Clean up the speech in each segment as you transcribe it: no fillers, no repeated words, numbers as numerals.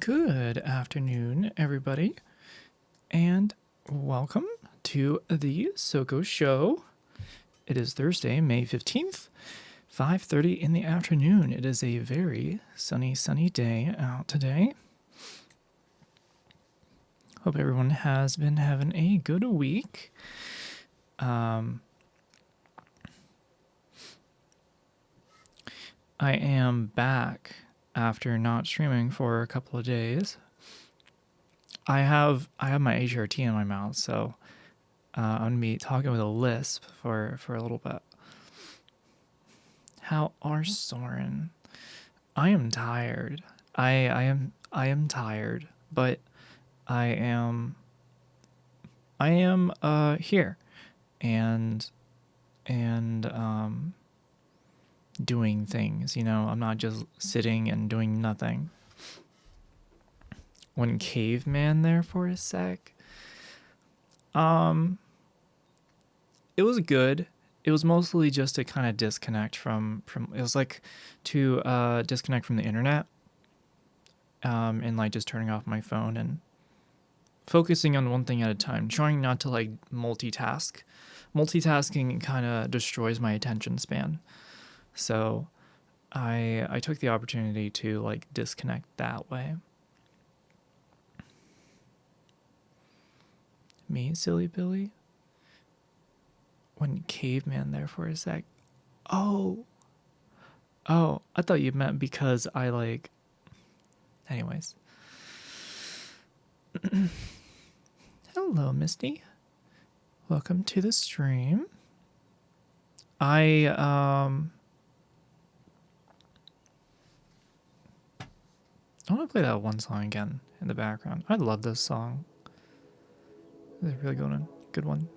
Good afternoon, everybody, and welcome to the SoCo Show. It is Thursday, May 15th, 5:30 in the afternoon. It is a very sunny day out today. Hope everyone has been having a good week. I am back after not streaming for a couple of days. I have my HRT in my mouth, so I'm gonna be talking with a lisp for a little bit. How are Soren? I am tired. I am tired, but I am here and doing things, I'm not just sitting and doing nothing. Went caveman there for a sec. It was good. It was mostly just to kind of disconnect from it was like to disconnect from the internet, and like just turning off my phone and focusing on one thing at a time, trying not to like multitask. Multitasking kind of destroys my attention span. So I took the opportunity to like disconnect that way. Me, silly Billy? Went caveman there for a sec. Oh, I thought you meant because I like... Anyways. Hello, Misty. Welcome to the stream. I want to play that one song again in the background. I love this song. It's a really good one.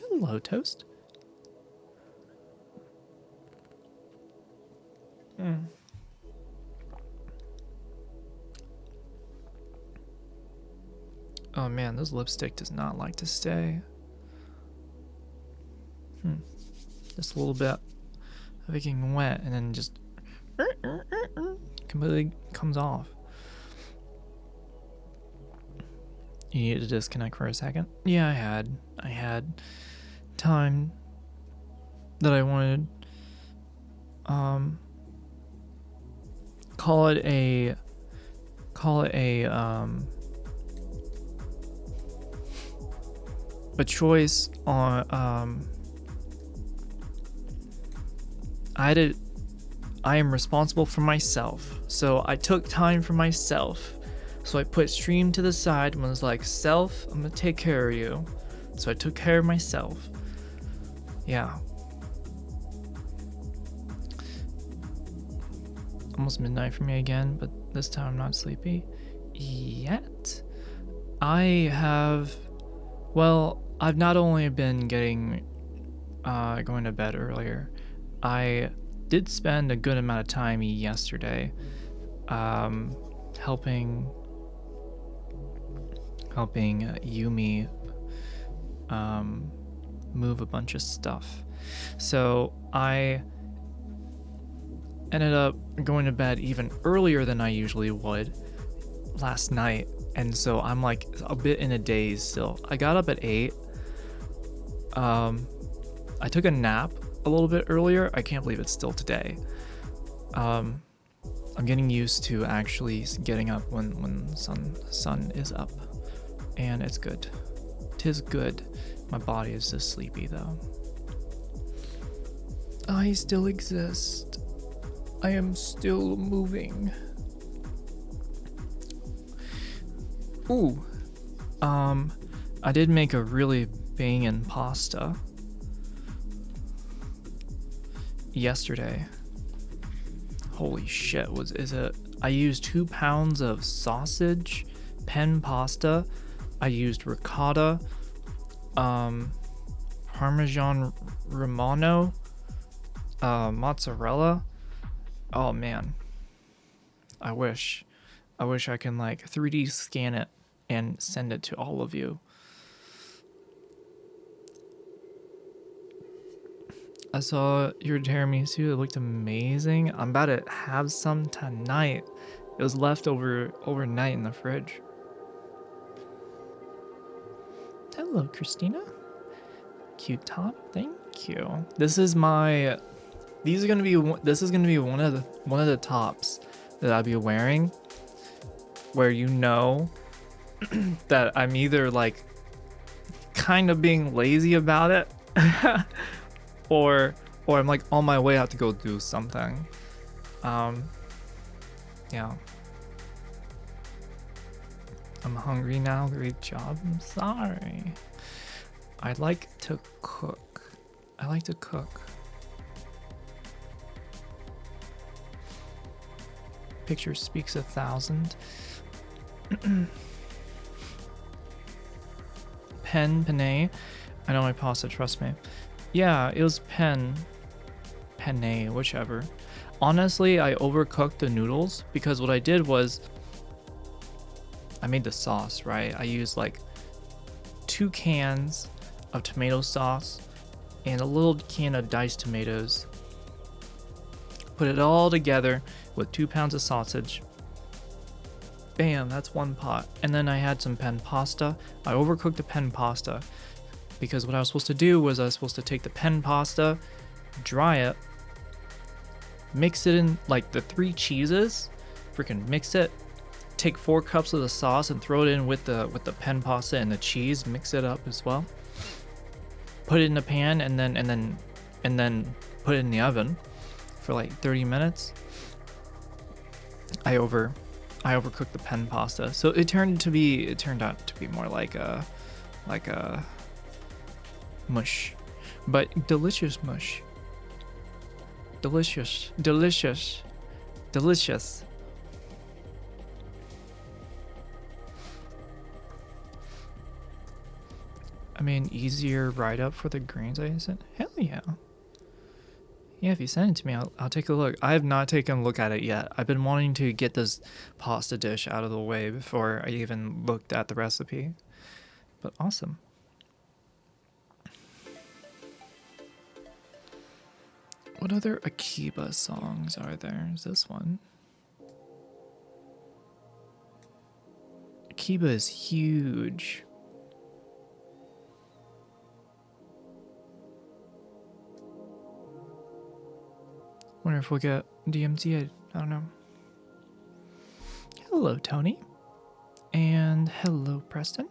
Hello, Toast. Oh man, this lipstick does not like to stay. Just a little bit of it getting wet and then just completely comes off. You need to disconnect for a second? Yeah, I had time that I wanted. Call it a choice on I am responsible for myself. So I took time for myself. So I put stream to the side and was like, self, I'm gonna take care of you. So I took care of myself. Yeah. Almost midnight for me again, but this time I'm not sleepy yet. I've not only been going to bed earlier, I did spend a good amount of time yesterday helping Yumi move a bunch of stuff. So I ended up going to bed even earlier than I usually would last night, and so I'm like a bit in a daze still. I got up at 8. I took a nap a little bit earlier. I can't believe it's still today. I'm getting used to actually getting up when sun is up, and it's good. 'Tis good. My body is just sleepy though. I still exist. I am still moving. Ooh. I did make a really banging pasta yesterday. Holy shit, I used 2 pounds of sausage, pen pasta. I used ricotta, Parmesan Romano, mozzarella. Oh man, I wish I can like 3D scan it and send it to all of you. I saw your tiramisu. It looked amazing. I'm about to have some tonight. It was left overnight in the fridge. Hello, Christina. Cute top. Thank you. This is my. These are gonna be. This is gonna be one of the tops that I'll be wearing. Where you know that I'm either like kind of being lazy about it, or I'm like on my way out to go do something. Yeah. I'm hungry now. Great job. I'm sorry. I like to cook. I like to cook. Picture speaks 1,000. Penne. I know my pasta, trust me. Yeah, it was penne, whichever. Honestly, I overcooked the noodles because what I did was I made the sauce, right? I used like 2 cans of tomato sauce and a little can of diced tomatoes. Put it all together with 2 pounds of sausage. Bam, that's 1 pot. And then I had some pen pasta. I overcooked the pen pasta because what I was supposed to do was I was supposed to take the pen pasta, dry it, mix it in like the 3 cheeses, freaking mix it, take 4 cups of the sauce and throw it in with the pen pasta and the cheese, mix it up as well. Put it in a pan and then put it in the oven for like 30 minutes. I overcooked the pen pasta, so it turned out to be more like a mush, but delicious mush. Delicious. I mean, easier write up for the grains I sent. Hell yeah. Yeah, if you send it to me, I'll take a look. I have not taken a look at it yet. I've been wanting to get this pasta dish out of the way before I even looked at the recipe. But awesome. What other Akiba songs are there? Is this one? Akiba is huge. Wonder if we'll get DMZ. I don't know. Hello, Tony. And hello, Preston.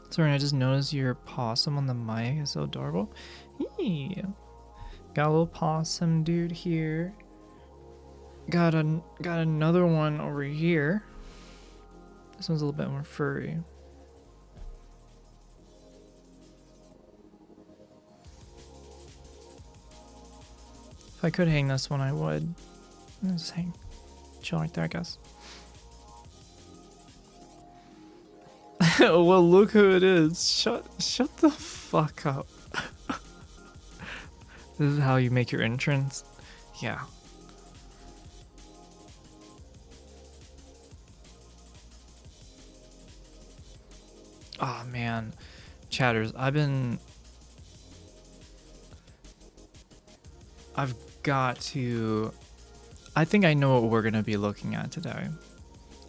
Sorry, I just noticed your possum on the mic is so adorable. Yeah. Got a little possum dude here. Got another one over here. This one's a little bit more furry. If I could hang this one, I would. Just hang, chill right there, I guess. Well, look who it is. Shut the fuck up. This is how you make your entrance. Yeah. Oh man, chatters. I've got to. I think I know what we're gonna be looking at today.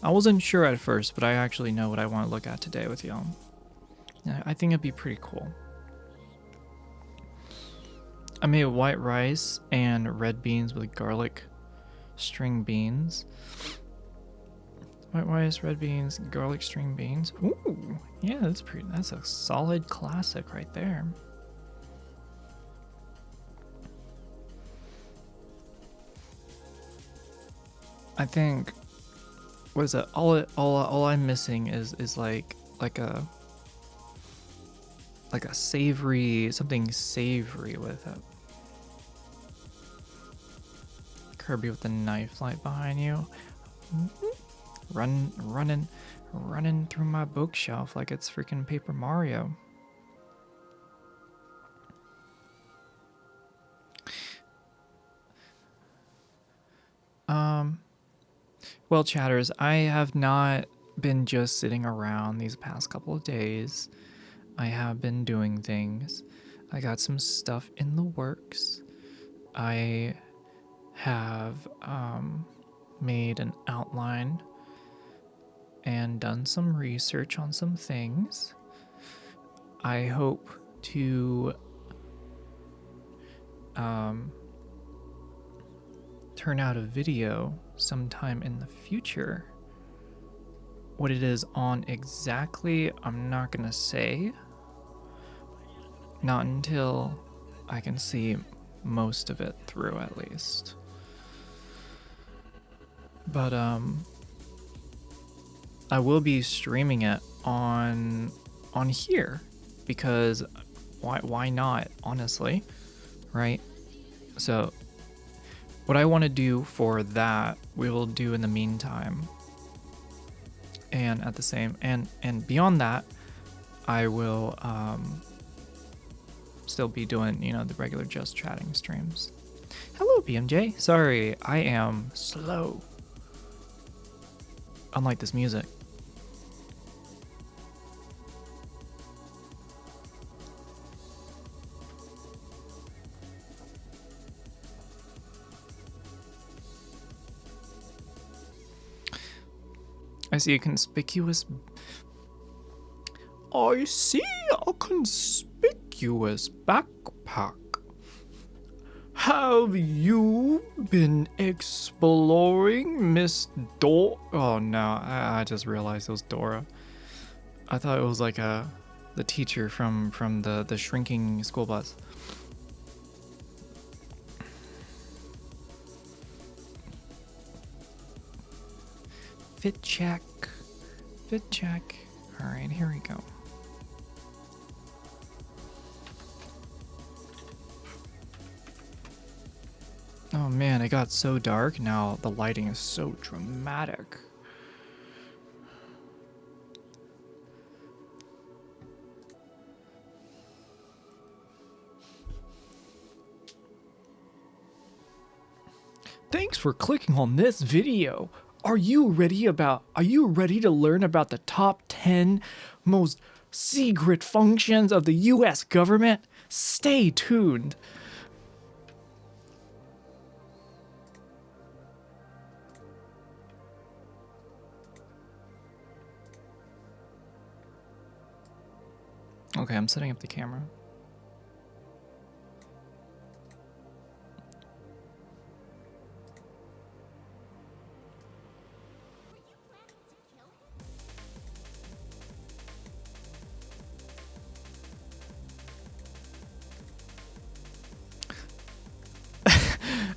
I wasn't sure at first, but I actually know what I want to look at today with y'all. Yeah, I think it'd be pretty cool. I made white rice and red beans with garlic string beans. White rice, red beans, garlic string beans. Ooh, yeah, that's a solid classic right there. I think, what is it? All I'm missing is like a savory, something savory with it. Kirby with the knife light behind you. Running through my bookshelf like it's freaking Paper Mario. Well, chatters, I have not been just sitting around these past couple of days. I have been doing things. I got some stuff in the works. I have made an outline and done some research on some things. I hope to turn out a video sometime in the future. What it is on exactly, I'm not gonna say. Not until I can see most of it through, at least. But I will be streaming it on here, because why not, honestly, right? So what I want to do for that, we will do in the meantime. And at the same and beyond that, I will still be doing, you know, the regular just chatting streams. Hello, BMJ. Sorry, I am slow. Unlike this music. I see a conspicuous backpack. Have you been exploring, Miss Dora? Oh no, I just realized it was Dora. I thought it was like the teacher from the shrinking school bus. Fit check. All right, here we go. Oh man, it got so dark. Now the lighting is so dramatic. Thanks for clicking on this video. Are you ready to learn about the top 10 most secret functions of the US government? Stay tuned. Okay, I'm setting up the camera.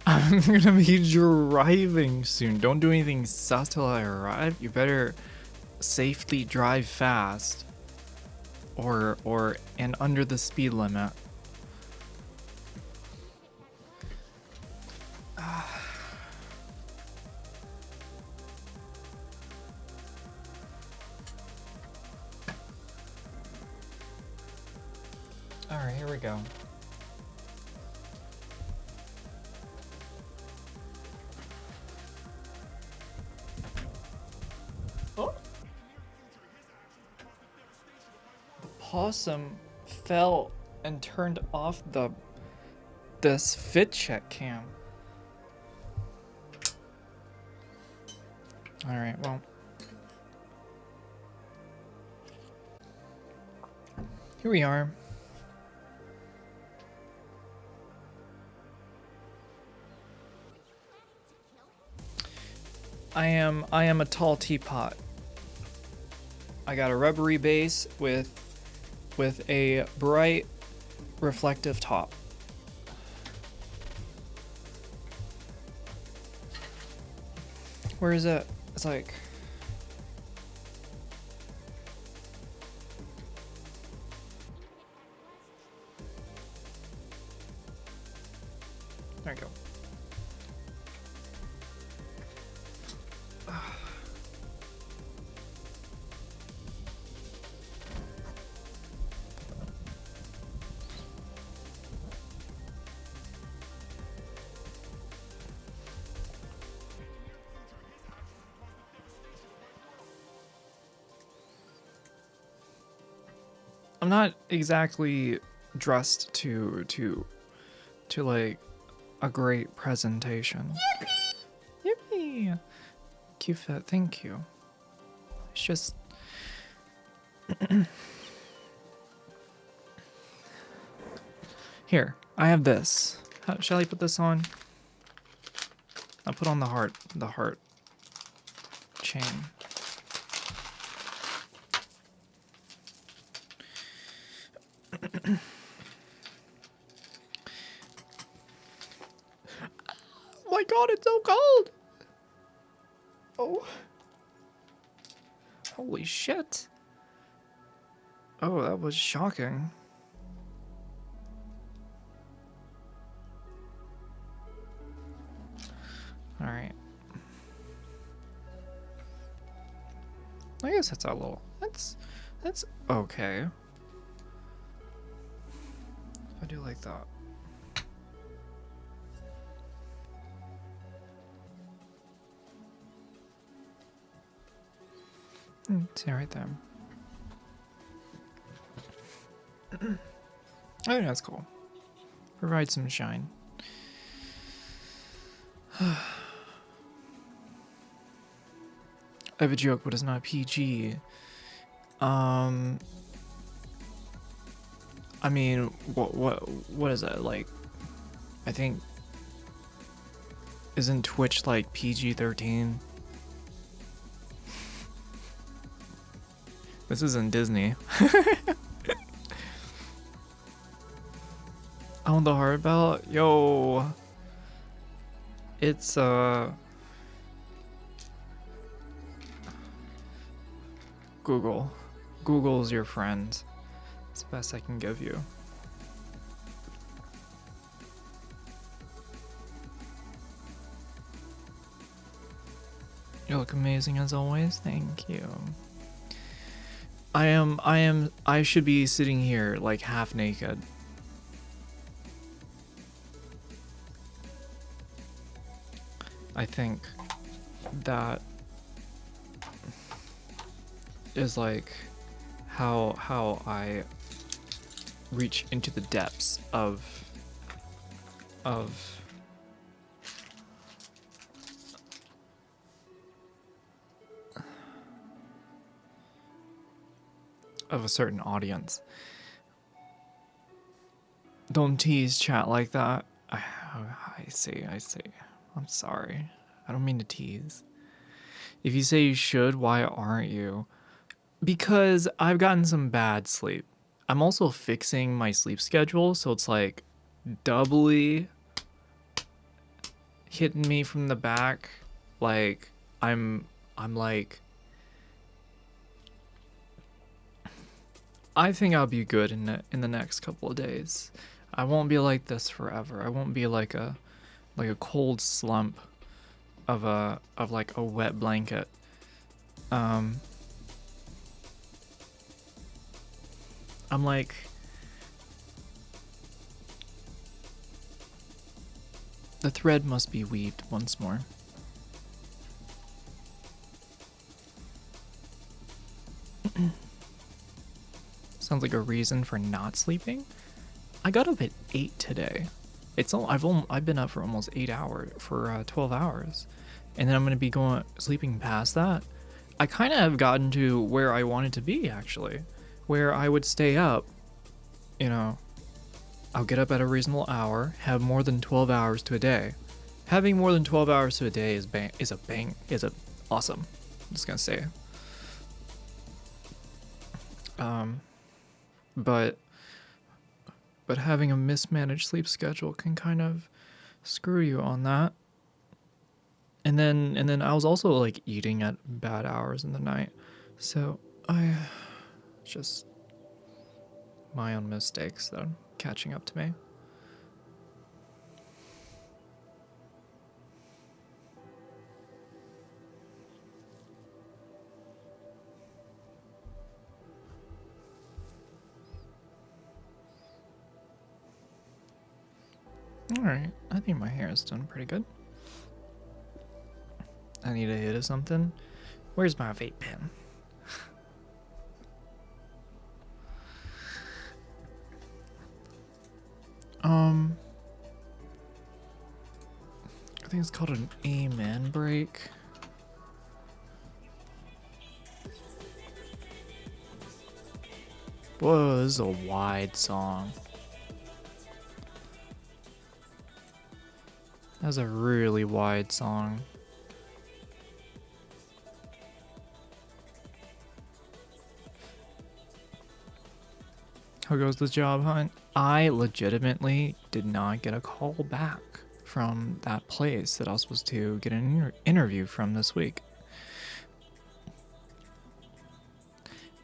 I'm gonna be driving soon. Don't do anything sus till I arrive. You better safely drive fast, or and under the speed limit. All right, here we go. Oh. The possum fell and turned off this fit check cam. All right, well. Here we are. I am a tall teapot. I got a rubbery base with a bright reflective top. Where is it? It's like there you go. I'm not exactly dressed to like a great presentation. Yippee! Cute fit, thank you. It's just here. I have this. Shall I put this on? I'll put on the heart chain. Oh my god, it's so cold! Oh. Holy shit. Oh, that was shocking. Alright. I guess that's a little... That's okay. I do like that. See right there. I think that's cool. Provide some shine. I have a joke, but it's not PG. I mean, what is that like? I think isn't Twitch like PG-13? This isn't Disney. On the hard belt, yo. It's Google. Google's your friend. It's the best I can give you. You look amazing as always. Thank you. I should be sitting here like half naked. I think that is like how I reach into the depths of a certain audience. Don't tease chat like that. I see. I'm sorry. I don't mean to tease. If you say you should, why aren't you? Because I've gotten some bad sleep. I'm also fixing my sleep schedule, so it's like doubly hitting me from the back. Like I'm like, I think I'll be good in the next couple of days. I won't be like this forever. I won't be like a cold slump of like a wet blanket. I'm like, the thread must be weaved once more. Sounds like a reason for not sleeping. I got up at 8 today. I've been up for almost 8 hours, for 12 hours, and then I'm gonna be sleeping past that. I kind of have gotten to where I wanted to be, actually, where I would stay up. You know, I'll get up at a reasonable hour, have more than 12 hours to a day. Having more than 12 hours to a day is awesome. I'm just gonna say. But having a mismanaged sleep schedule can kind of screw you on that. And then I was also like eating at bad hours in the night. So just my own mistakes that are catching up to me. Alright, I think my hair is done pretty good. I need a hit of something. Where's my vape pen? Um, I think it's called an amen break. Whoa, this is a wide song. That's a really wide song. How goes the job hunt? I legitimately did not get a call back from that place that I was supposed to get an interview from this week.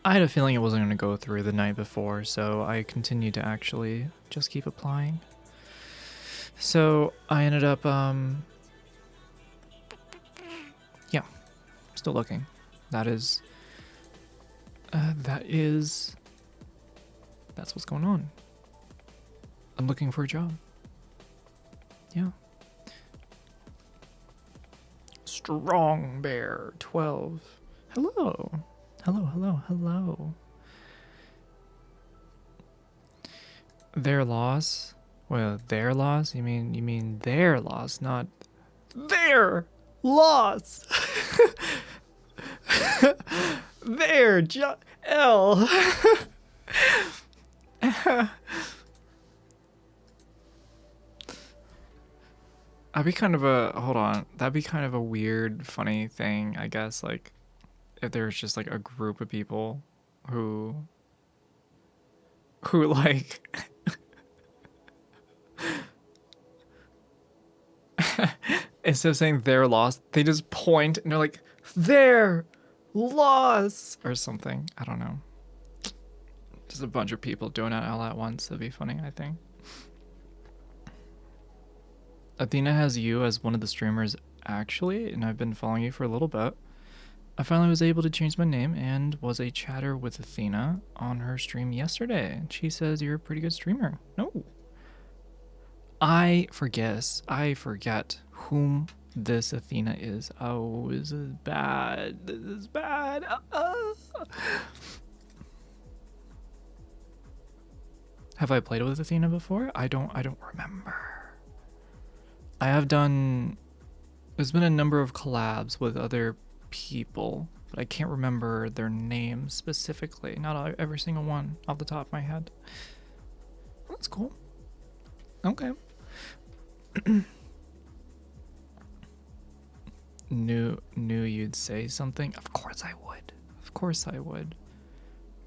I had a feeling it wasn't going to go through the night before, so I continued to actually just keep applying. So I ended up, yeah, still looking. That's what's going on. I'm looking for a job. Yeah. Strong Bear 12. Hello. Hello. Their loss? Well, their loss? You mean their loss, not their loss. There, L. That'd be kind of a weird, funny thing, I guess, like, if there's just, like, a group of people who like, instead of saying their loss, they just point and they're like, their loss, or something. I don't know. Just a bunch of people doing it all at once. That'd be funny, I think. Athena has you as one of the streamers, actually, and I've been following you for a little bit. I finally was able to change my name and was a chatter with Athena on her stream yesterday. And she says you're a pretty good streamer. No. I forget whom this Athena is. Oh, this is bad. This is bad. Have I played with Athena before? I don't remember. I have done, there's been a number of collabs with other people, but I can't remember their names specifically. Not every single one off the top of my head. That's cool. Okay. Knew you'd say something. Of course I would. Of course I would.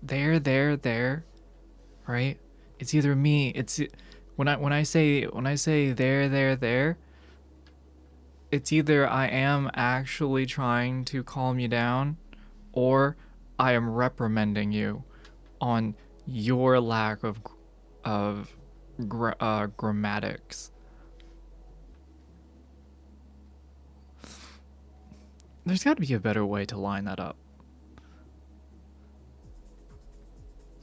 There. Right? It's either me. It's when I say there. It's either I am actually trying to calm you down, or I am reprimanding you on your lack of grammatics. There's got to be a better way to line that up.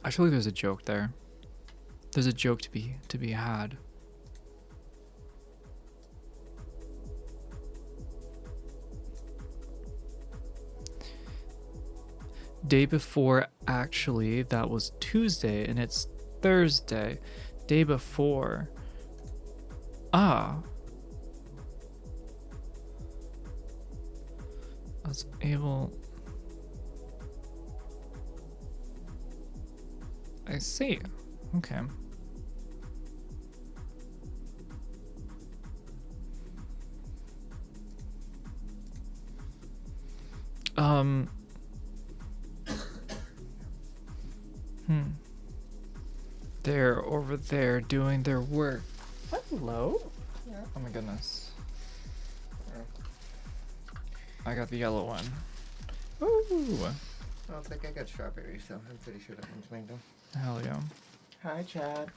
I feel like there's a joke there. There's a joke to be had. Day before, actually, that was Tuesday, and it's Thursday. Day before. I was able... I see. Okay. They're over there doing their work. Hello? Yeah. Oh my goodness. I got the yellow one. Ooh. I don't think I got strawberry, so I'm pretty sure that one's mango. Hell yeah. Hi, Chad.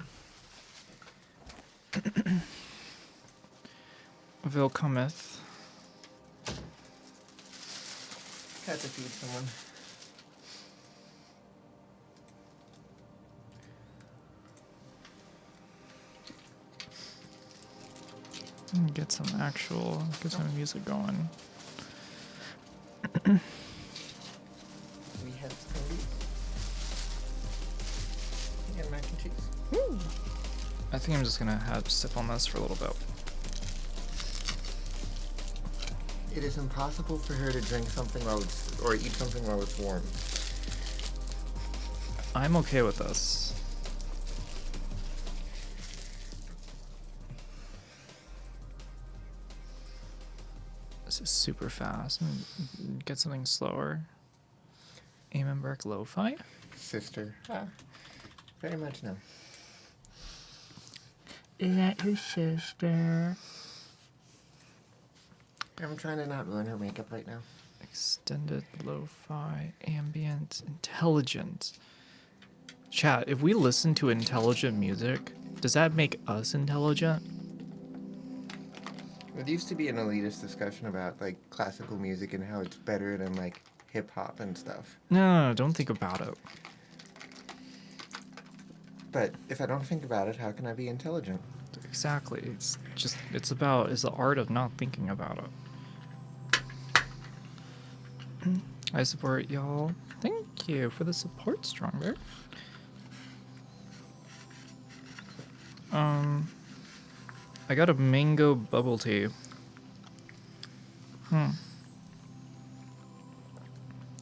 Vil cometh. Had to feed someone. Get some music going. We have candies. And mac and cheese. Ooh. I think I'm just gonna have sip on this for a little bit. It is impossible for her to drink something while it's, or eat something while it's warm. I'm okay with this. This is super fast. Get something slower. Amenberg Lo-Fi? Sister. Very much no. Is that your sister? I'm trying to not ruin her makeup right now. Extended Lo-Fi, ambient, intelligent. Chat, if we listen to intelligent music, does that make us intelligent? It used to be an elitist discussion about like classical music and how it's better than like hip hop and stuff. No, don't think about it. But if I don't think about it, how can I be intelligent? Exactly. It's the art of not thinking about it. I support y'all. Thank you for the support, Stronger. I got a mango bubble tea.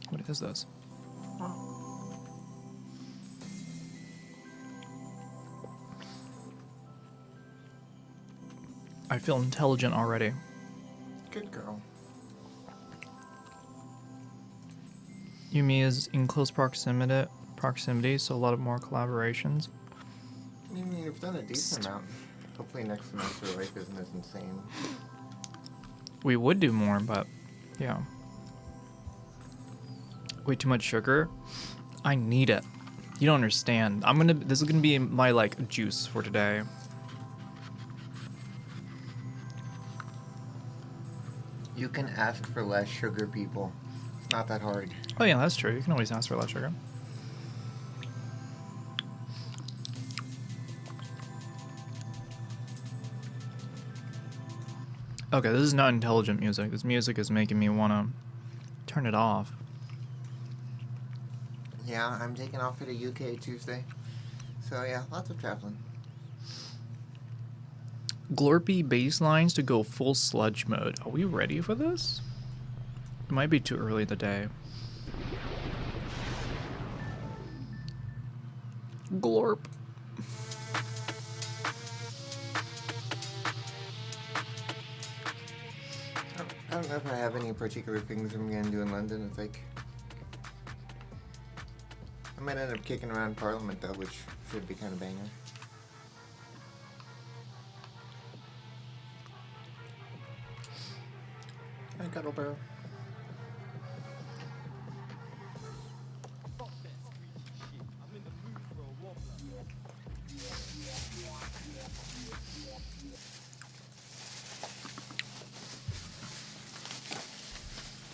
What is this? I feel intelligent already. Good girl. Yumi is in close proximity, so a lot of more collaborations. I mean, you've done a decent amount. Hopefully next semester life isn't as insane. We would do more, but yeah. Way too much sugar. I need it. You don't understand. This is gonna be my like juice for today. You can ask for less sugar, people. It's not that hard. Oh yeah, that's true. You can always ask for less sugar. Okay, this is not intelligent music. This music is making me want to turn it off. Yeah, I'm taking off for the UK Tuesday. So yeah, lots of traveling. Glorpy bass lines to go full sludge mode. Are we ready for this? It might be too early in the day. Glorp. I don't know if I have any particular things I'm going to do in London. It's like... I might end up kicking around Parliament, though, which should be kind of banger. Hi, Cuddle Bear.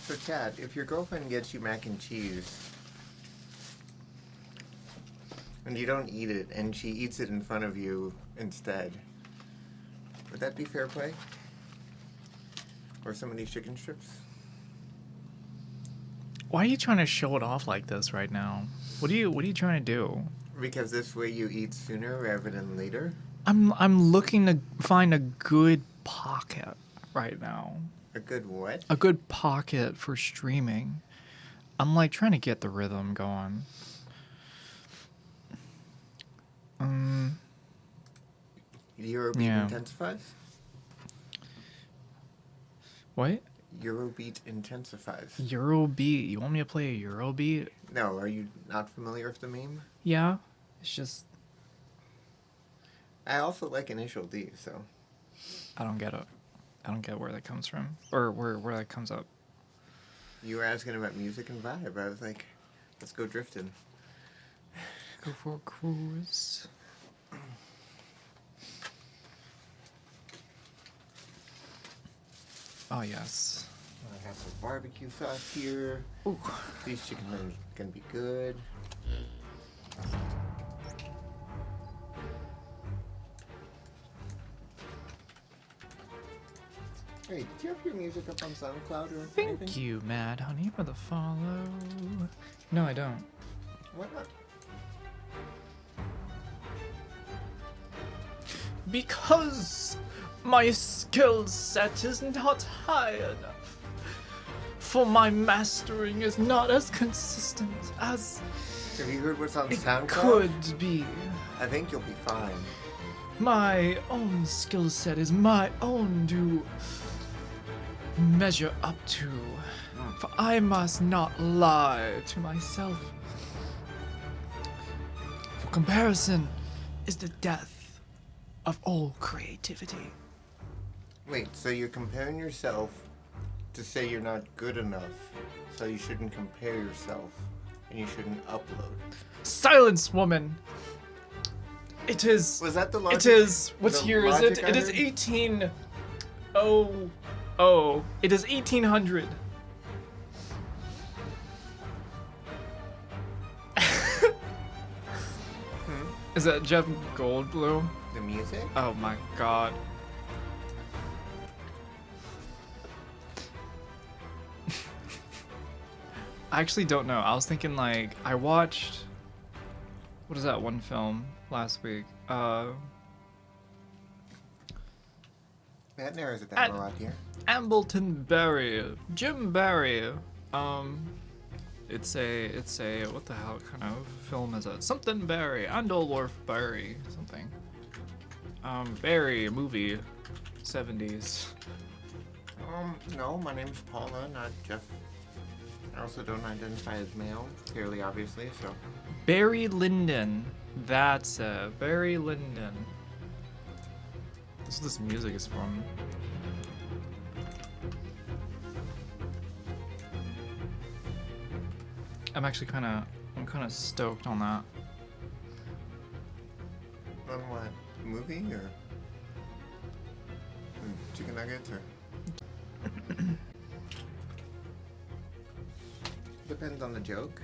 So, Chad, if your girlfriend gets you mac and cheese, and you don't eat it, and she eats it in front of you instead, would that be fair play? Or some of these chicken strips? Why are you trying to show it off like this right now? What are you trying to do? Because this way you eat sooner rather than later? I'm looking to find a good pocket right now. A good what? A good pocket for streaming. I'm like trying to get the rhythm going. Eurobeat Yeah. intensifies? What? Eurobeat intensifies. Eurobeat. You want me to play a Eurobeat? No, are you not familiar with the meme? Yeah. It's just I also like Initial D, so... I don't get it. I don't get where that comes from. Or where that comes up. You were asking about music and vibe. I was like, let's go drifting. Go for a cruise. Oh yes. I have some barbecue sauce here. Ooh. These chicken are gonna be good. Hey, do you have your music up on SoundCloud or anything? Thank you, Mad Honey, for the follow. No, I don't. Why not? Because my skill set is not high enough. For my mastering is not as consistent as Have you heard what's on it SoundCloud? could be. I think you'll be fine. My own skill set is my own to measure up to. For I must not lie to myself. For comparison is the death of all creativity. Wait, so you're comparing yourself to say you're not good enough, so you shouldn't compare yourself and you shouldn't upload. Silence, woman! It is. Was that the logic? It is. What the year is it? logic I It is heard? 1800. It is 1800. Is that Jeff Goldblum? The music? Oh my god. I actually don't know. I was thinking like I watched what is that one film last week? That narrows it down At- a lot here. Ambleton Berry, Jim Barry. It's a what the hell kind of film is it? Something Barry, Andorf Barry, something. Barry movie, 70s. No, my name's Paula, not Jeff. I also don't identify as male, fairly obviously, so. Barry Lyndon. That's Barry Lyndon. This is this music is from. I'm kind of stoked on that. On what? Movie or chicken nuggets or? Depends on the joke.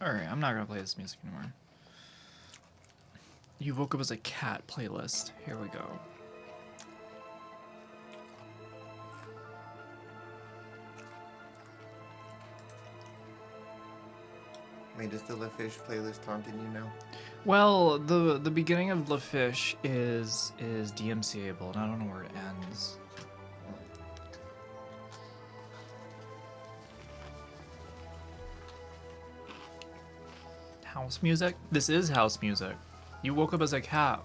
Alright, I'm not gonna play this music anymore. You woke up as a cat playlist. Here we go. Wait, is the La Fish playlist haunting you now? Well, the beginning of La Fish is DMCA-able, and I don't know where it ends. House music? This is house music. You woke up as a cat.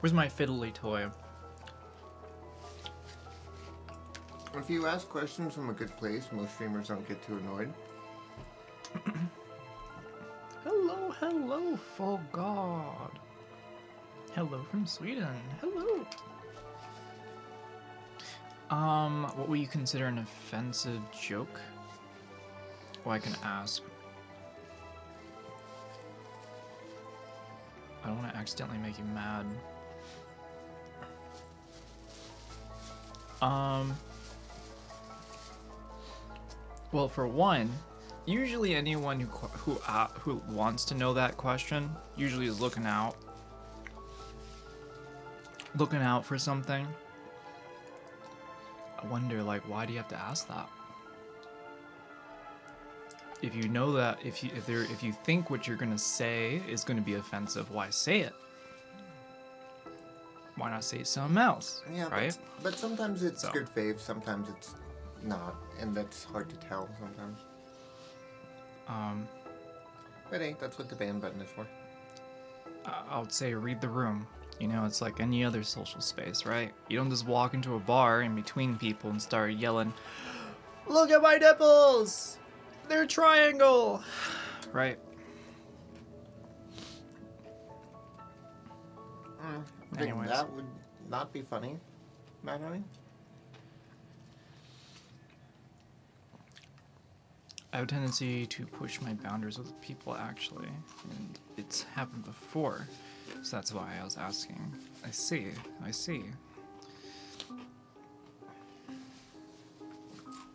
Where's my fiddly toy? If you ask questions from a good place, most streamers don't get too annoyed. Hello, hello, for God. Hello from Sweden. Hello. What would you consider an offensive joke? Well, I can ask. I don't want to accidentally make you mad. Well, for one, usually anyone who wants to know that question usually is looking out for something. I wonder, like, why do you have to ask that? If you know that, if you think what you're gonna say is gonna be offensive, why say it? Why not say something else? Yeah, right? but sometimes it's So. good fave, sometimes it's not, and that's hard to tell sometimes. But hey, that's what the ban button is for. I would say read the room. You know, it's like any other social space, right? You don't just walk into a bar in between people and start yelling, "Look at my nipples! They're triangle!" Right? I think Anyways. that would not be funny, Matt Honey. I have a tendency to push my boundaries with people, actually, and it's happened before, so that's why I was asking. I see.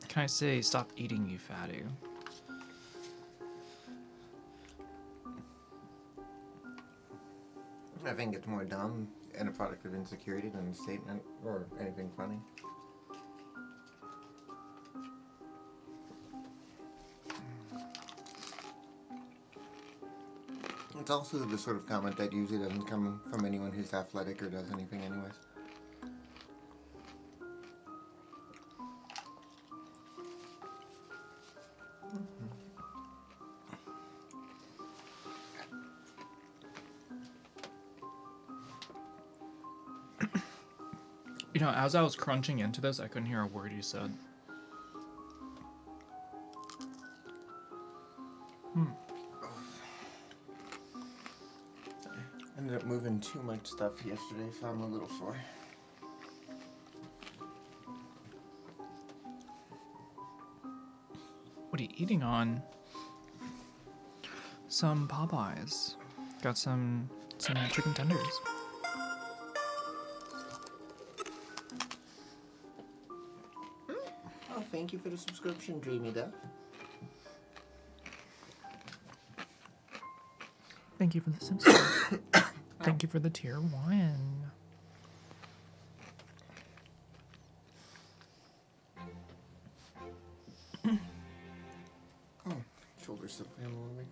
Can I say, stop eating, you fatty? I think it's more dumb and a product of insecurity than a statement or anything funny. It's also the sort of comment that usually doesn't come from anyone who's athletic or does anything anyways. You know, as I was crunching into this, I couldn't hear a word you said. I ended up moving too much stuff yesterday, so I'm a little sore. What are you eating on? Some Popeyes. Got some chicken tenders. Oh, thank you for the subscription, Dreamy Duck. Thank you for the subscribe. Thank you for the tier 1. Oh, shoulders still feeling a little weak.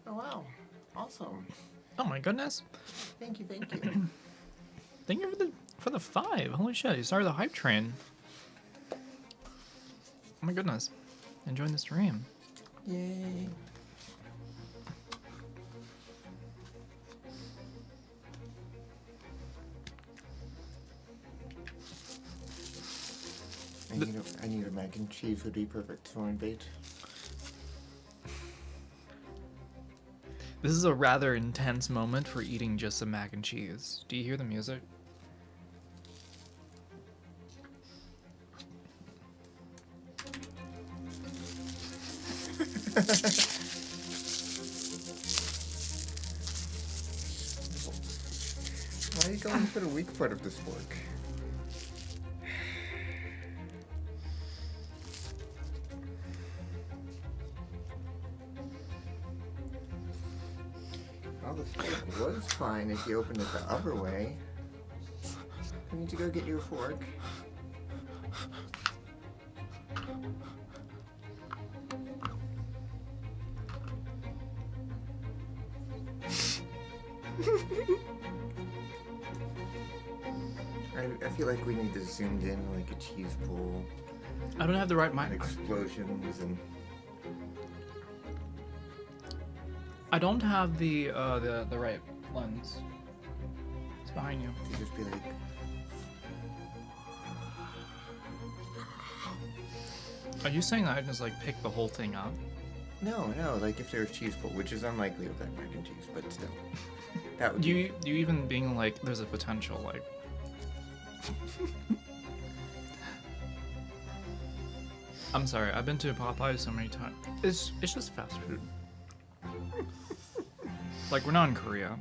Oh wow, awesome! Oh my goodness. Thank you, thank you. Thank you for the 5. Holy shit, you started the hype train. Oh my goodness. Enjoying the stream. Yay! I need a mac and cheese would be perfect for bait. This is a rather intense moment for eating just some mac and cheese. Do you hear the music? Why are you going for the weak part of this fork? Well, the fork was fine if you opened it the other way. You need to go get your fork. I feel like we need to zoom in like a cheese pull. I don't have the right mic. Explosions and. I don't have the right lens. It's behind you. You just be like. Are you saying that I just like pick the whole thing up? No, like if there's cheese pull, which is unlikely with that mac and cheese, but still. That would Do you even being like there's a potential like I'm sorry, I've been to Popeyes so many times. It's just fast food. Like we're not in Korea.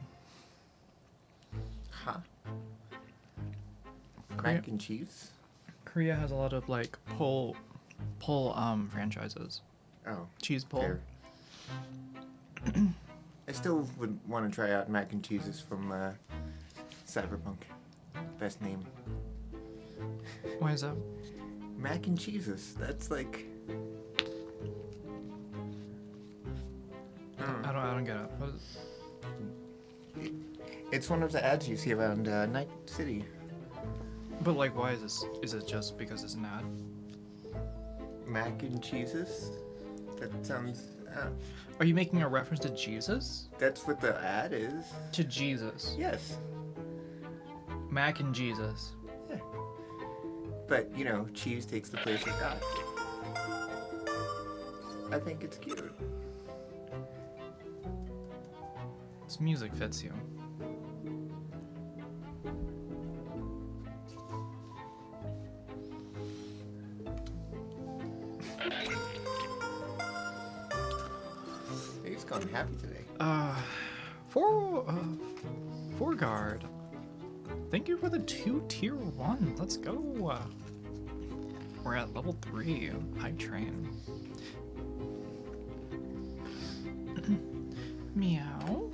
Huh? Korea, Mac and cheese? Korea has a lot of like pull franchises. Oh. Cheese pull. Fair. I still would want to try out mac and cheeses from Cyberpunk. Best name. Why is that? Mac and cheeses. That's like. I don't get it. What is... It's one of the ads you see around Night City. But like, why is this? Is it just because it's an ad? Mac and cheeses? That sounds. Are you making a reference to Jesus? That's what the ad is. To Jesus. Yes. Mac and Jesus. Yeah. But, you know, cheese takes the place of God. I think it's cute. This music fits you. He's gone happy today. Four guard. Thank you for the 2 tier 1. Let's go. We're at level 3. Hype train. Meow.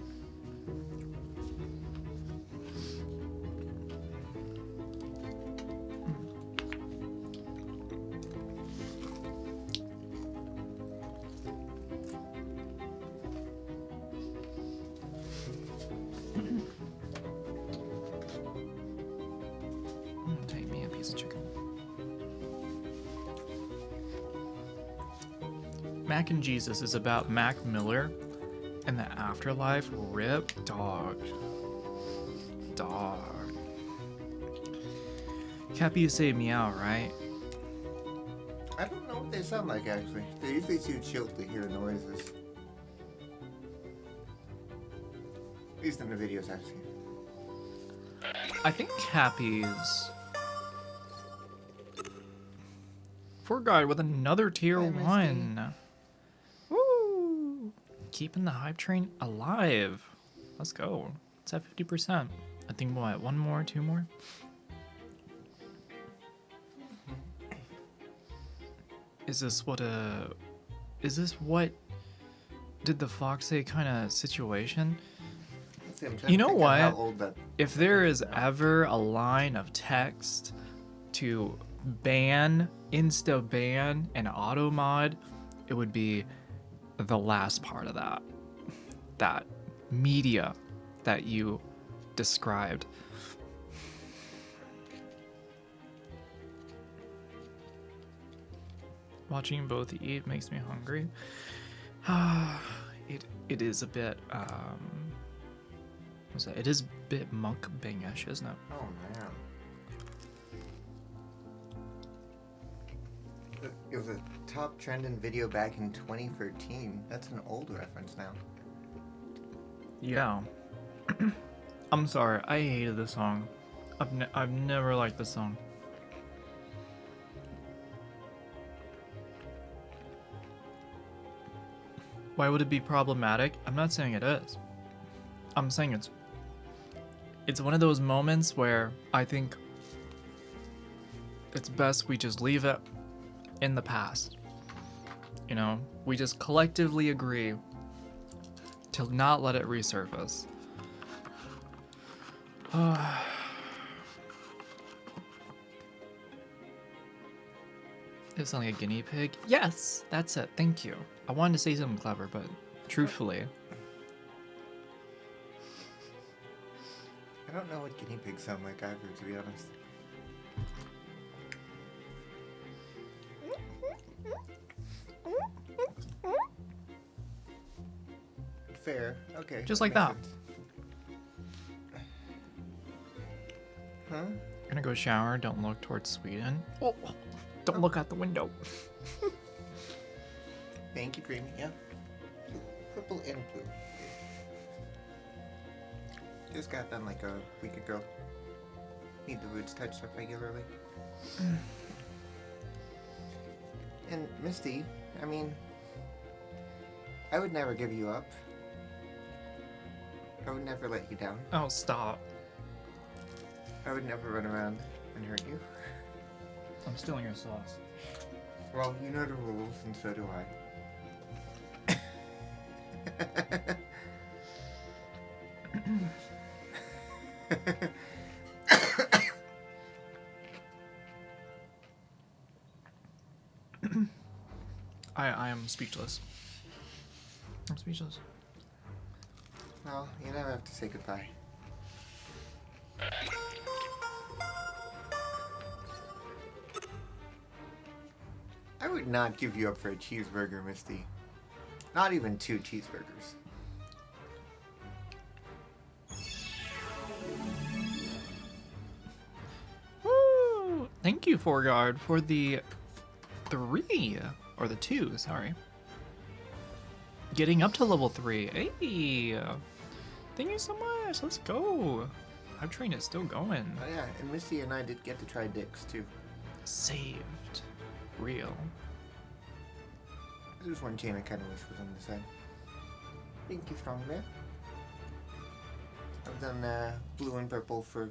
Mac and Jesus is about Mac Miller and the afterlife. Rip, dog. Dog. Cappy, you say meow, right? I don't know what they sound like, actually. They're usually too chilled to hear noises. At least in the videos I've seen. I think Cappy's... Forguard with another tier Hi, Misty. 1. Woo! Keeping the hype train alive. Let's go. It's at 50%. I think what, 1 more, 2 more? Is this what did the fox say kind of situation? See, I'm trying You to know think of how what? old that If there is is now. ever a line of text to ban, insta ban, and auto mod, it would be the last part of that. That media that you described. Watching both eat makes me hungry. It is a bit what's that? It is a bit mukbang-ish, isn't it? Oh man. It was a top trending video back in 2013. That's an old reference now. Yeah. I'm sorry, I hated this song. I've never liked this song. Why would it be problematic? I'm not saying it is. I'm saying it's one of those moments where I think it's best we just leave it in the past. You know, we just collectively agree to not let it resurface. It sounds like a guinea pig. Yes, that's it. Thank you. I wanted to say something clever, but truthfully, I don't know what guinea pigs sound like either, to be honest. Fair. Okay. Just like makes that. sense. Huh? I'm gonna go shower. Don't look towards Sweden. Oh, don't look out the window. Thank you, Dreamy. Yeah. Purple and blue. Just got done like a week ago. Need the roots touched up regularly. And Misty, I mean, I would never give you up. I would never let you down. Oh, stop. I would never run around and hurt you. I'm stealing your sauce. Well, you know the rules, and so do I. I am speechless. I'm speechless. Well, you never have to say goodbye. I would not give you up for a cheeseburger, Misty. Not even 2 cheeseburgers. Woo! Thank you, Forguard, for the 3 or the 2. Sorry. Getting up to level 3. Hey! Thank you so much. Let's go. Hype train is still going. Oh yeah, and Misty and I did get to try dicks too. Saved. Real. There's one chain I kind of wish was on the side. Thank you, Strong Bear. I've done blue and purple for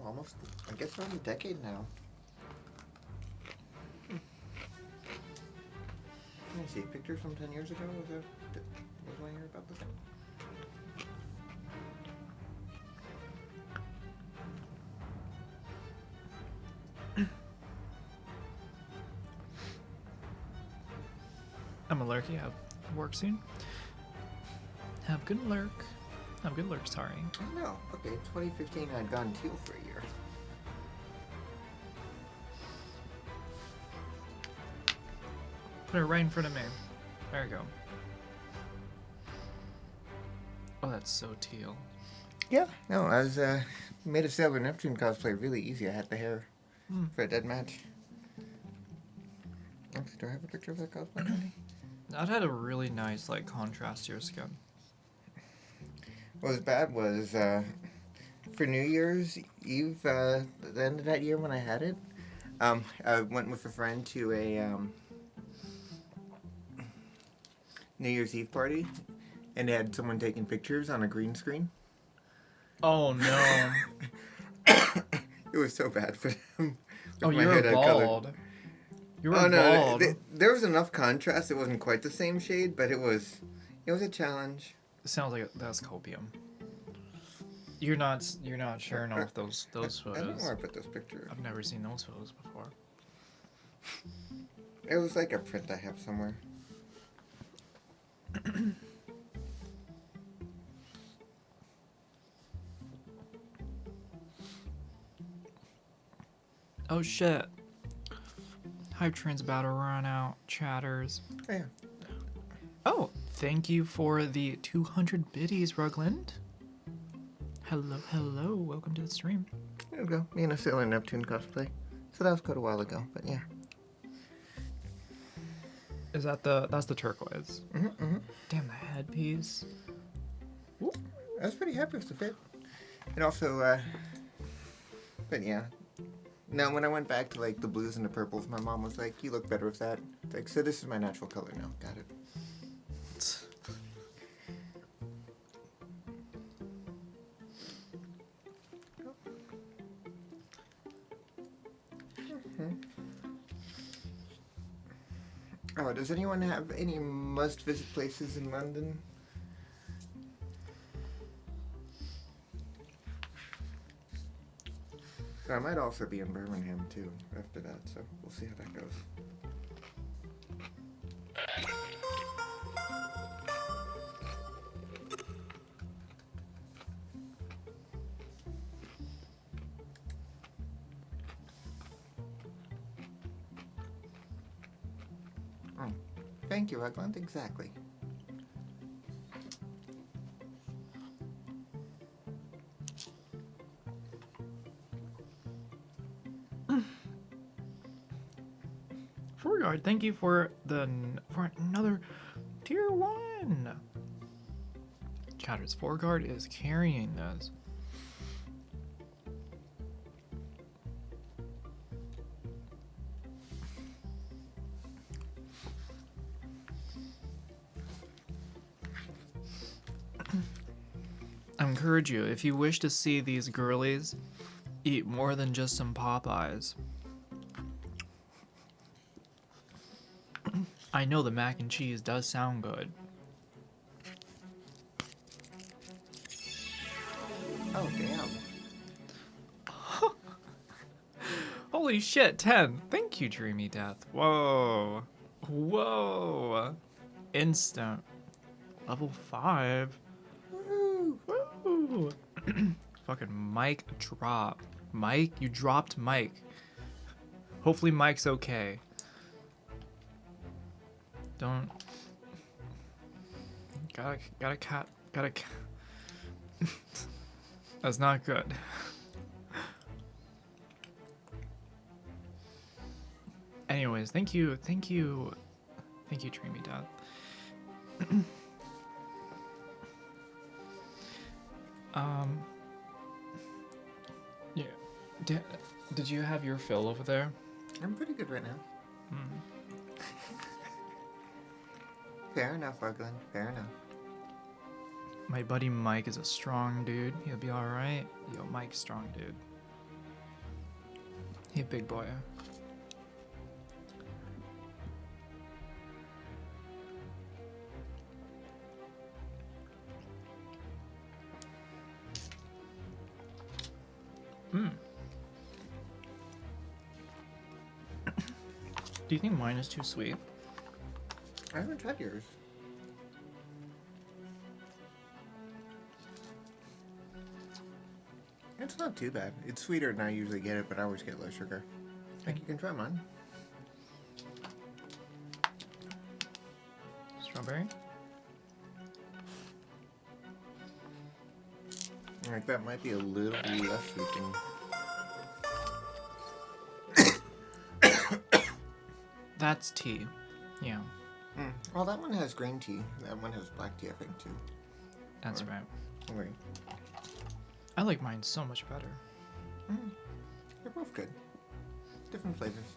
almost, I guess, around a decade now. Let me see, pictures from 10 years ago? Was my hair about the same? I'm a lurky. Have work soon. Have good lurk. Have good lurk, sorry. Oh no, okay, 2015 I'd gone teal for a year. Put it right in front of me. There you go. Oh, that's so teal. Yeah, no, I was made a Sailor Neptune cosplay really easy. I had the hair for a dead match. Actually, do I have a picture of that cosplay handy? That had a really nice like contrast to your skin. What was bad was for New Year's Eve, the end of that year when I had it, I went with a friend to a New Year's Eve party, and they had someone taking pictures on a green screen. Oh no. It was so bad for them. Oh, With my you were hair that colored. bald. You were Oh no, bald. there was enough contrast. It wasn't quite the same shade, but it was a challenge. Sounds like that's copium. You're not sharing off those I don't know photos. where I put those pictures. I've never seen those photos before. It was like a print I have somewhere. Oh shit. Hype Train's about to run out. Chatters. Oh, yeah. Oh, thank you for the 200 biddies, Rugland. Hello, hello. Welcome to the stream. There we go. Me and a Sailor Neptune cosplay. So that was quite a while ago, but yeah. Is that that's the turquoise? Damn, the headpiece. Whoop. I was pretty happy with the fit. And also, but yeah. Now, when I went back to like the blues and the purples, my mom was like, "You look better with that." It's like, so this is my natural color now. Got it. Oh, does anyone have any must-visit places in London? So I might also be in Birmingham too after that, so we'll see how that goes. Oh, thank you, Rugland. Exactly. Forgard, thank you for for another tier 1. Chatters, Forgard is carrying this. I encourage you, if you wish to see these girlies eat more than just some Popeyes. I know the mac and cheese does sound good. Oh, damn. Holy shit, 10. Thank you, Dreamy Death. Whoa. Whoa. Instant. Level 5. Woo. Woo. Fucking mic drop. Mike, you dropped Mike. Hopefully Mike's okay. Don't. Got a cat. That's not good. Anyways, thank you, Dreamy Dad. Yeah. Did you have your fill over there? I'm pretty good right now. Fair enough, Rugland. Fair enough. My buddy Mike is a strong dude. He'll be alright. Yo, Mike's strong dude. He a big boy. Do you think mine is too sweet? I haven't tried yours. It's not too bad. It's sweeter than I usually get it, but I always get low sugar. I think you can try mine. Strawberry. Like, that might be a little less sweet than... That's tea. Yeah, Well, that one has green tea. That one has black tea, I think, too. that's right. Okay. I like mine so much better. They're both good. Different flavors.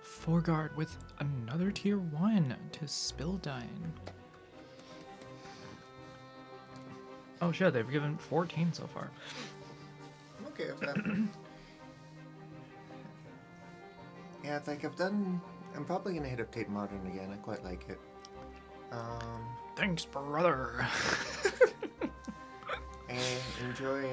Forgard with another tier 1 to Spildine. Oh shit, they've given 14 so far. I'm okay with that. Yeah, it's like I'm probably gonna hit up Tate Modern again. I quite like it. Thanks, brother. I enjoy,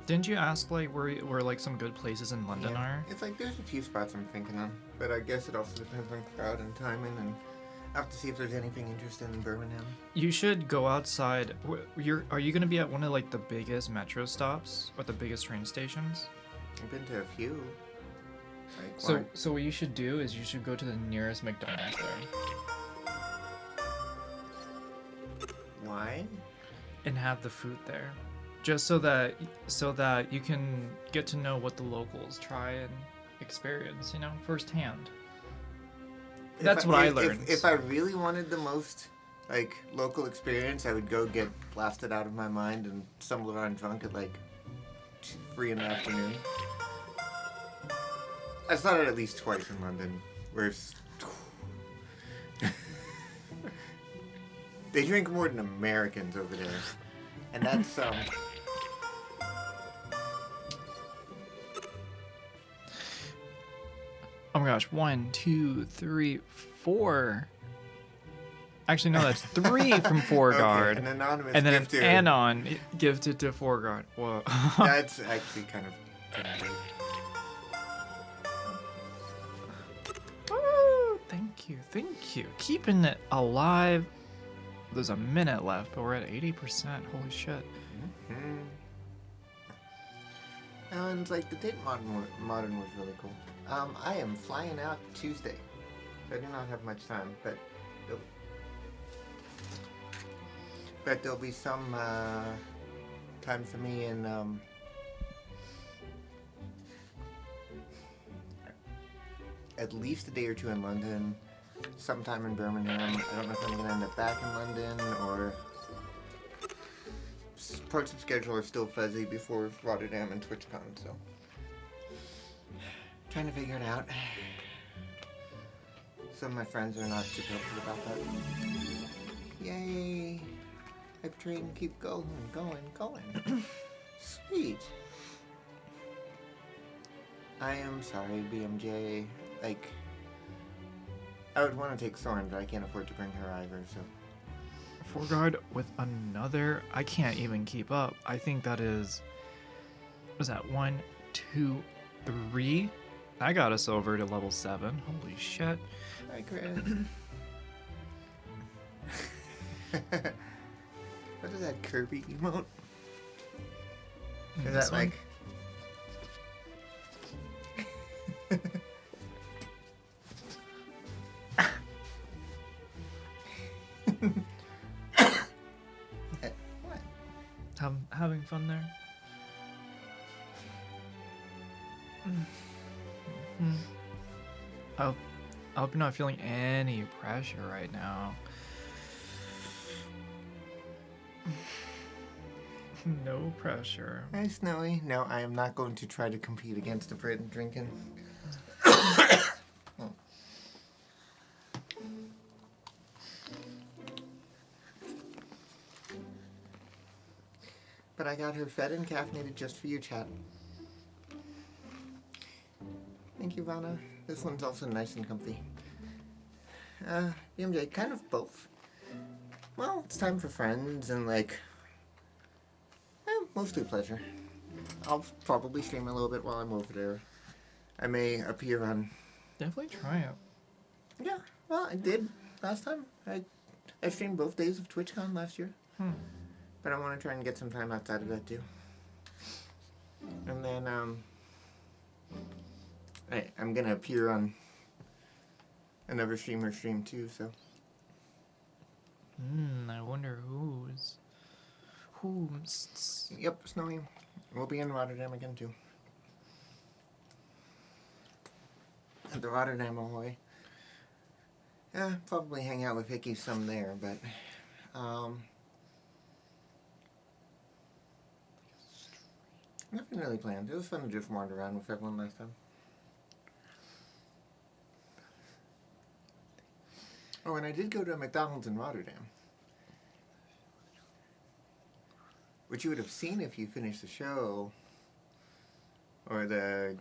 Didn't you ask like where like some good places in London are? It's like there's a few spots I'm thinking of, but I guess it also depends on crowd and timing, and I have to see if there's anything interesting in Birmingham. You should go outside. Are you gonna be at one of like the biggest metro stops or the biggest train stations? I've been to a few. Like, So what you should do is you should go to the nearest McDonald's there why? and have the food there, just so that you can get to know what the locals try and experience, firsthand. That's what I learned. If I really wanted the most like local experience, I would go get blasted out of my mind and stumble around drunk at like 3 in the afternoon. I saw it at least twice in London, where they drink more than Americans over there, and that's Oh my gosh, 1, 2, 3, 4. Actually, no, that's 3 from Forgard. Okay, an anonymous and then gifter. an anon gifted to Forgard. Whoa. That's actually kind of great. Oh, thank you. Keeping it alive. There's a minute left, but we're at 80%. Holy shit. Mm-hmm. And it's like the Tate Modern was really cool. I am flying out Tuesday, so I do not have much time, but there'll be some time for me in at least a day or two in London, sometime in Birmingham. I don't know if I'm going to end up back in London, or parts of schedule are still fuzzy before Rotterdam and TwitchCon, so trying to figure it out. Some of my friends are not super upset about that. Yay! Hype train, keep going. Sweet. I am sorry, BMJ. Like, I would want to take Soren, but I can't afford to bring her either, so. Forgard with another. I can't even keep up. I think that is. Was that 1, 2, 3? That got us over to level 7. Holy shit. Hi, Chris. What is that Kirby emote? Is This that one? like... What? Having fun there. I hope you're not feeling any pressure right now. No pressure. Hi, Snowy. No, I am not going to try to compete against the Brit drinking. But I got her fed and caffeinated just for you, chat. Thank you, Vanna. This one's also nice and comfy. BMJ, kind of both. Well, it's time for friends and, like, mostly pleasure. I'll probably stream a little bit while I'm over there. I may appear on... Definitely try it. Yeah, well, I did last time. I streamed both days of TwitchCon last year. But I want to try and get some time outside of that too. And then I'm gonna appear on another streamer's stream too. So I wonder who's. yep, Snowy. We'll be in Rotterdam again too. At the Rotterdam Ahoy. Yeah, probably hang out with Hickey some there, but nothing really planned. It was fun to just wander around with everyone last time. Oh, and I did go to a McDonald's in Rotterdam. Which you would have seen if you finished the show. Or the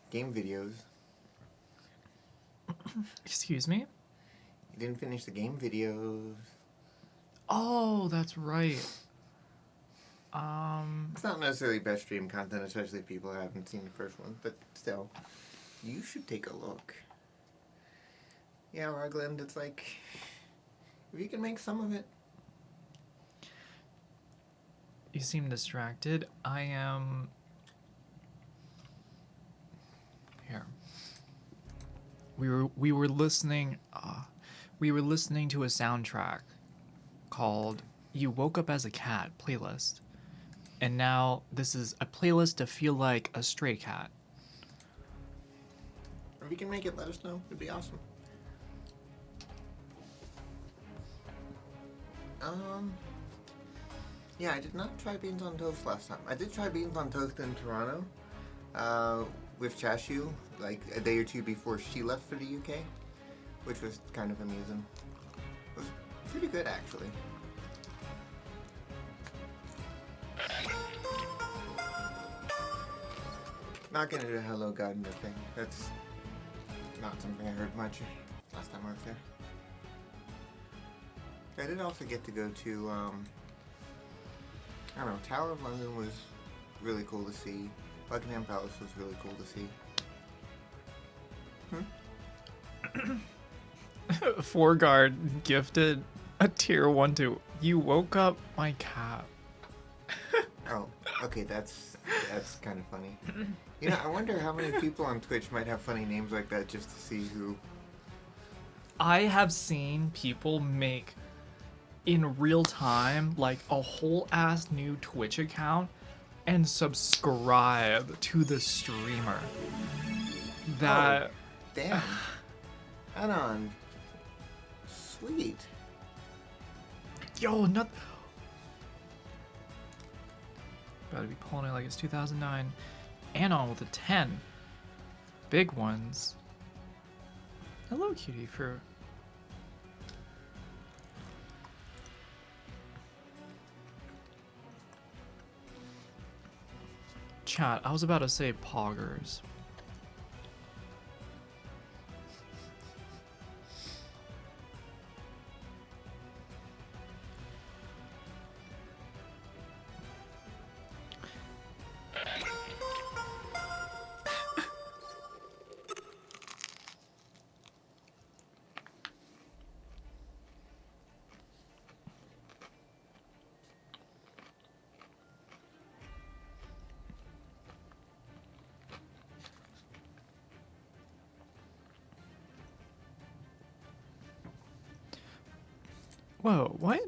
game videos. Excuse me? You didn't finish the game videos. Oh, that's right. It's not necessarily best stream content, especially if people haven't seen the first one, but still, you should take a look. Yeah, Ragland, it's like, if you can make some of it. You seem distracted. I am... Here. We were listening to a soundtrack called You Woke Up as a Cat playlist. And now this is a playlist to feel like a stray cat. If you can make it, let us know. It'd be awesome. Yeah, I did not try beans on toast last time. I did try beans on toast in Toronto, with Chashu, like a day or two before she left for the UK, which was kind of amusing. It was pretty good, actually. Not gonna do a Hello Gardener thing. That's not something I heard much last time I was there. I did also get to go to, I don't know, Tower of London was really cool to see. Buckingham Palace was really cool to see. Forgard gifted a tier 1 to You Woke Up My Cat. Oh, okay, that's kind of funny. You know, I wonder how many people on Twitch might have funny names like that just to see who... I have seen people make in real time like a whole ass new Twitch account and subscribe to the streamer. That... Oh, damn. Add on. Sweet. Yo, not... Gotta be pulling it like it's 2009. Anon with a 10. Big ones. Hello, cutie, for... Chat, I was about to say poggers. Whoa, what?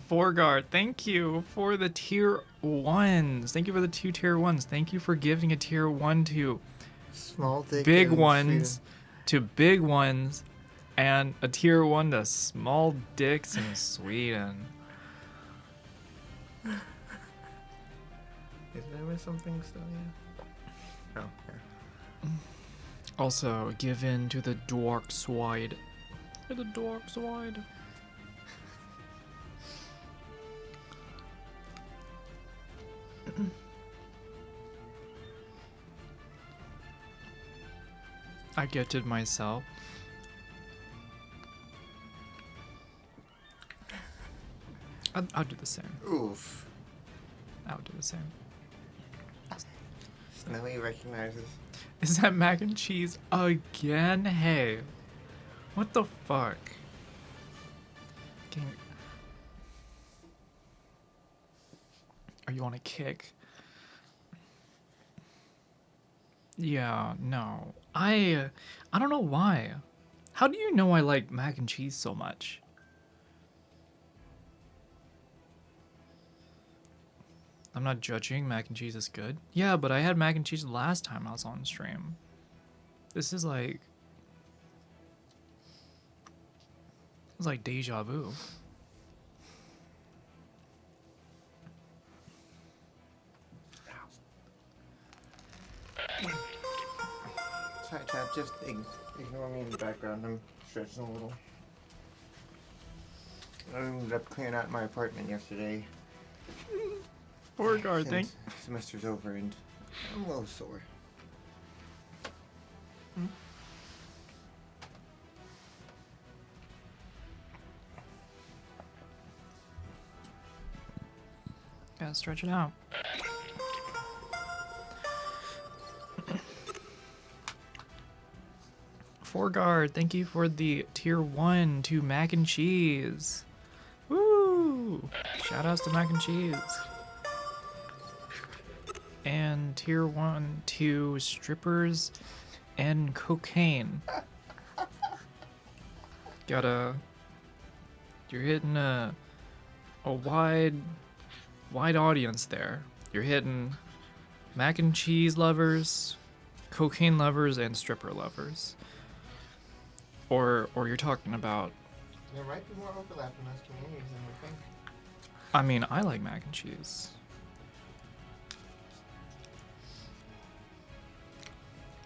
Forgard, thank you for the tier 1s. Thank you for the 2 tier 1s. Thank you for giving a tier 1 to Small dick big in ones, Sweden. to big ones, and a tier 1 to small dicks in Sweden. Did I miss something still? Yeah. Oh, yeah. Also, give in to the dork swide. To the dork swide. I gifted myself. I'll do the same. Oof. I would do the same. Snowy recognizes. Is that mac and cheese again? Hey. What the fuck? Are you on a kick? Yeah, no. I don't know why. How do you know I like mac and cheese so much? I'm not judging. Mac and cheese is good. Yeah, but I had mac and cheese last time I was on stream. This is like... It's like deja vu. Sorry, chat, just ignore me in the background. I'm stretching a little. I ended up clearing out my apartment yesterday. Poor guard, thank. Semester's over and I'm a little sore. Gotta stretch it out. Guard, thank you for the tier 1 to mac and cheese. Woo! Shout outs to mac and cheese. And tier 1 to strippers and cocaine. You're hitting a wide audience there. You're hitting mac and cheese lovers, cocaine lovers, and stripper lovers. Or you're talking about... There might be more overlap in those communities than we think. I mean, I like mac and cheese.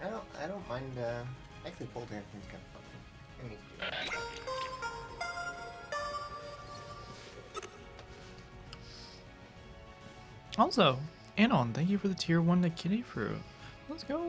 I don't mind, actually pole dancing's kind of fun. It needs to be. Also, Anon, thank you for the tier 1 to kitty fruit. Let's go!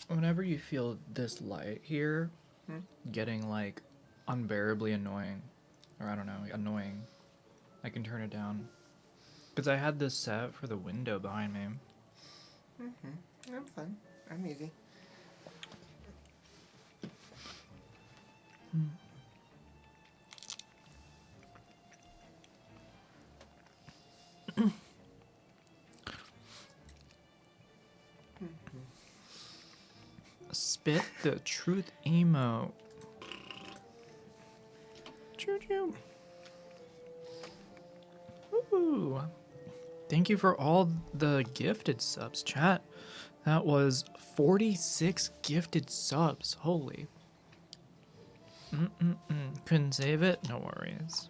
Whenever you feel this light here getting like unbearably annoying, or I don't know, annoying, I can turn it down. Because I had this set for the window behind me. I'm fine. I'm easy. Spit the truth emote. Choo-choo. Ooh. Thank you for all the gifted subs, chat. That was 46 gifted subs. Holy. Couldn't save it? No worries.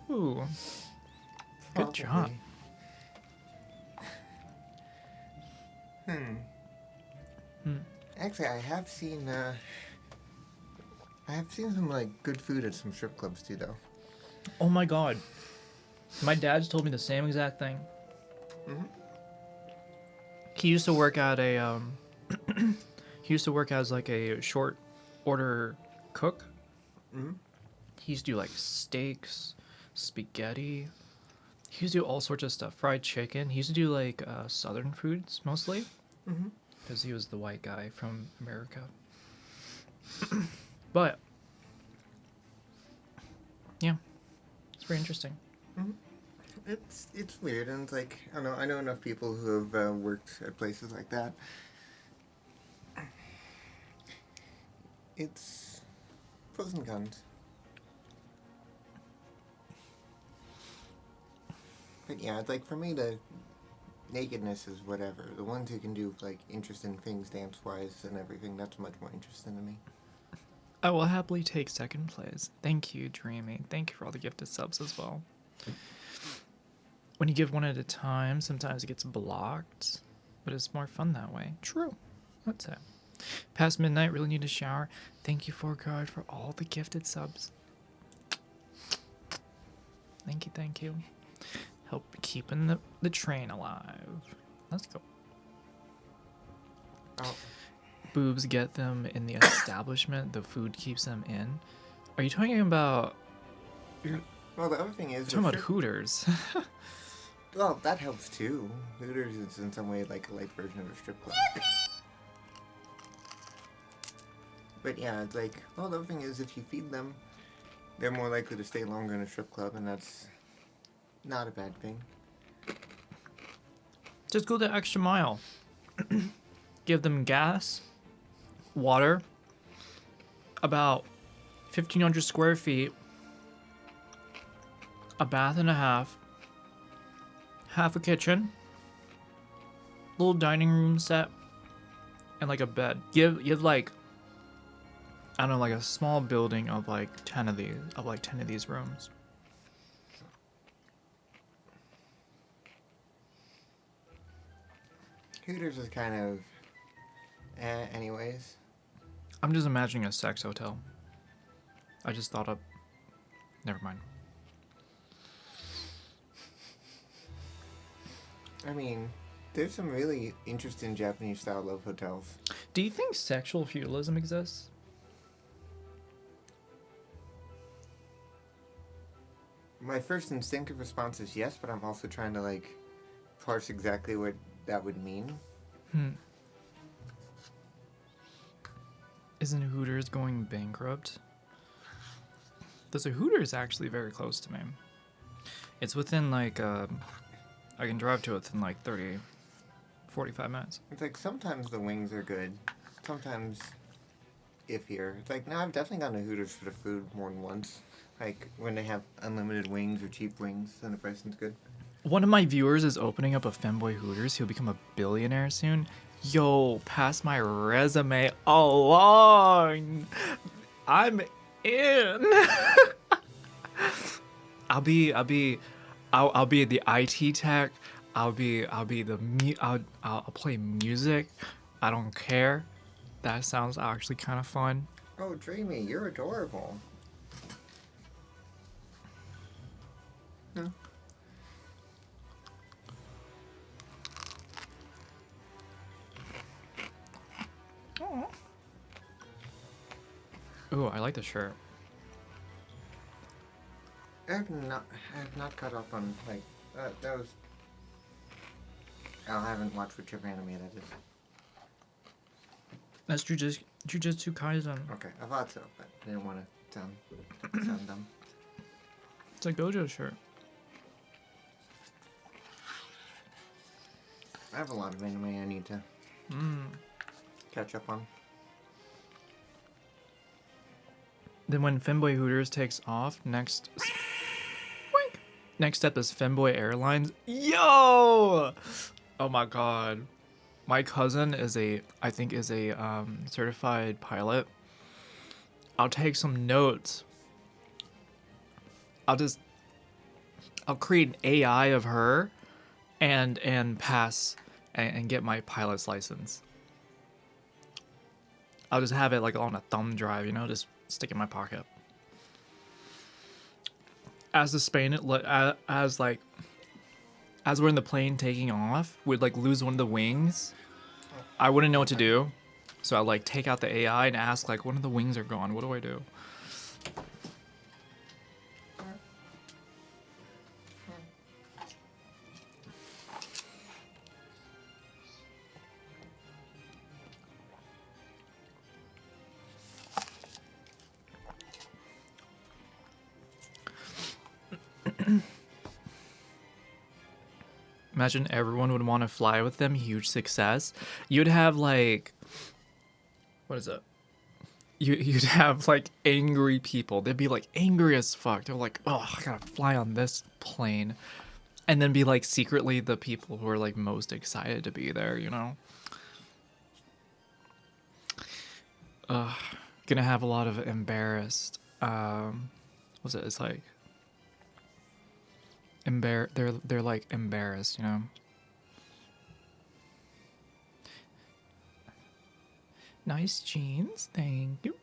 Ooh. Good job. Actually, I have seen some like good food at some strip clubs too, though. Oh my god. My dad's told me the same exact thing. He used to work at a he used to work as like a short order cook. He used to do like steaks, spaghetti. He used to do all sorts of stuff. Fried chicken. He used to do like southern foods mostly. Because he was the white guy from America. But yeah, it's very interesting. It's weird, and it's like I know enough people who have worked at places like that. It's pros and cons. But yeah, it's like for me, the nakedness is whatever. The ones who can do like interesting things dance-wise and everything, that's much more interesting to me. I will happily take second place. Thank you, Dreamy. Thank you for all the gifted subs as well. when you give one at a time, sometimes it gets blocked, but it's more fun that way. True. That's it. Past midnight, really need a shower. Thank you, God, for all the gifted subs. Thank you, thank you. Help keeping the train alive. Let's go. Oh, Boobs get them in the establishment. The food keeps them in. Are you talking about? You're well, the other thing is, talking about Hooters. well, that helps too. Hooters is in some way like a light version of a strip club. But yeah, it's like, well, the other thing is, if you feed them, they're more likely to stay longer in a strip club, and that's not a bad thing. Just go the extra mile. Give them gas, water, about 1,500 square feet, a bath and a half a kitchen, little dining room set, and like a bed. Give like, I don't know, like a small building of like 10 of these rooms. Hooters is kind of, anyways. I'm just imagining a sex hotel. I just thought of, never mind. I mean, there's some really interesting Japanese style love hotels. Do you think sexual feudalism exists? My first instinctive response is yes, but I'm also trying to like parse exactly what that would mean. Isn't Hooters going bankrupt? There's a Hooters actually very close to me. It's within like, I can drive to it within like 30, 45 minutes. It's like sometimes the wings are good, sometimes iffier. It's like, no, I've definitely gone to Hooters for the food more than once. Like when they have unlimited wings or cheap wings, then the pricing's good. One of my viewers is opening up a femboy Hooters. He'll become a billionaire soon. Yo, pass my resume along. I'm in. I'll be the IT tech. I'll play music. I don't care. That sounds actually kind of fun. Oh, Dreamy, you're adorable. Huh? Ooh, I like the shirt. I have not caught up on like that was. I haven't watched whichever anime that is. That's Jujutsu Kaisen. Okay, I thought so, but I didn't want to sound dumb. It's a Gojo shirt. I have a lot of anime I need to catch up on. Then when Femboy Hooters takes off, next step is Femboy Airlines. Yo! Oh my god. My cousin is a certified pilot. I'll take some notes. I'll create an AI of her and pass and get my pilot's license. I'll just have it like on a thumb drive, just stick in my pocket. As we're in the plane taking off, we'd like lose one of the wings. I wouldn't know what to do, so I'd like take out the AI and ask like, one of the wings are gone. What do I do? Imagine everyone would want to fly with them. Huge success. You'd have like, what is it? You'd have like angry people. They'd be like angry as fuck. They're like, oh, I gotta fly on this plane, and then be like secretly the people who are like most excited to be there. Gonna have a lot of embarrassed. What's it? It's like they're like embarrassed, you know. Nice jeans, thank you.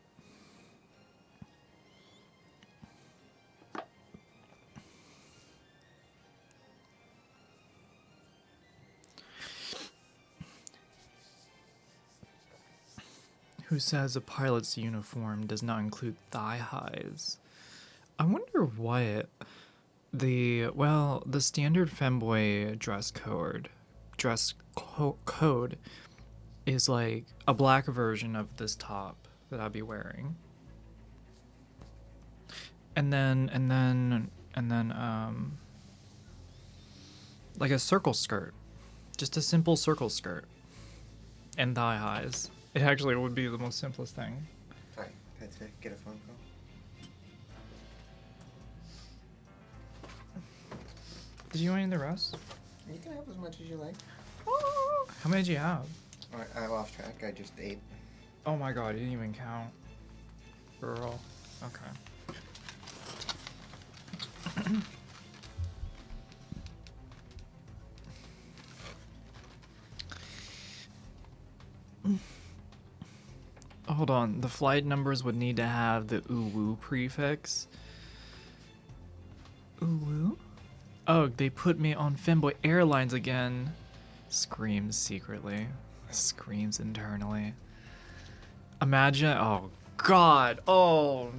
Who says a pilot's uniform does not include thigh highs? I wonder what the standard femboy code is like a black version of this top that I'd be wearing. And then like a circle skirt. Just a simple circle skirt. And thigh highs. It actually would be the most simplest thing. Sorry, had to get a phone call. Did you want any of the rest? You can have as much as you like. How many did you have? I lost track. I just ate. Oh my god, you didn't even count. Girl. Okay. Hold on, the flight numbers would need to have the uwu prefix. Uwu? Oh, they put me on Femboy Airlines again. Screams secretly. Screams internally. Imagine, oh god, oh.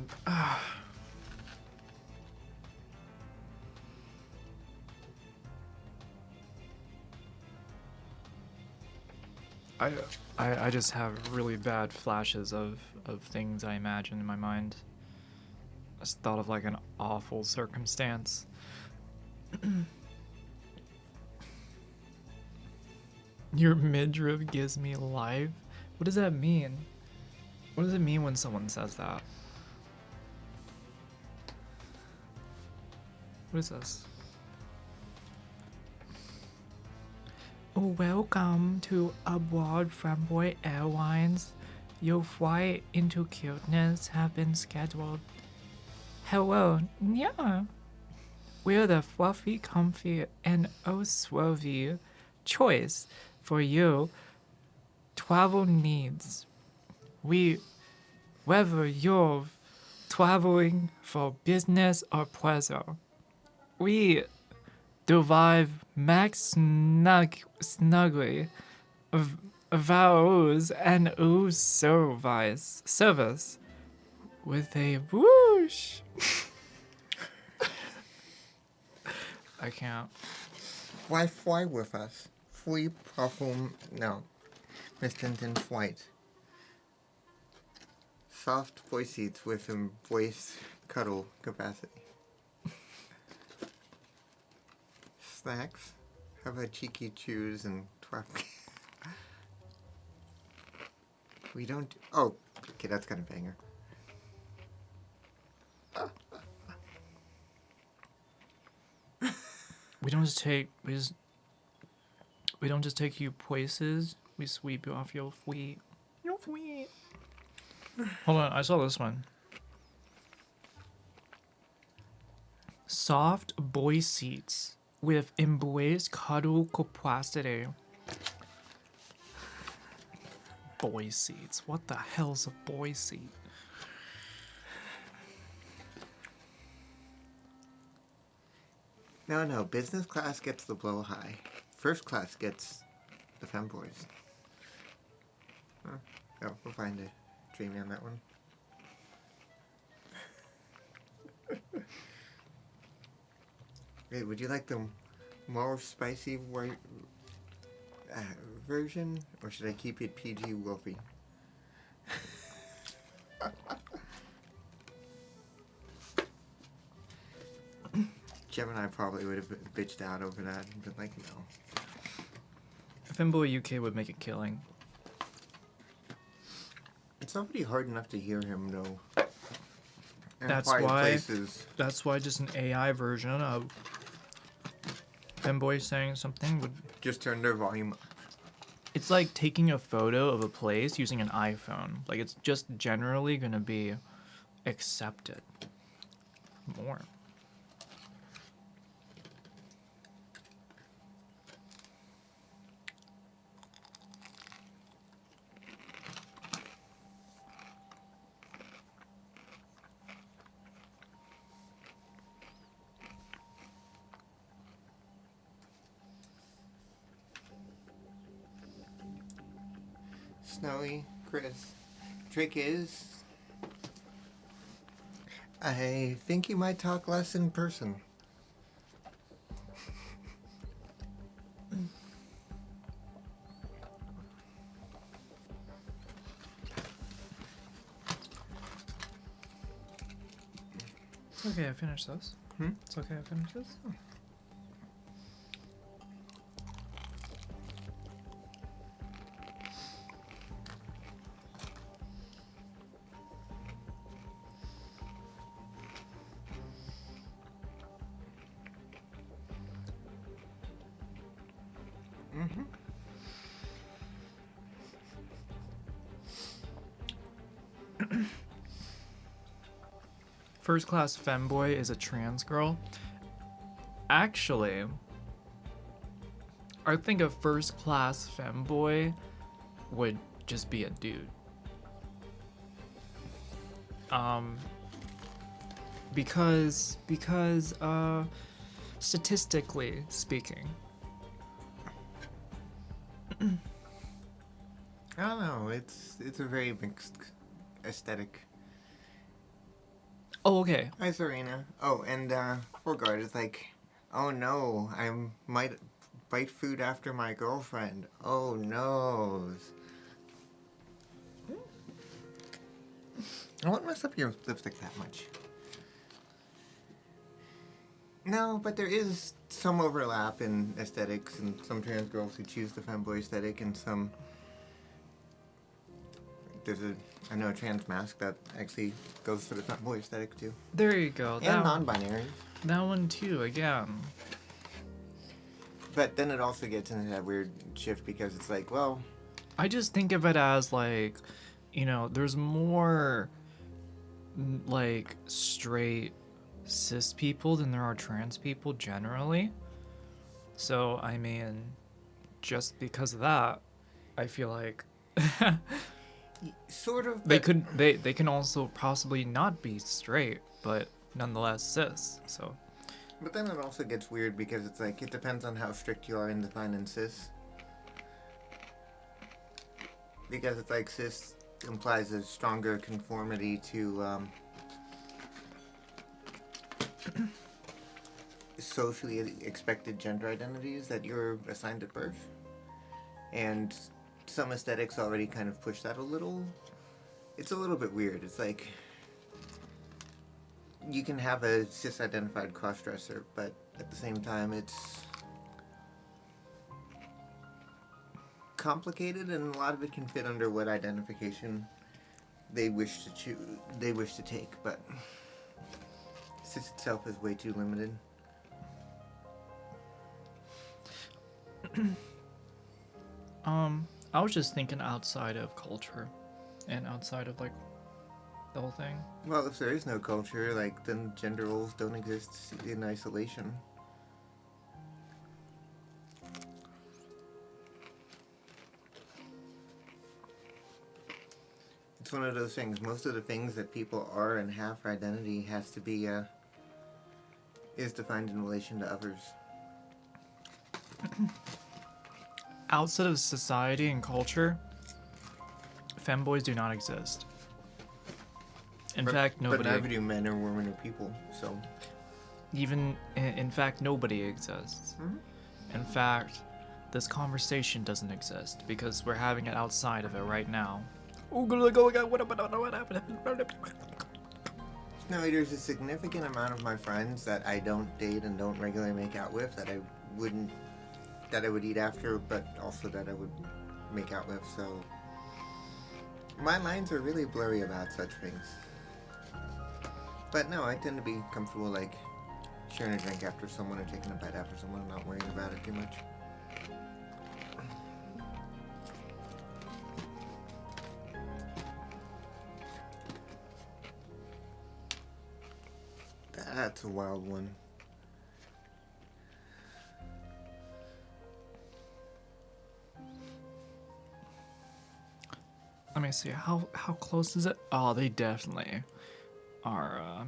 I just have really bad flashes of things I imagine in my mind. I just thought of like an awful circumstance. Your midriff gives me life? What does that mean? What does it mean when someone says that? What is this? Welcome to Aboard Femboy Airlines. Your flight into cuteness have been scheduled. Hello, yeah. We're the fluffy, comfy, and oh swervy choice for your travel needs. Whether you're traveling for business or pleasure, we derive max snugly vows and service with a whoosh. I can't. Why fly with us? Free perfume, no. Instant flight. Soft voice seats with voice cuddle capacity. Snacks. How about cheeky chews and twap? We don't. Oh, okay, that's kind of banger. We don't just take you places. We sweep you off your feet. Your feet. Hold on, I saw this one. Soft boy seats with embrace cuddle capacity. Boy seats. What the hell's a boy seat? No. Business class gets the blow high. First class gets the femboys. Huh? Oh, we'll find a dreamy on that one. Wait, would you like the more spicy white version, or should I keep it PG Wolfie? Gemini probably would have bitched out over that and been like, no. Femboy UK would make a killing. It's already hard enough to hear him, though. And That's quiet why. places. That's why just an AI version of Femboy saying something would. Just turn their volume up. It's like taking a photo of a place using an iPhone. Like it's just generally gonna be accepted more. Snowy, Chris. Trick is, I think you might talk less in person. It's okay, I finished this. Hmm? It's okay, I finished this. Mm-hmm. First class femboy is a trans girl. Actually, I think a first class femboy would just be a dude. Because statistically speaking. I don't know. It's a very mixed aesthetic. Oh, okay. Hi, Serena. Oh, and Regard is like, oh no, I might bite food after my girlfriend. Oh no. I won't mess up your lipstick that much. No, but there is some overlap in aesthetics, and some trans girls who choose the femboy aesthetic, and some. I know a trans mask that actually goes for the femboy aesthetic too. There you go. And non-binary. That one too, again. But then it also gets into that weird shift because it's like, well, I just think of it as like, there's more like straight cis people than there are trans people generally. So, I mean, just because of that, I feel like sort of. they can also possibly not be straight, but nonetheless cis. So, but then it also gets weird because it's like it depends on how strict you are in defining cis. Because it's like cis implies a stronger conformity to socially expected gender identities that you're assigned at birth. And some aesthetics already kind of push that a little. It's a little bit weird. It's like you can have a cis-identified cross-dresser, but at the same time it's complicated, and a lot of it can fit under what identification they wish to take, but cis itself is way too limited. I was just thinking outside of culture and outside of like the whole thing. Well, if there is no culture, like, then gender roles don't exist in isolation. It's one of those things. Most of the things that people are and have for identity has to be, is defined in relation to others. Outside of society and culture, femboys do not exist. In fact, nobody. But neither do men or women or people, so. In fact, nobody exists. Mm-hmm. In fact, this conversation doesn't exist because we're having it outside of it right now. No, there's a significant amount of my friends that I don't date and don't regularly make out with that I would eat after, but also that I would make out with, so my lines are really blurry about such things. But no, I tend to be comfortable, like, sharing a drink after someone or taking a bite after someone and not worrying about it too much. That's a wild one. Let me see. How close is it? Oh, they definitely are.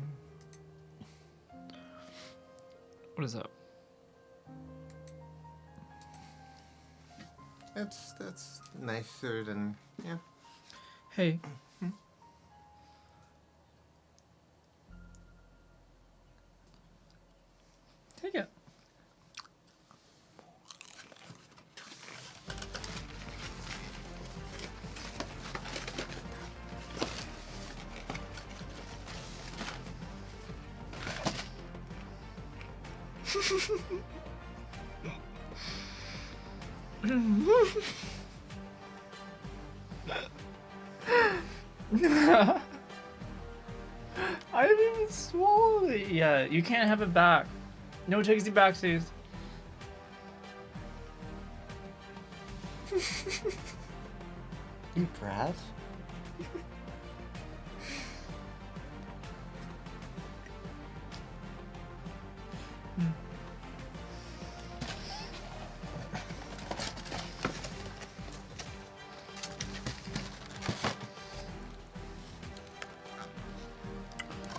What is that? That's nicer than yeah. Hey. Take it. I haven't even swallowed it yet. You can't have it back. No takesy backsies. You brat.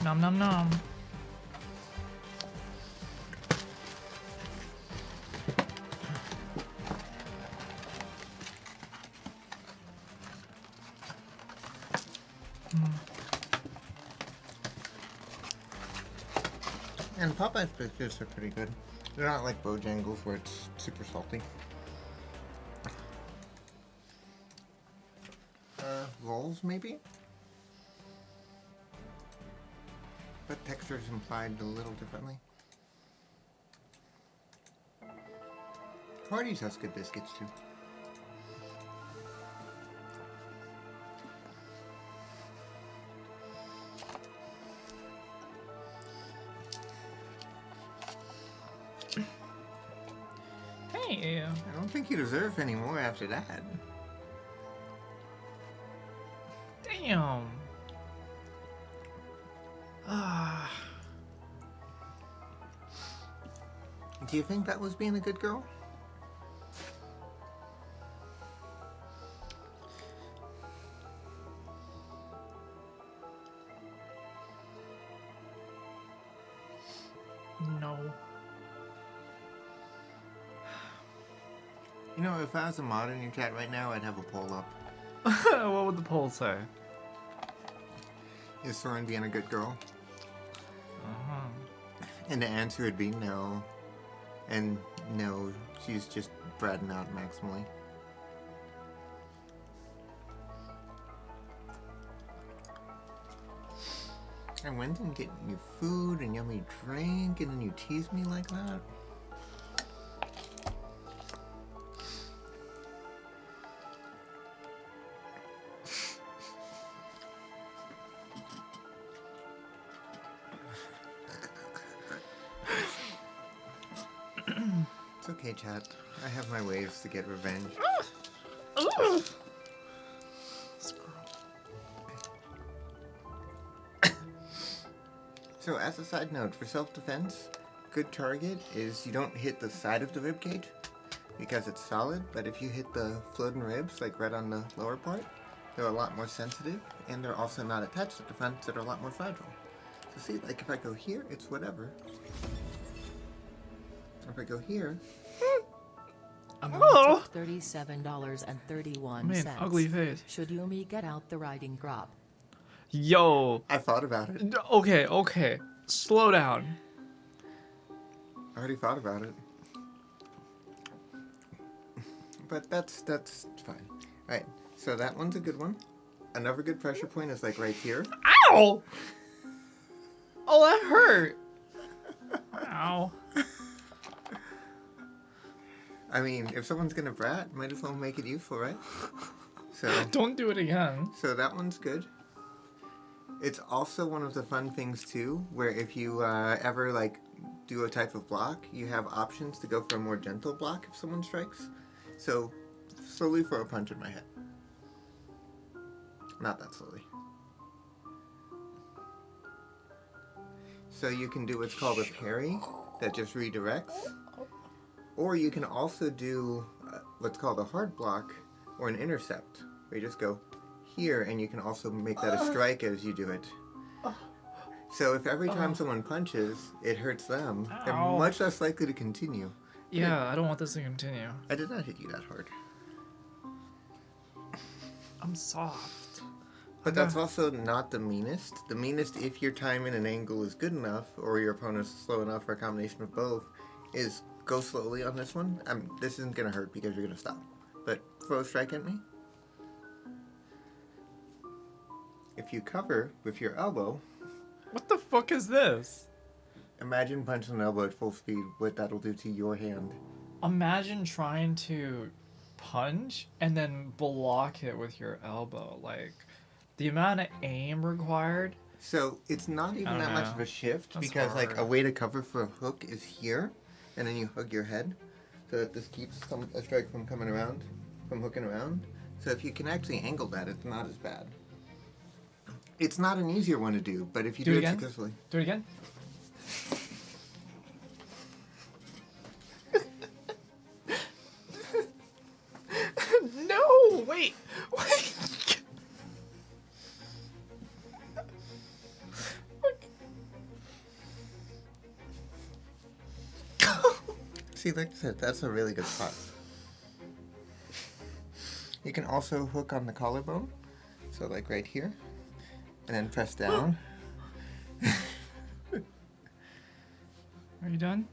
Nom nom nom. And Popeye's biscuits are pretty good. They're not like Bojangles where it's super salty. Rolls maybe? But texture is implied a little differently. Hardee's has good biscuits too. Hey. I don't think you deserve any more after that. Damn. Ah. Do you think that was being a good girl? No. You know, if I was a mod in your chat right now, I'd have a poll up. What would the poll say? Is Soren being a good girl? And the answer would be no. And no, she's just bratting out maximally. I went and get you food and yummy drink, and then you tease me like that? It's okay, chat. I have my ways to get revenge. So, as a side note, for self-defense, good target is you don't hit the side of the rib cage because it's solid, but if you hit the floating ribs, like right on the lower part, they're a lot more sensitive, and they're also not attached at the front, so they're a lot more fragile. So see, like if I go here, it's whatever. If I go here... Oh! $37.31. Man, ugly face. Should Yumi get out the riding crop? Yo. I thought about it. Okay. Slow down. I already thought about it. But that's fine. Alright, so that one's a good one. Another good pressure point is like right here. Ow! Oh, that hurt. Ow. I mean, if someone's gonna brat, might as well make it useful, right? So Don't do it again. So that one's good. It's also one of the fun things too, where if you ever like do a type of block, you have options to go for a more gentle block if someone strikes. So slowly for a punch in my head. Not that slowly. So you can do what's called a parry that just redirects. Or you can also do what's called a hard block or an intercept, where you just go here and you can also make that a strike as you do it. So if every time someone punches, it hurts them, they're much less likely to continue. Yeah, I don't want this to continue. I did not hit you that hard. I'm soft. But that's also not the meanest. The meanest, if your time and an angle is good enough, or your opponent's slow enough, or a combination of both, is go slowly on this one. This isn't going to hurt because you're going to stop. But throw a strike at me. If you cover with your elbow, What the fuck is this? imagine punching an elbow at full speed, what that'll do to your hand. Imagine trying to punch and then block it with your elbow. Like, the amount of aim required. So it's not even I that don't much know. of a shift That's because like hard. a way to cover for a hook is here, and then you hug your head, so that this keeps a strike from coming around, from hooking around. So if you can actually angle that, it's not as bad. It's not an easier one to do, but if you Do do it it again? successfully, Do it again. No, wait. see, like I said, that's a really good spot. You can also hook on the collarbone, so like right here, and then press down. Are you done?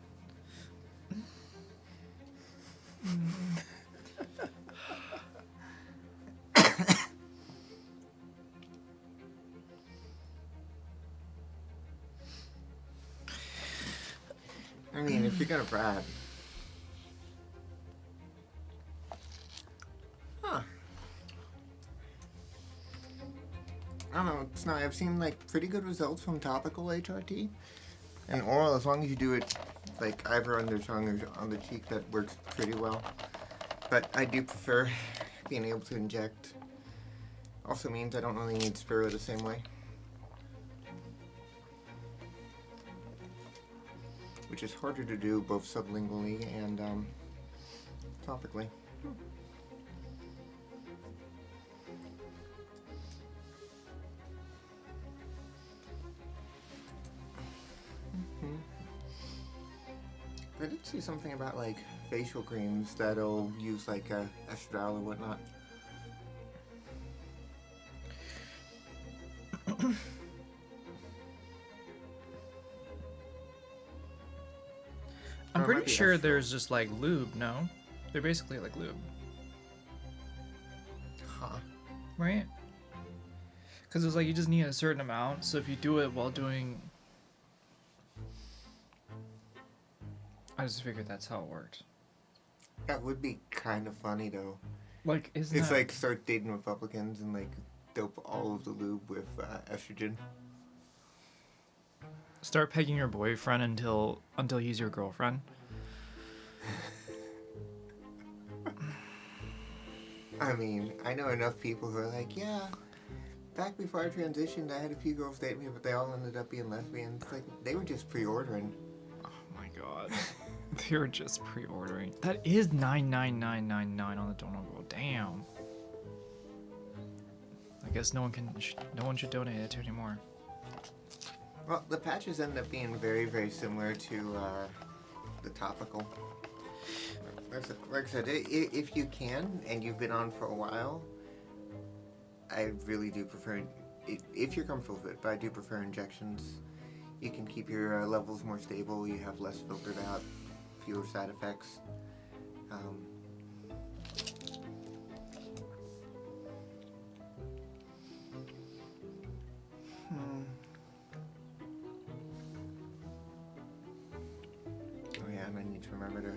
I mean, if you're gonna brag. Huh. I don't know, it's not, I've seen like pretty good results from topical HRT. And oral, as long as you do it like either on the tongue or on the cheek, that works pretty well. But I do prefer being able to inject. Also means I don't really need Spiro the same way. Which is harder to do both sublingually and topically. I did see something about like facial creams that'll use like estradiol or whatnot. I'm Or it might pretty be sure estradiol. there's just like lube, no? They're basically like lube, Huh. right? Because it's like you just need a certain amount, so if you do it while doing... I just figured that's how it worked. That would be kind of funny though. Like, isn't It's that... like start dating Republicans and like dope all of the lube with estrogen. Start pegging your boyfriend until he's your girlfriend. I mean, I know enough people who are like, yeah, back before I transitioned, I had a few girls date me, but they all ended up being lesbians. Like, they were just pre-ordering. Oh my god. They were just pre-ordering. That is $9.99.99 on the donor roll. Damn. I guess no one should donate it to anymore. Well, the patches end up being very, very similar to the topical. Like I said, if you can, and you've been on for a while, I really do prefer, if you're comfortable with it, but I do prefer injections. You can keep your levels more stable, you have less filtered out, fewer side effects. Oh yeah, and I need to remember to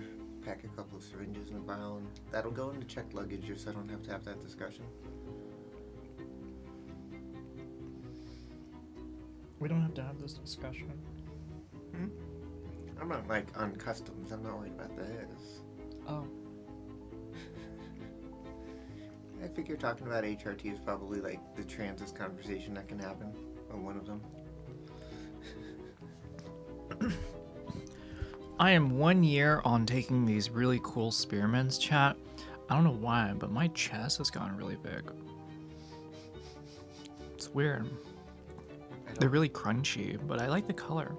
pack a couple of syringes in a vial, and that'll go into checked luggage just so I don't have to have that discussion. We don't have to have this discussion. I'm not like on customs, I'm not worried about this. Oh. I figure talking about HRT is probably like the transist conversation that can happen, or one of them. I am 1 year on taking these really cool spearmints, chat. I don't know why, but my chest has gotten really big. It's weird. They're really crunchy, but I like the color.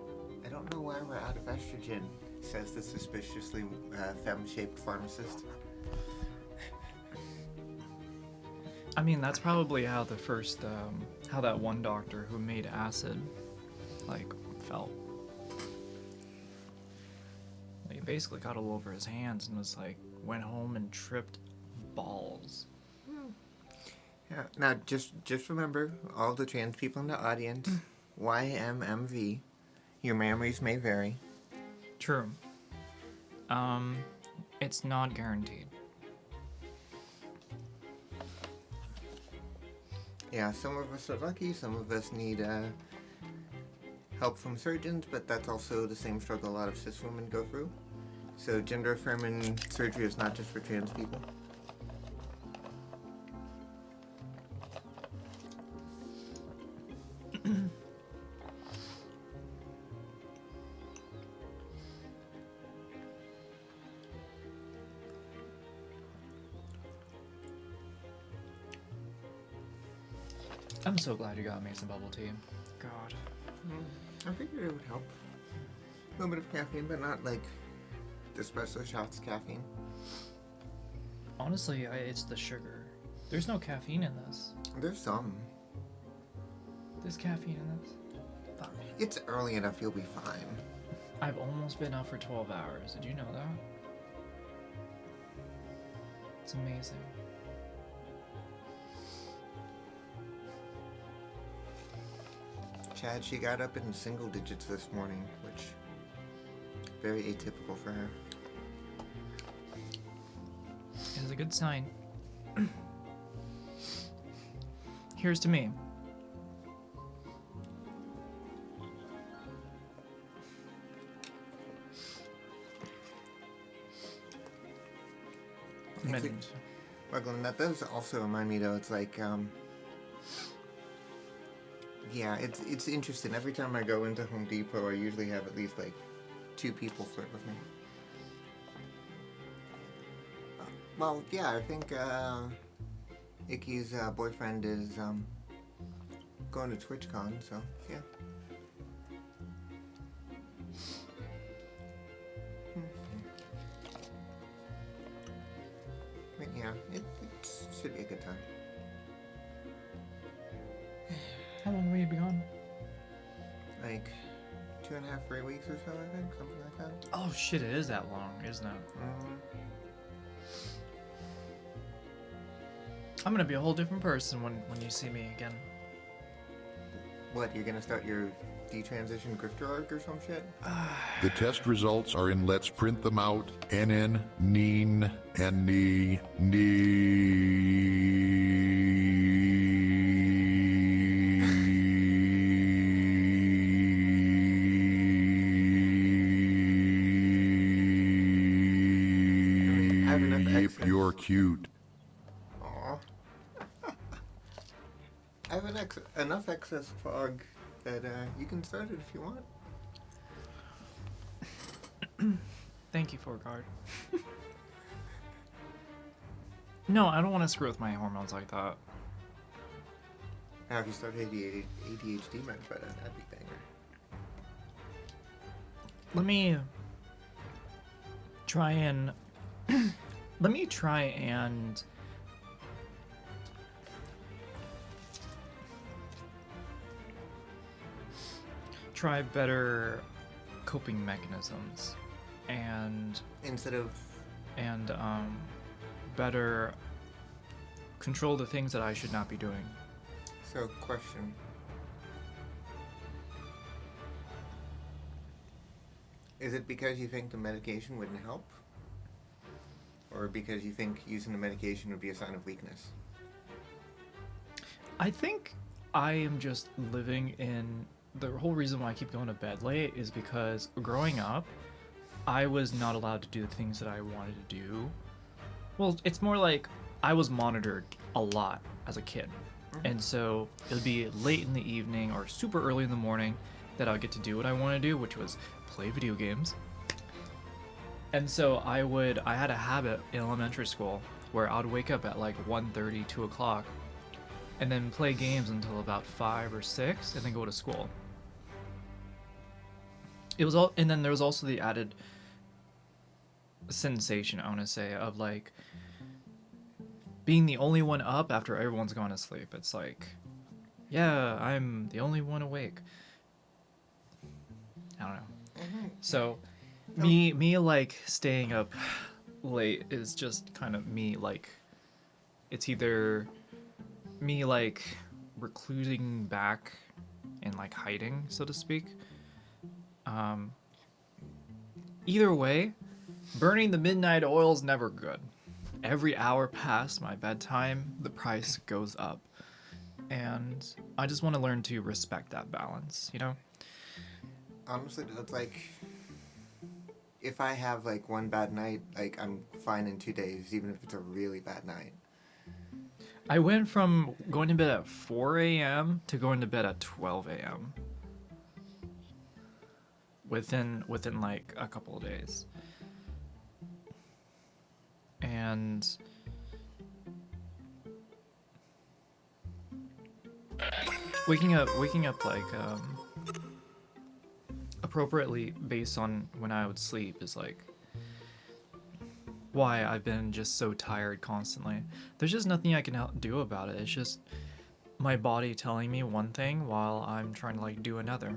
I don't know why we're out of estrogen, says the suspiciously femme-shaped pharmacist. I mean, that's probably how the first, how that one doctor who made acid, like, felt. Like, he basically got all over his hands and was like, went home and tripped balls. Yeah. Now, just remember, all the trans people in the audience, YMMV. Your memories may vary. True. It's not guaranteed. Yeah, some of us are lucky, some of us need help from surgeons, but that's also the same struggle a lot of cis women go through. So gender affirming surgery is not just for trans people. I'm so glad you got me some bubble tea. God. I figured it would help. A little bit of caffeine, but not like the espresso shots caffeine. Honestly, it's the sugar. There's no caffeine in this. There's some. There's caffeine in this. Fuck. It's early enough, you'll be fine. I've almost been up for 12 hours. Did you know that? It's amazing. Chad, she got up in single digits this morning, which very atypical for her. It is a good sign. Here's to me. Well, Glenn, that does also remind me, though, it's like, yeah, it's interesting. Every time I go into Home Depot, I usually have at least, like, 2 people flirt with me. Well, yeah, I think, Icky's boyfriend is, going to TwitchCon, so, yeah. But yeah, it should be a good time. How long will you be gone? Like 2.5, 3 weeks or so, I think, something like that. Oh shit, it is that long, isn't it? Mm-hmm. I'm gonna be a whole different person when you see me again. What, you're gonna start your detransition grifter arc or some shit? The test results are in Let's Print Them Out, NN, Neen, and Nee, I have enough If access. you're cute. Aw. I have enough excess fog that you can start it if you want. Thank you, Forgard. No, I don't want to screw with my hormones like that. Now, if you start ADHD meds by then, that'd be banger. Let me try and try better coping mechanisms and Instead of better control the things that I should not be doing. So, question. Is it because you think the medication wouldn't help? Or because you think using the medication would be a sign of weakness? I think I am just living in the whole reason why I keep going to bed late is because growing up, I was not allowed to do the things that I wanted to do. Well, it's more like I was monitored a lot as a kid. And so it would be late in the evening or super early in the morning that I would get to do what I want to do, which was play video games. And so I had a habit in elementary school where I would wake up at like 1:30, 2 o'clock, and then play games until about 5 or 6, and then go to school. It was all, and then there was also the added sensation, I want to say, of like being the only one up after everyone's gone to sleep. It's like, yeah, I'm the only one awake. I don't know. So, me like staying up late is just kind of me like, it's either me like reclusing back and like hiding, so to speak. Either way, burning the midnight oil is never good. Every hour past my bedtime, the price goes up. And I just want to learn to respect that balance, you know? Honestly, though, it's like if I have like one bad night, like I'm fine in 2 days, even if it's a really bad night. I went from going to bed at 4 a.m. to going to bed at 12 a.m. within like a couple of days. And waking up like appropriately based on when I would sleep is like why I've been just so tired constantly. There's just nothing I can do about it. It's just my body telling me one thing while I'm trying to like do another.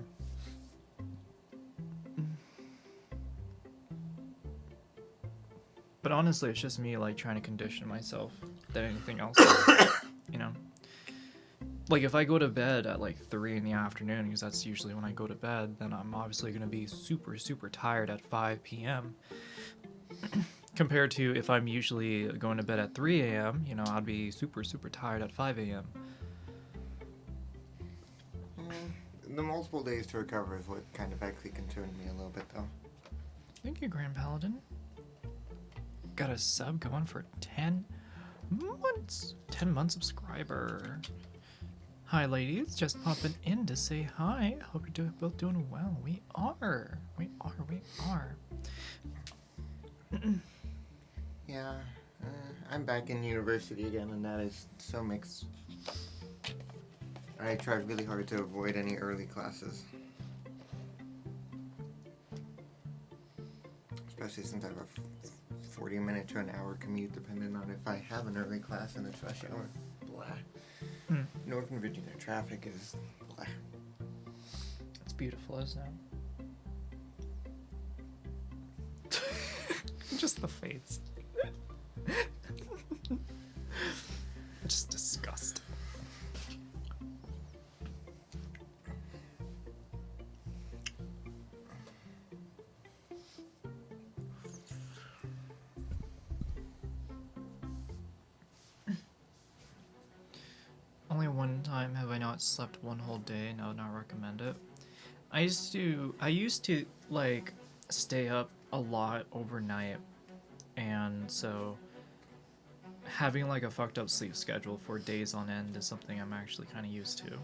But honestly, it's just me like trying to condition myself than anything else. You know? Like if I go to bed at like 3 in the afternoon, because that's usually when I go to bed, then I'm obviously going to be super, super tired at 5 p.m. Compared to if I'm usually going to bed at 3 a.m., you know, I'd be super, super tired at 5 a.m. The multiple days to recover is what kind of actually concerned me a little bit, though. Thank you, Grand Paladin. Got a sub going for 10 months. 10 month subscriber. Hi, ladies. Just popping in to say hi. Hope you're both doing well. We are. Yeah, I'm back in university again, and that is so mixed. I tried really hard to avoid any early classes. Especially since I have a 40-minute to an hour commute, depending on if I have an early class in it's rush hour. Blah. Northern Virginia traffic is blah. It's beautiful, isn't it? Just the face. Just disgust. Only one time have I not slept one whole day, and I would not recommend it. I used to like stay up a lot overnight, and so having like a fucked up sleep schedule for days on end is something I'm actually kind of used to.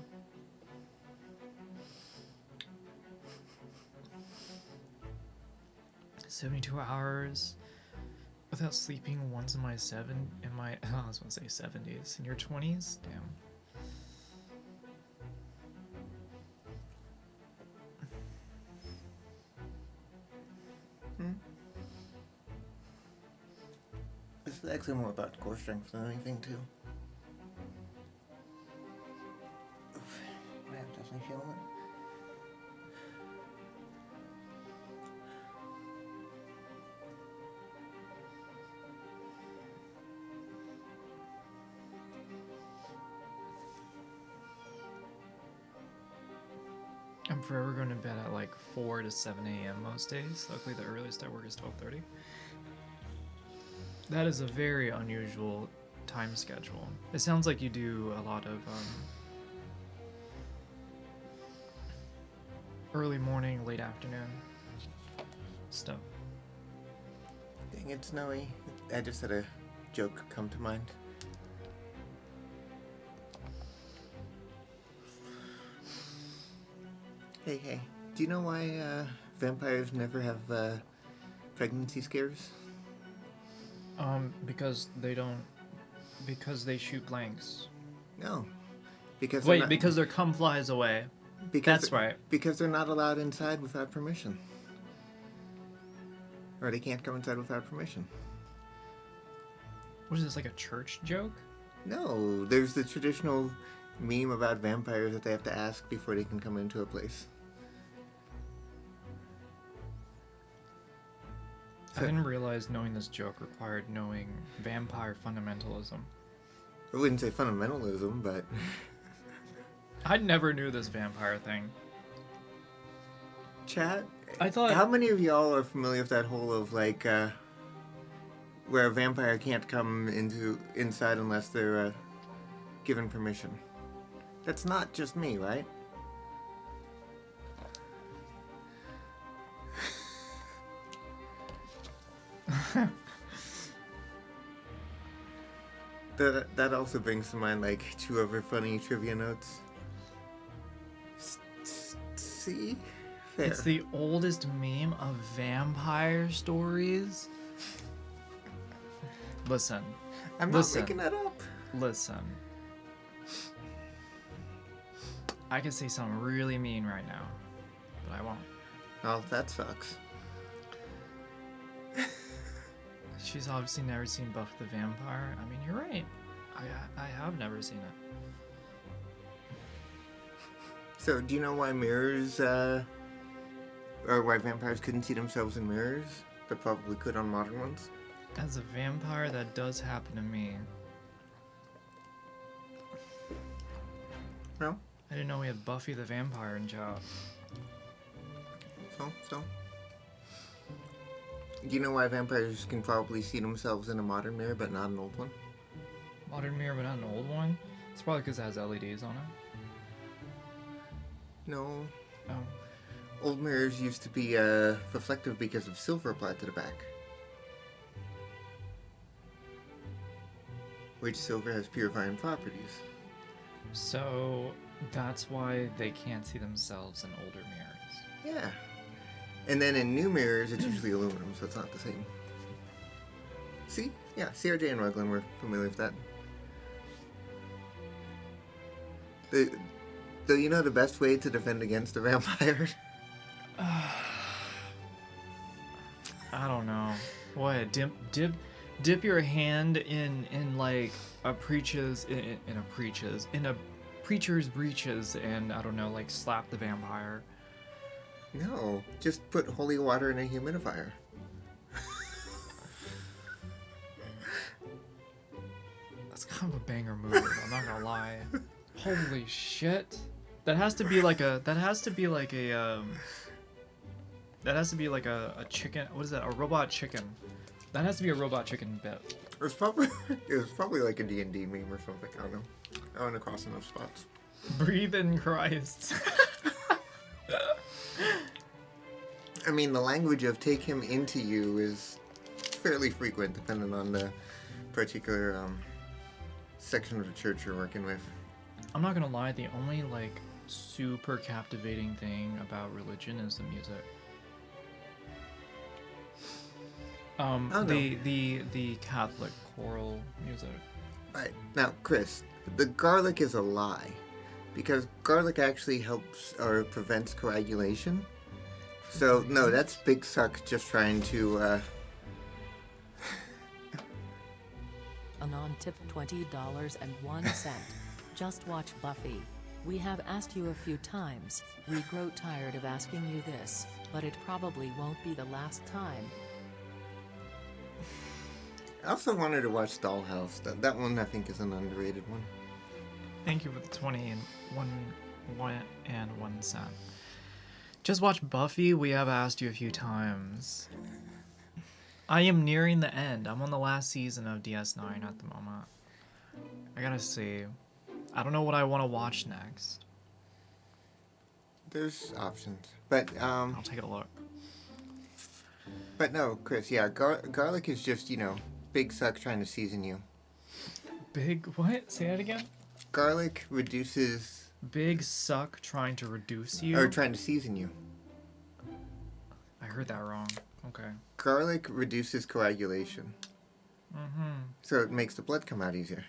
"72 hours without sleeping once in my I was gonna say 70s. In your 20s? Damn. This is actually more about core strength than anything, too. Oof. I'm definitely feeling it. I'm forever going to bed at like 4 to 7 a.m. most days. Luckily, the earliest I work is 12:30. That is a very unusual time schedule. It sounds like you do a lot of early morning, late afternoon stuff. Dang it, Snowy. I just had a joke come to mind. Hey, do you know why vampires never have pregnancy scares? Because they shoot blanks. No. Because Because their cum flies away. That's right. Because they're not allowed inside without permission. Or they can't go inside without permission. What is this, like a church joke? No, there's the traditional meme about vampires that they have to ask before they can come into a place. I didn't realize knowing this joke required knowing vampire fundamentalism. I wouldn't say fundamentalism, but I never knew this vampire thing. chat. I thought... How many of y'all are familiar with that whole of like where a vampire can't come inside unless they're given permission? That's not just me, right? That also brings to mind like two other funny trivia notes. See? Fair. It's the oldest meme of vampire stories. Listen. I'm not Listen. making that up. Listen. I could say something really mean right now, but I won't. Oh, that sucks. She's obviously never seen Buffy the Vampire. I mean, you're right. I have never seen it. So, do you know why mirrors, or why vampires couldn't see themselves in mirrors, but probably could on modern ones? As a vampire, that does happen to me. No? I didn't know we had Buffy the Vampire in chat. So? Do you know why vampires can probably see themselves in a modern mirror, but not an old one? Modern mirror, but not an old one? It's probably because it has LEDs on it. No. Oh. Old mirrors used to be reflective because of silver applied to the back. Which silver has purifying properties. So, that's why they can't see themselves in older mirrors. Yeah. And then in new mirrors, it's usually aluminum, so it's not the same. See? Yeah, CRJ and Rugland were familiar with that. Though you know the best way to defend against a vampire? I don't know. What? Dip your hand in like a preacher's breeches and I don't know, like slap the vampire. No, just put holy water in a humidifier. That's kind of a banger move, I'm not gonna lie. Holy shit. That has to be like a chicken. What is that? A robot chicken. That has to be a robot chicken bit. It was probably like a D&D meme or something. I don't know. I went across enough spots. Breathe in Christ. I mean, the language of take him into you is fairly frequent depending on the particular section of the church you're working with. I'm not gonna lie, the only like super captivating thing about religion is the music. The Catholic choral music. Right. Now, Chris, the garlic is a lie. Because garlic actually helps or prevents coagulation. So, no, that's Big Suck just trying to, Anon tip $20.01. Just watch Buffy. We have asked you a few times. We grow tired of asking you this, but it probably won't be the last time. I also wanted to watch Dollhouse. That one, I think, is an underrated one. Thank you for the 21 cent. Just watch Buffy. We have asked you a few times. I am nearing the end. I'm on the last season of DS9 at the moment. I gotta see. I don't know what I want to watch next. There's options. But, I'll take a look. But no, Chris, yeah, garlic is just, Big Suck trying to season you. Big what? Say that again? Garlic reduces... Big Suck trying to reduce you? Or trying to season you. I heard that wrong. Okay. Garlic reduces coagulation. Mm-hmm. So it makes the blood come out easier.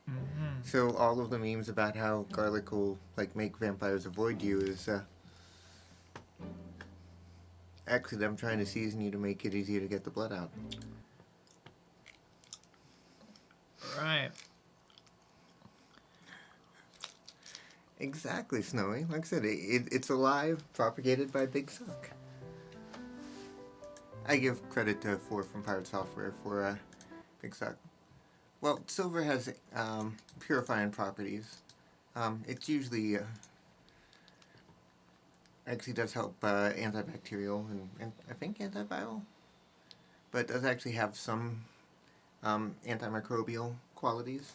Mm-hmm. So all of the memes about how garlic will, make vampires avoid you is, actually them trying to season you to make it easier to get the blood out. Exactly, Snowy. Like I said, it's alive, propagated by Big Suck. I give credit to 4 from Pirate Software for Big Suck. Well, silver has purifying properties. It's usually actually does help antibacterial and I think antiviral, but it does actually have some antimicrobial qualities.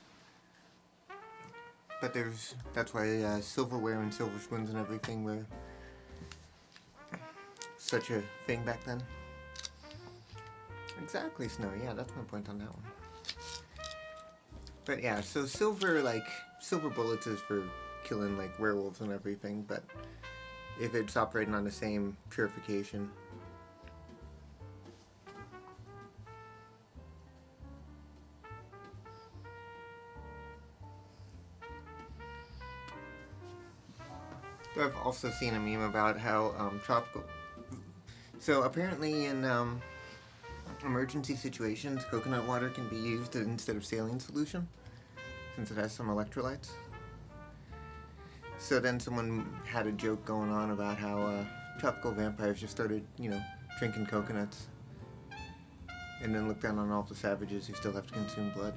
But that's why silverware and silver spoons and everything were such a thing back then. Exactly, Snow. Yeah, that's my point on that one. But yeah, so silver bullets is for killing like werewolves and everything, but if it's operating on the same purification. I've also seen a meme about how tropical. So apparently in emergency situations, coconut water can be used instead of saline solution, since it has some electrolytes. So then someone had a joke going on about how tropical vampires just started, drinking coconuts, and then looked down on all the savages who still have to consume blood.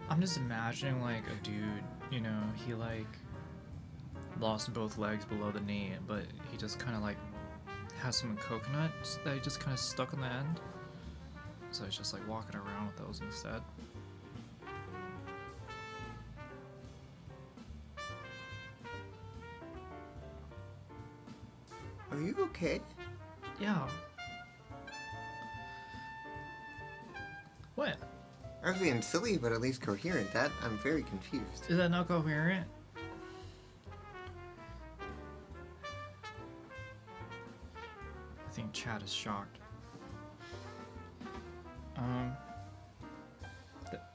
I'm just imagining like a dude, he like lost both legs below the knee, but he just kind of like has some coconut that he just kind of stuck on the end. So he's just like walking around with those instead. Are you okay? Yeah. What? I was being silly, but at least coherent. I'm very confused. Is that not coherent? I think Chad is shocked.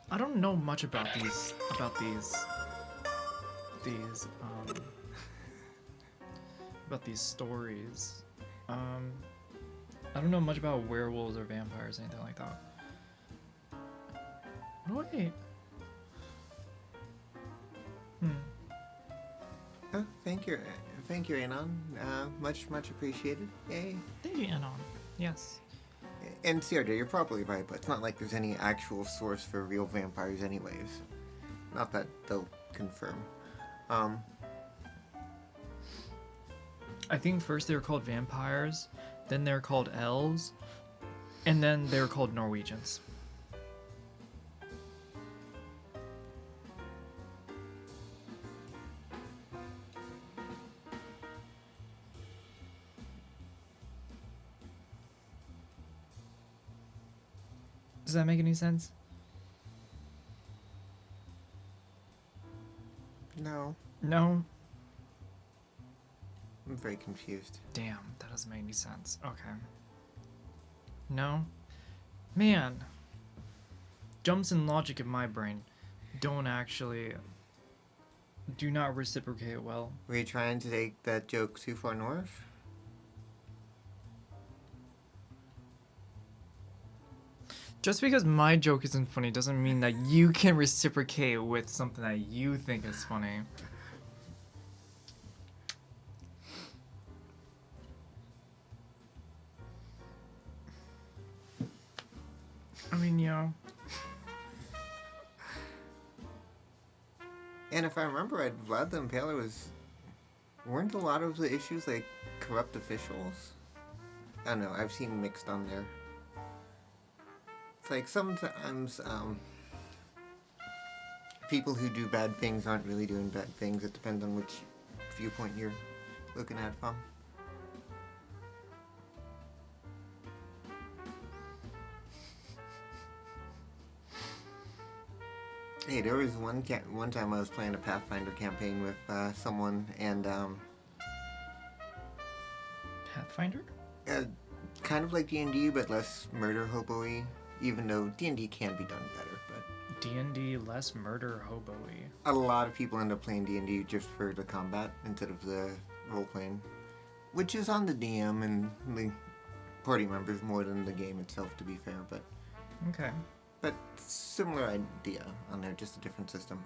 I don't know much about these about these stories. I don't know much about werewolves or vampires or anything like that. Wait. Oh, thank you, Anon. Much appreciated. Yay. Thank you, Anon. Yes. And CRJ, you're probably right, but it's not like there's any actual source for real vampires anyways. Not that they'll confirm. I think first they were called vampires, then they were called elves, and then they were called Norwegians. Does that make any sense? No. No? I'm very confused. Damn, that doesn't make any sense. Okay. No? Man. Jumps in logic in my brain do not reciprocate well. Were you trying to take that joke too far north? Just because my joke isn't funny doesn't mean that you can reciprocate with something that you think is funny. I mean, yeah. And if I remember right, Vlad the Impaler weren't a lot of the issues like corrupt officials? I don't know, I've seen mixed on there. It's like sometimes people who do bad things aren't really doing bad things. It depends on which viewpoint you're looking at from. Hey, there was one time I was playing a Pathfinder campaign with someone, and Pathfinder? kind of like D&D, but less murder hobo-y. Even though D&D can be done better, but D&D less murder hobo-y. a lot of people end up playing D&D just for the combat instead of the role-playing, which is on the DM and the party members more than the game itself, to be fair, but Okay. similar idea on there, just a different system.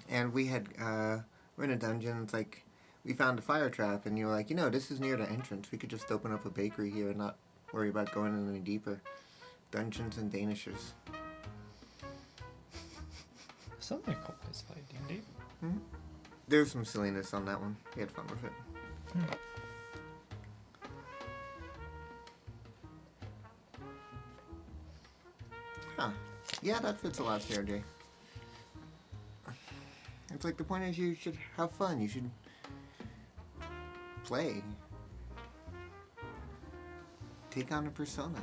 and we had we're in a dungeon. It's like we found a fire trap, and you were like, this is near the entrance. We could just open up a bakery here and not worry about going in any deeper. Dungeons and Danishes. Something cool place to play D&D. Hmm? There's some silliness on that one. We had fun with it. Huh. Yeah, that fits a lot, CRJ. It's like the point is you should have fun. You should play. Take on a persona.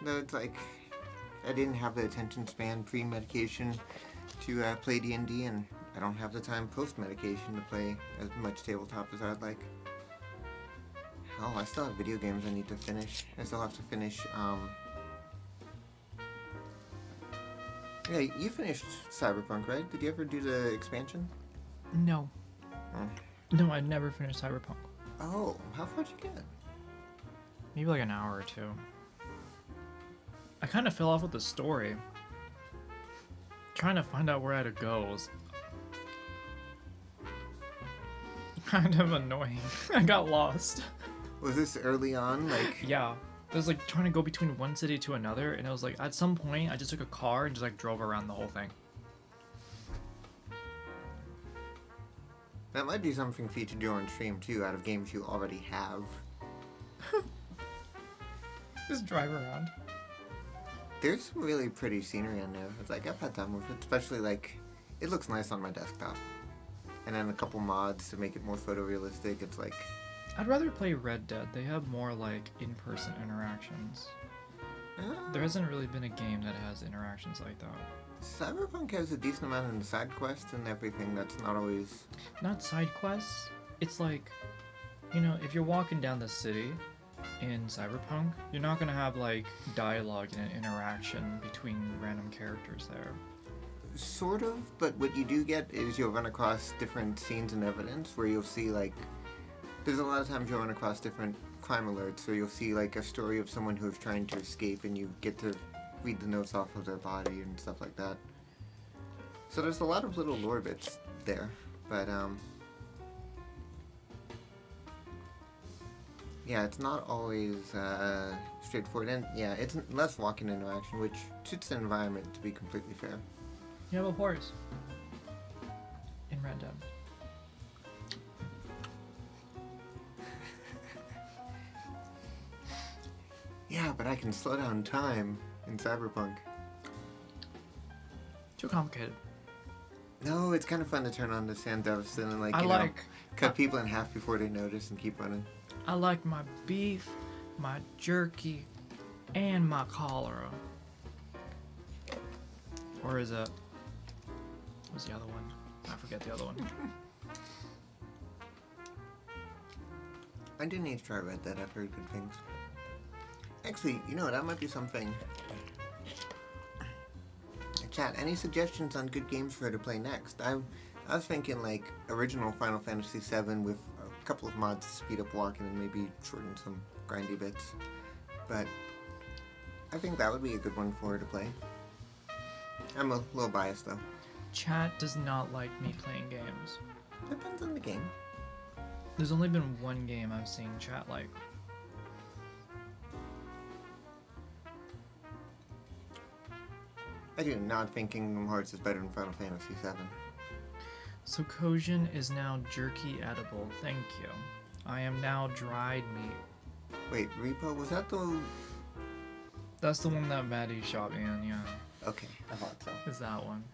No, it's like I didn't have the attention span pre-medication to play D&D, and I don't have the time post-medication to play as much tabletop as I'd like. Hell, I still have video games I need to finish. I still have to finish, Yeah, you finished Cyberpunk, right? Did you ever do the expansion? No. Oh. No, I never finished Cyberpunk. Oh, how far did you get? Maybe like an hour or two. I kind of fell off with the story. Trying to find out where I had to go was kind of annoying. I got lost. Was this early on? Like, Yeah. It was like trying to go between one city to another, and it was like at some point I just took a car and just like drove around the whole thing. that might be something for you to do on stream too, out of games you already have. Just drive around. There's some really pretty scenery on there. It's like, I've had time with it, especially like, it looks nice on my desktop. And then a couple mods to make it more photorealistic. It's like, I'd rather play Red Dead. They have more like in-person interactions. There hasn't really been a game that has interactions like that. Cyberpunk has a decent amount of side quests and everything that's not always... Not side quests. It's like, if you're walking down the city in Cyberpunk, you're not gonna have like dialogue and an interaction between random characters there. Sort of, but what you do get is you'll run across different scenes and evidence where you'll see like... There's a lot of times you'll run across different crime alerts, or you'll see like a story of someone who's trying to escape and you get to read the notes off of their body and stuff like that. So there's a lot of little lore bits there, but yeah, it's not always straightforward, and yeah, it's less walking interaction, which suits the environment, to be completely fair. You have a horse in Red Dead. Yeah, but I can slow down time in Cyberpunk. Too complicated. No, it's kind of fun to turn on the Sand Devastin and like, cut people in half before they notice and keep running. I like my beef, my jerky, and my cholera. Or is it... What was the other one? I forget the other one. I do need to try Red Dead. I've heard good things. Actually, that might be something. Chat, any suggestions on good games for her to play next? I was thinking like original Final Fantasy VII with a couple of mods to speed up walking and maybe shorten some grindy bits. But I think that would be a good one for her to play. I'm a little biased though. Chat does not like me playing games. Depends on the game. There's only been one game I've seen chat like. I do not think Kingdom Hearts is better than Final Fantasy VII. SoCosion is now jerky edible. Thank you. I am now dried meat. Wait, Repo, was that the... That's the one that Maddie shot me in, yeah. Okay, I thought so. Is that one.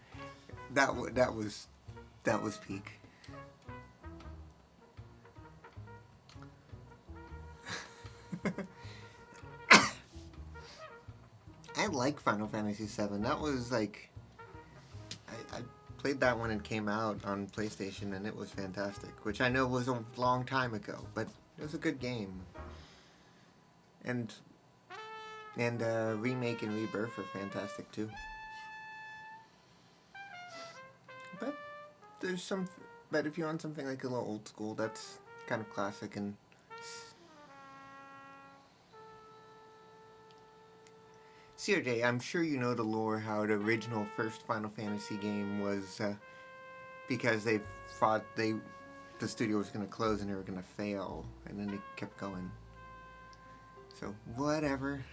That was peak. I like Final Fantasy VII. That was like... I played that when it came out on PlayStation and it was fantastic. Which I know was a long time ago, but it was a good game. And Remake and Rebirth are fantastic too. But there's some... But if you want something like a little old school, that's kind of classic and... CRJ, I'm sure you know the lore how the original first Final Fantasy game was because they thought the studio was going to close and they were going to fail, and then they kept going. So, whatever.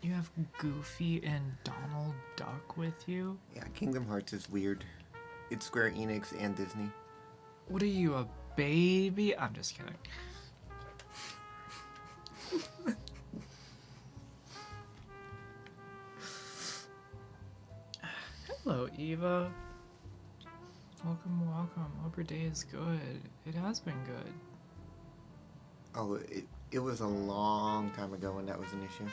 You have Goofy and Donald Duck with you? Yeah, Kingdom Hearts is weird. It's Square Enix and Disney. What are you, a baby? I'm just kidding. Hello, Eva. Welcome, welcome. Hope your day is good. It has been good. Oh, it was a long time ago when that was an issue.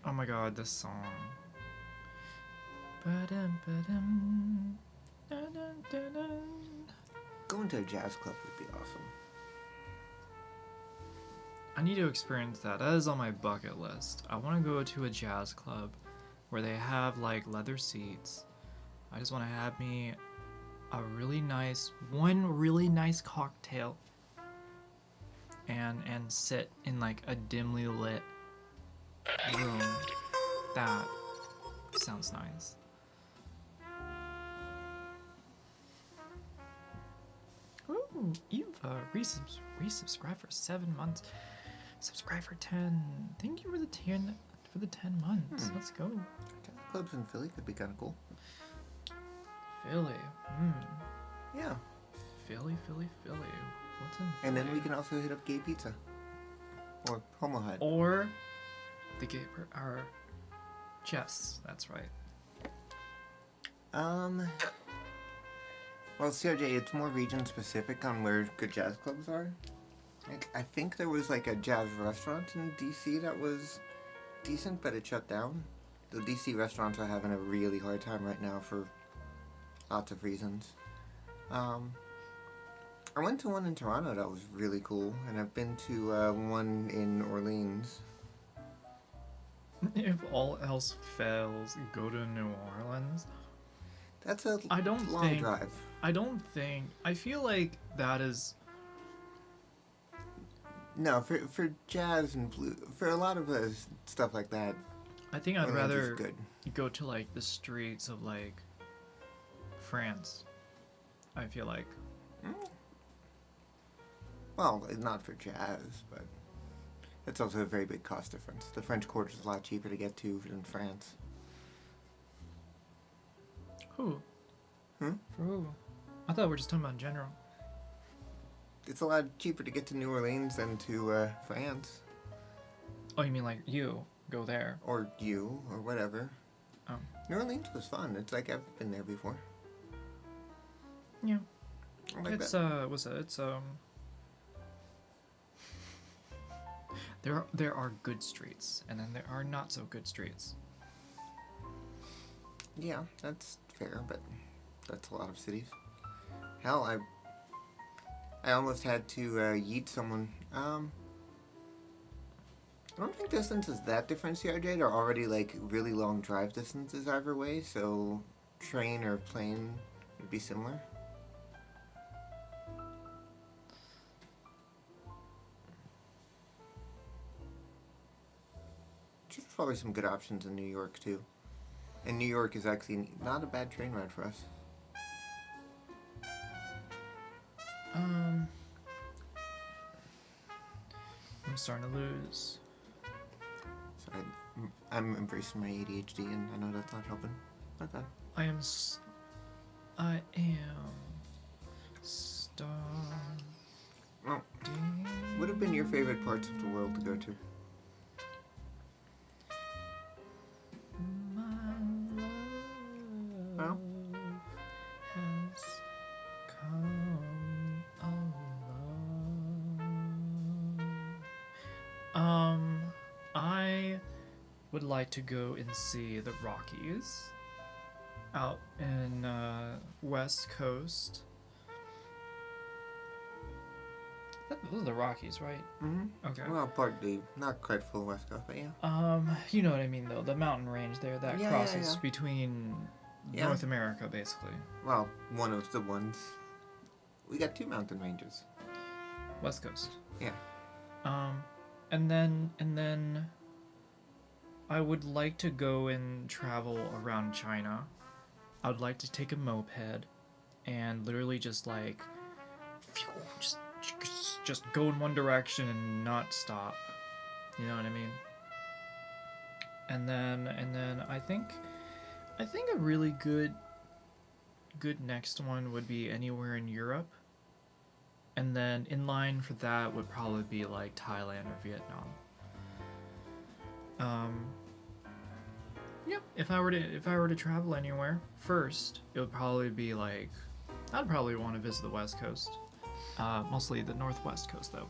Oh my god, this song. Ba-dum, ba-dum, da-dum, da-dum. Going to a jazz club would be awesome. I need to experience that. That is on my bucket list. I want to go to a jazz club where they have like leather seats. I just want to have me one really nice cocktail and sit in like a dimly lit room. That sounds nice. Ooh, Eva, resubscribe for 7 months. Subscribe for 10. Thank you for the 10 months. Let's go. Jazz clubs in Philly could be kind of cool. Philly. Yeah. Philly. What's in Philly? And then we can also hit up Gay Pizza. Or Homo Hut. Or the gay or Jess, that's right. Well, CRJ, it's more region specific on where good jazz clubs are. I think there was like a jazz restaurant in DC that was decent, but it shut down. The DC restaurants are having a really hard time right now for lots of reasons. I went to one in Toronto that was really cool, and I've been to one in Orleans. If all else fails, go to New Orleans. That's a I don't long think- drive. I feel like that is. No, for jazz and blues, for a lot of stuff like that, I think I'd Orleans rather is good. go to like the streets of like France. I feel like. Well, not for jazz, but it's also a very big cost difference. The French Quarter is a lot cheaper to get to than France. Who? Hmm? For who? I thought we were just talking about in general. It's a lot cheaper to get to New Orleans than to France, Oh, you mean like you go there? or you, or whatever. Oh. New Orleans was fun. It's like I've been there before. Yeah. I like It's that. what's that? It's There are good streets, and then there are not so good streets. Yeah, that's fair, but that's a lot of cities. Hell, I almost had to yeet someone. I don't think distance is that different, CRJ. They're already like really long drive distances either way, so train or plane would be similar. There's probably some good options in New York too. And New York is actually not a bad train ride for us. I'm starting to lose. So I'm embracing my ADHD, and I know that's not helping. Okay. I am starting. Well, what have been your favorite parts of the world to go to? My love Well, has come along. I would like to go and see the Rockies out in West Coast. Those are the Rockies, right? mm-hmm. Okay. Well, partly, not quite full West Coast, but yeah. You know what I mean, though. The mountain range there that Yeah, crosses yeah. between Yeah. North America, basically. Well, one of the ones. We got two mountain ranges. West Coast. Yeah. and then I would like to go and travel around China. I would like to take a moped and literally just like just just go in one direction and not stop. You know what I mean? And then I think a really good next one would be anywhere in Europe. And then in line for that would probably be like Thailand or Vietnam. Um, yep. If I were to travel anywhere first, it would probably be like I'd probably want to visit the West Coast, mostly the Northwest Coast though.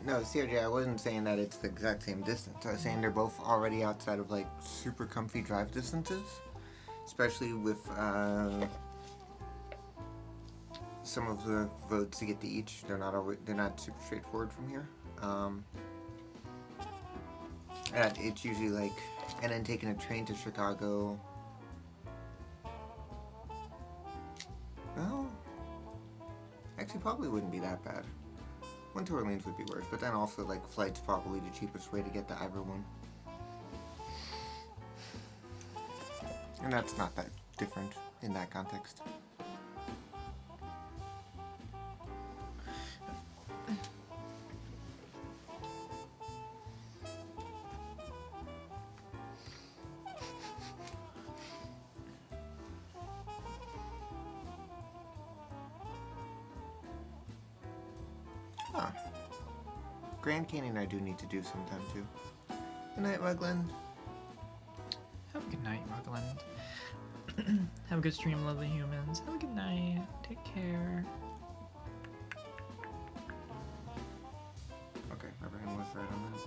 No, seriously, I wasn't saying that it's the exact same distance. I was saying they're both already outside of like super comfy drive distances, especially with some of the roads to get to each. They're not super straightforward from here. And it's usually like, and then taking a train to Chicago. Well, actually, probably wouldn't be that bad. One to Orleans would be worse, but then also like flight's probably the cheapest way to get to either one. And that's not that different in that context. Huh. Grand Canyon I do need to do sometime too. Good night, Mugland. Have a good night, Rugland. Have a good stream, lovely humans. Have a good night. Take care. Okay, my brain was right on that.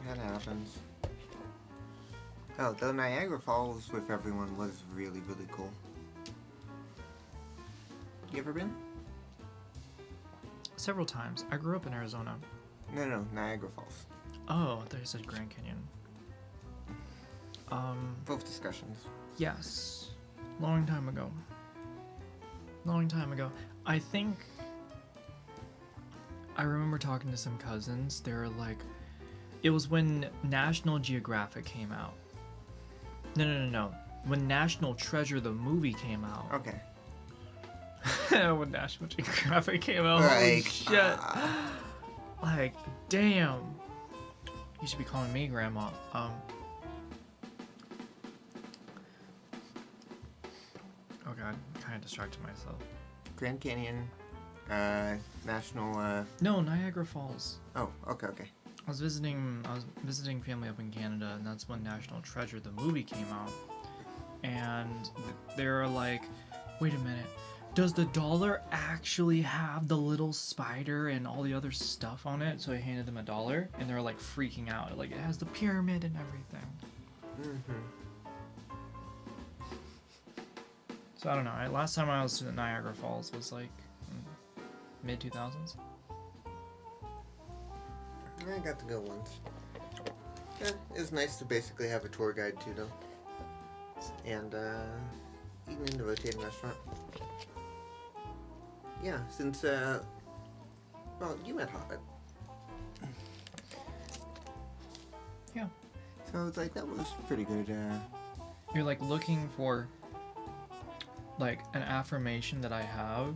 That happens. Oh, the Niagara Falls with everyone was really, really cool. You ever been? Several times. I grew up in Arizona. No, Niagara Falls. Oh, there's a Grand Canyon. Both discussions. Yes. Long time ago. Long time ago. I think I remember talking to some cousins. They were like, it was when National Geographic came out. No. When National Treasure the movie came out. Okay. When National Geographic came out. Holy shit. Like, damn. You should be calling me grandma. Oh god, kind of distracted myself. Grand Canyon, National, No, Niagara Falls. Oh, okay. I was visiting family up in Canada, and that's when National Treasure the movie came out. And they were like, wait a minute, does the dollar actually have the little spider and all the other stuff on it? So I handed them $1, and they were like freaking out. Like, it has the pyramid and everything. So I don't know. Last time I was to Niagara Falls was like mid-2000s. I got to go once. Yeah, it was nice to basically have a tour guide too, though. And, eating in the rotating restaurant. Yeah, since, well, you met Hobbit. Yeah. So it's like, that was pretty good, You're like looking for like an affirmation that I have.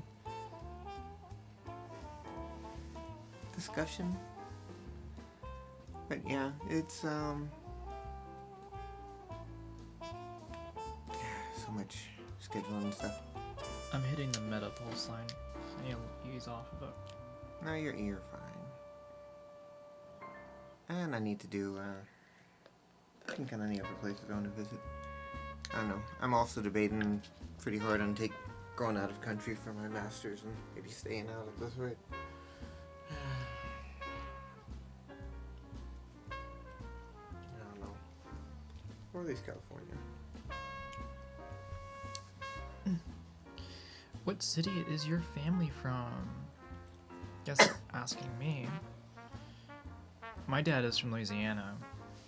discussion. But yeah, it's, so much scheduling and stuff. I'm hitting the meta pulse line. I need to ease off of it. No, you're fine. And I need to do, I think on any other places I want to visit. I don't know. I'm also debating pretty hard on going out of country for my master's and maybe staying out of this rate. I don't know. Or at least California. What city is your family from? Guess asking me. My dad is from Louisiana.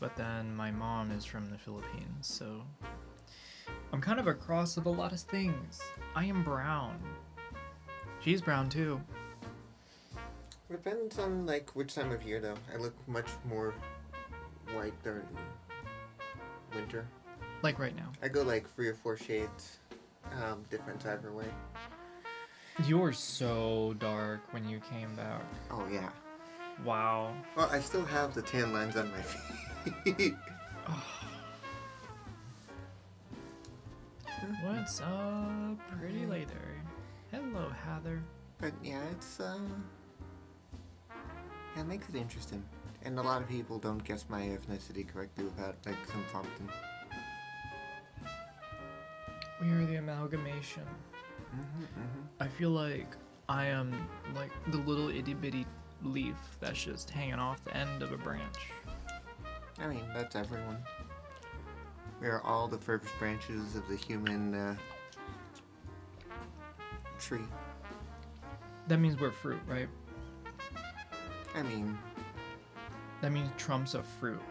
but then my mom is from the Philippines, so I'm kind of a cross of a lot of things. I am brown. She's brown too. Depends on like which time of year though. I look much more white during winter. Like right now. I go like 3 or 4 shades, different type of way. You were so dark when you came back. Oh yeah. Wow. Well, I still have the tan lines on my feet. What's up, pretty lady? Hello, Heather. But yeah, it makes it interesting. And a lot of people don't guess my ethnicity correctly without like some prompting. We are the amalgamation. I feel like I am like the little itty bitty leaf that's just hanging off the end of a branch. I mean, that's everyone. We are all the first branches of the human tree. That means we're fruit, right? I mean, That means Trump's a fruit.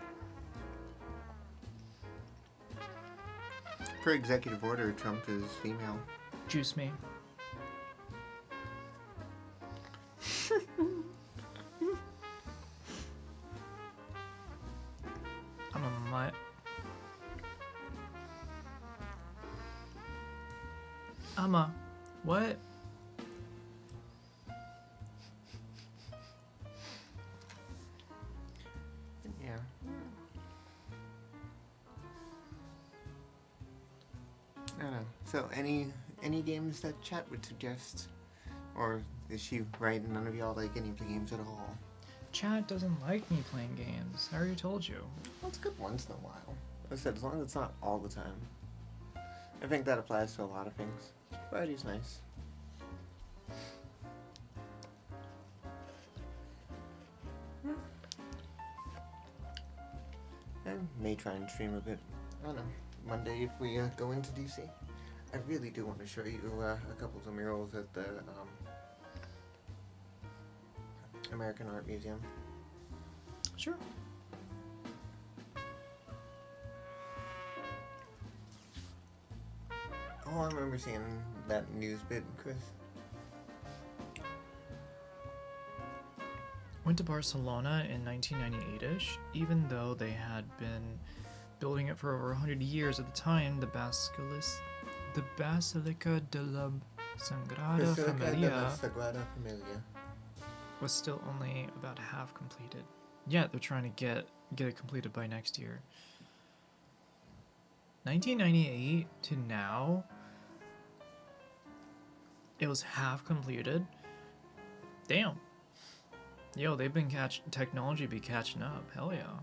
per executive order, Trump is female. Juice me. I'm a mutt. I'm a what? Yeah. I don't know. So, any games that chat would suggest, or is she right? And none of y'all like any of the games at all? Chad doesn't like me playing games. I already told you. Well, it's good once in a while. Like I said, as long as it's not all the time. I think that applies to a lot of things. Variety's nice. I may try and stream a bit. I don't know. Monday if we go into DC. I really do want to show you a couple of the murals at the American Art Museum. Sure. Oh, I remember seeing that news bit, Chris. Went to Barcelona in 1998-ish, even though they had been building it for over 100 years at the time. The Basilica de la Sagrada Basilica de la Familia Sagrada Familia. was still only about half completed. Yeah, they're trying to get it completed by next year. 1998 to now, it was half completed. Damn. Yo, they've been technology be catching up. Hell yeah.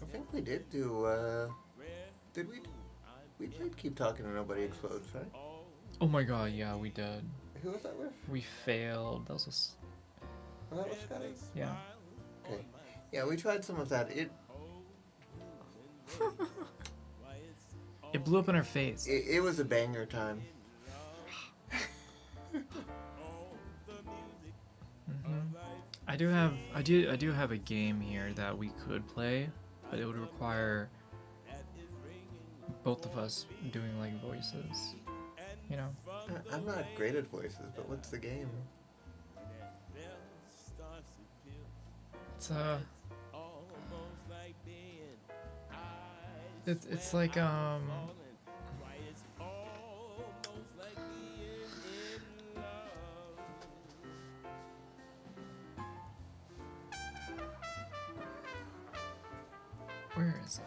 I think we did do, did we? We did keep talking and nobody explodes, right? Oh my god, yeah, we did. Who was that with? We failed. That was Oh, that was Scotty? yeah. Okay. Yeah, we tried some of that. It blew up in our face. It was a banger time. I do have a game here that we could play, but it would require both of us doing like voices. You know? I'm not great at voices, but what's the game? It's like where is it?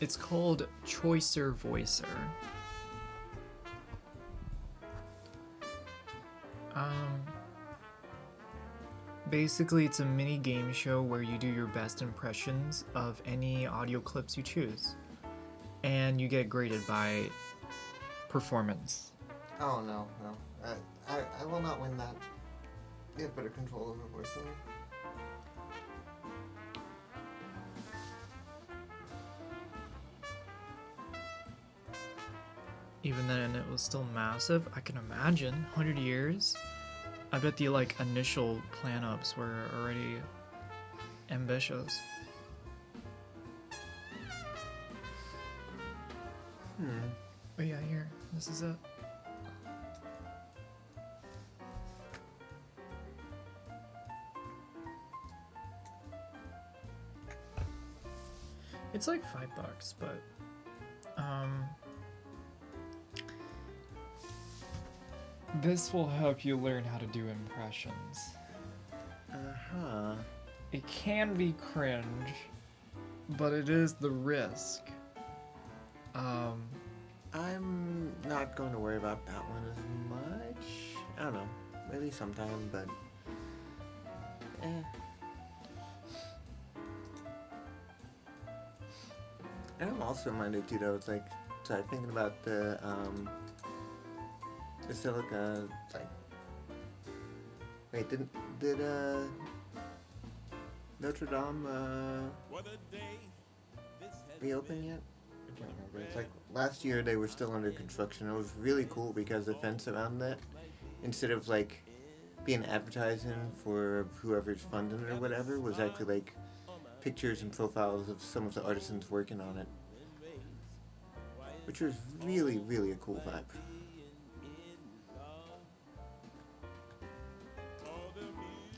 It's called Choicer Voicer. Basically, it's a mini game show where you do your best impressions of any audio clips you choose, and you get graded by performance. Oh, no. I will not win that. You have better control over voice than me. Even then, it was still massive. I can imagine 100 years. I bet the like initial plan ups were already ambitious. But yeah, here, this is it. It's like $5, but this will help you learn how to do impressions. Uh-huh. It can be cringe, but it is the risk. I'm not going to worry about that one as much. I don't know. Maybe sometime, but... And I'm also reminded, too, though, it's like... Sorry, thinking about the Basilica... Sorry. Wait, did Notre Dame, reopen yet? I can't remember. It's like last year they were still under construction. It was really cool because the fence around that, instead of like being advertising for whoever's funding it or whatever, was actually like pictures and profiles of some of the artisans working on it, which was really, really a cool vibe.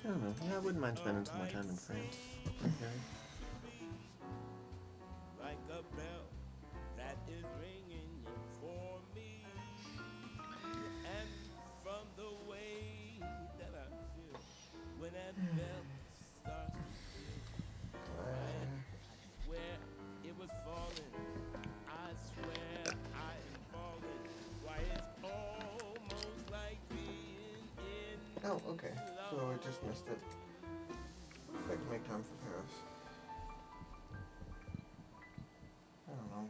I don't know. Yeah, I wouldn't mind spending some more time in France. Okay. Oh, okay. So I just missed it. If I can make time for Paris. I don't know.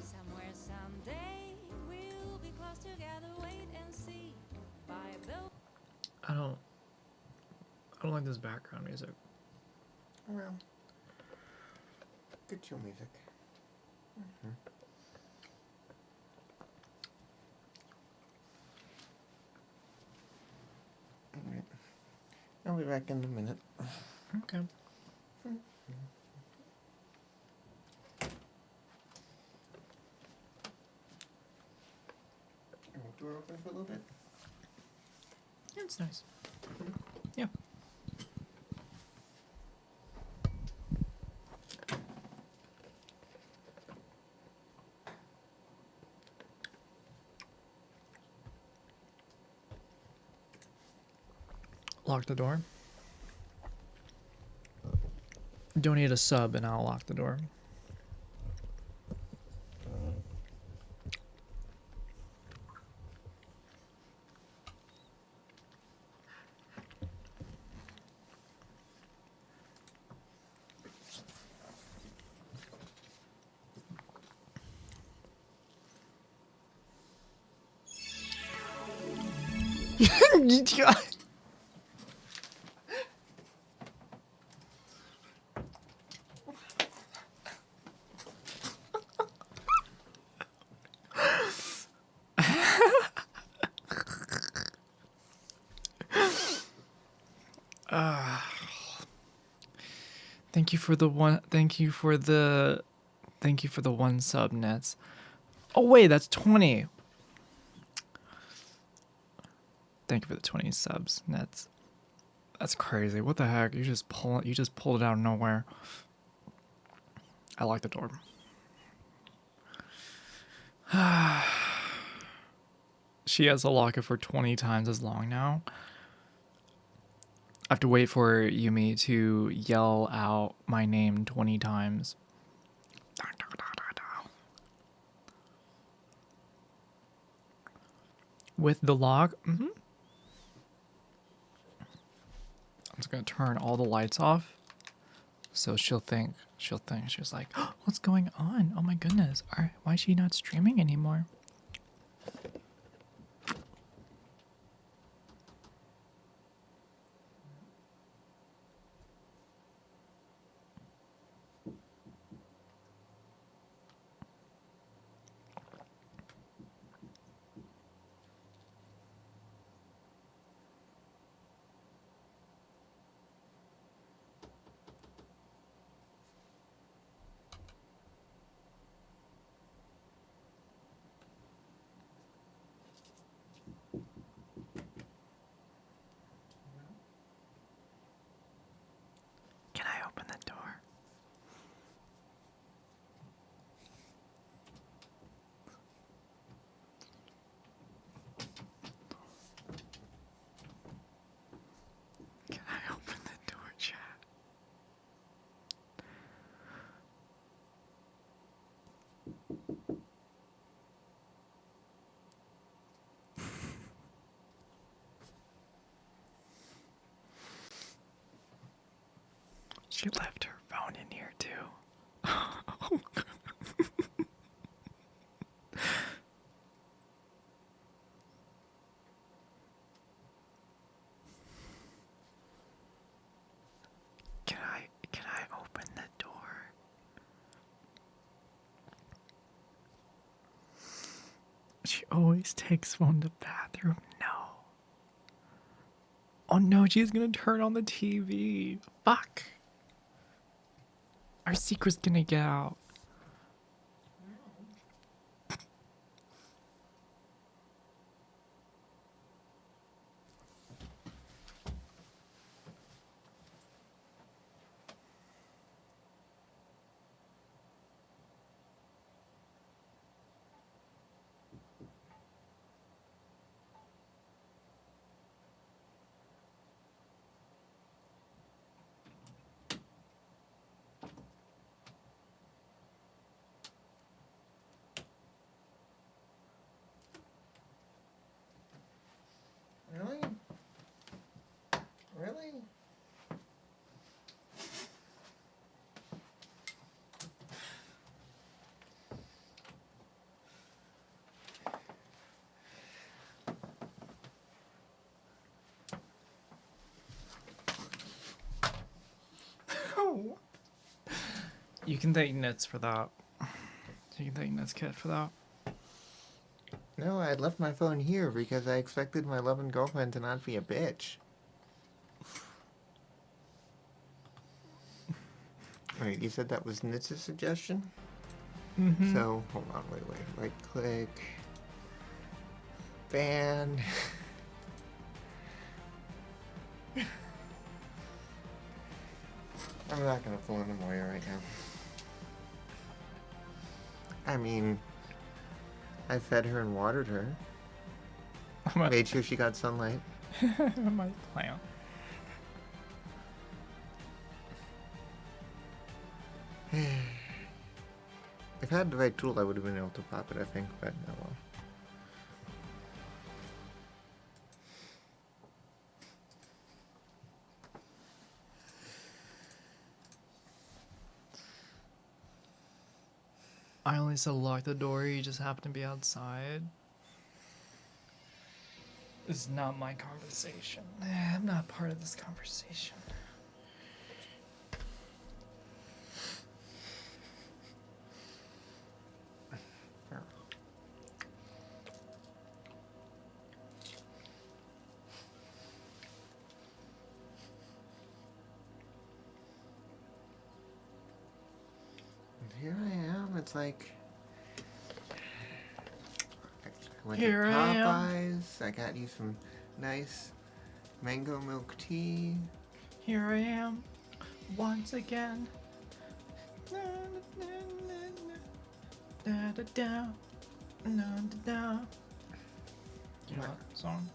Somewhere someday we'll be close together, wait and see. By Bill. I don't like this background music. Well, good chill music. Alright. I'll be back in a minute. Okay. Door open for a little bit. Yeah, it's nice. Yeah. Lock the door. Donate a sub and I'll lock the door. Thank you for the one. Thank you for the one sub, Nets. Oh wait, that's 20. Thank you for the 20 subs, Nets. That's crazy. What the heck? You just pulled it out of nowhere. I locked the door. She has to lock it for 20 times as long now. I have to wait for Yumi to yell out my name 20 times. With the lock? Mm-hmm. I'm just gonna turn all the lights off. So she's like, oh, what's going on? Oh my goodness. Why is she not streaming anymore? She left her phone in here too. Can I open the door? She always takes phone to the bathroom. No. Oh no, she's gonna turn on the TV. Fuck. Our secret's gonna get out. Really? Really? You can thank Nits for that. You can thank Nits Kit for that. No, I left my phone here because I expected my loving girlfriend to not be a bitch. Wait, you said that was Nitz's suggestion? Mm-hmm. So, hold on, wait. Right click. Ban. I'm not gonna pull in Moya right now. I mean, I fed her and watered her. Made sure she got sunlight. My plant. If I had the right tool, I would have been able to pop it, I think, but oh well. I only said lock the door, you just happen to be outside. This is not my conversation. I'm not part of this conversation. Here I am. It's like I went Here to I am. Popeyes. I got you some nice mango milk tea. Here I am, once again. Da da da da, da da. You know that song?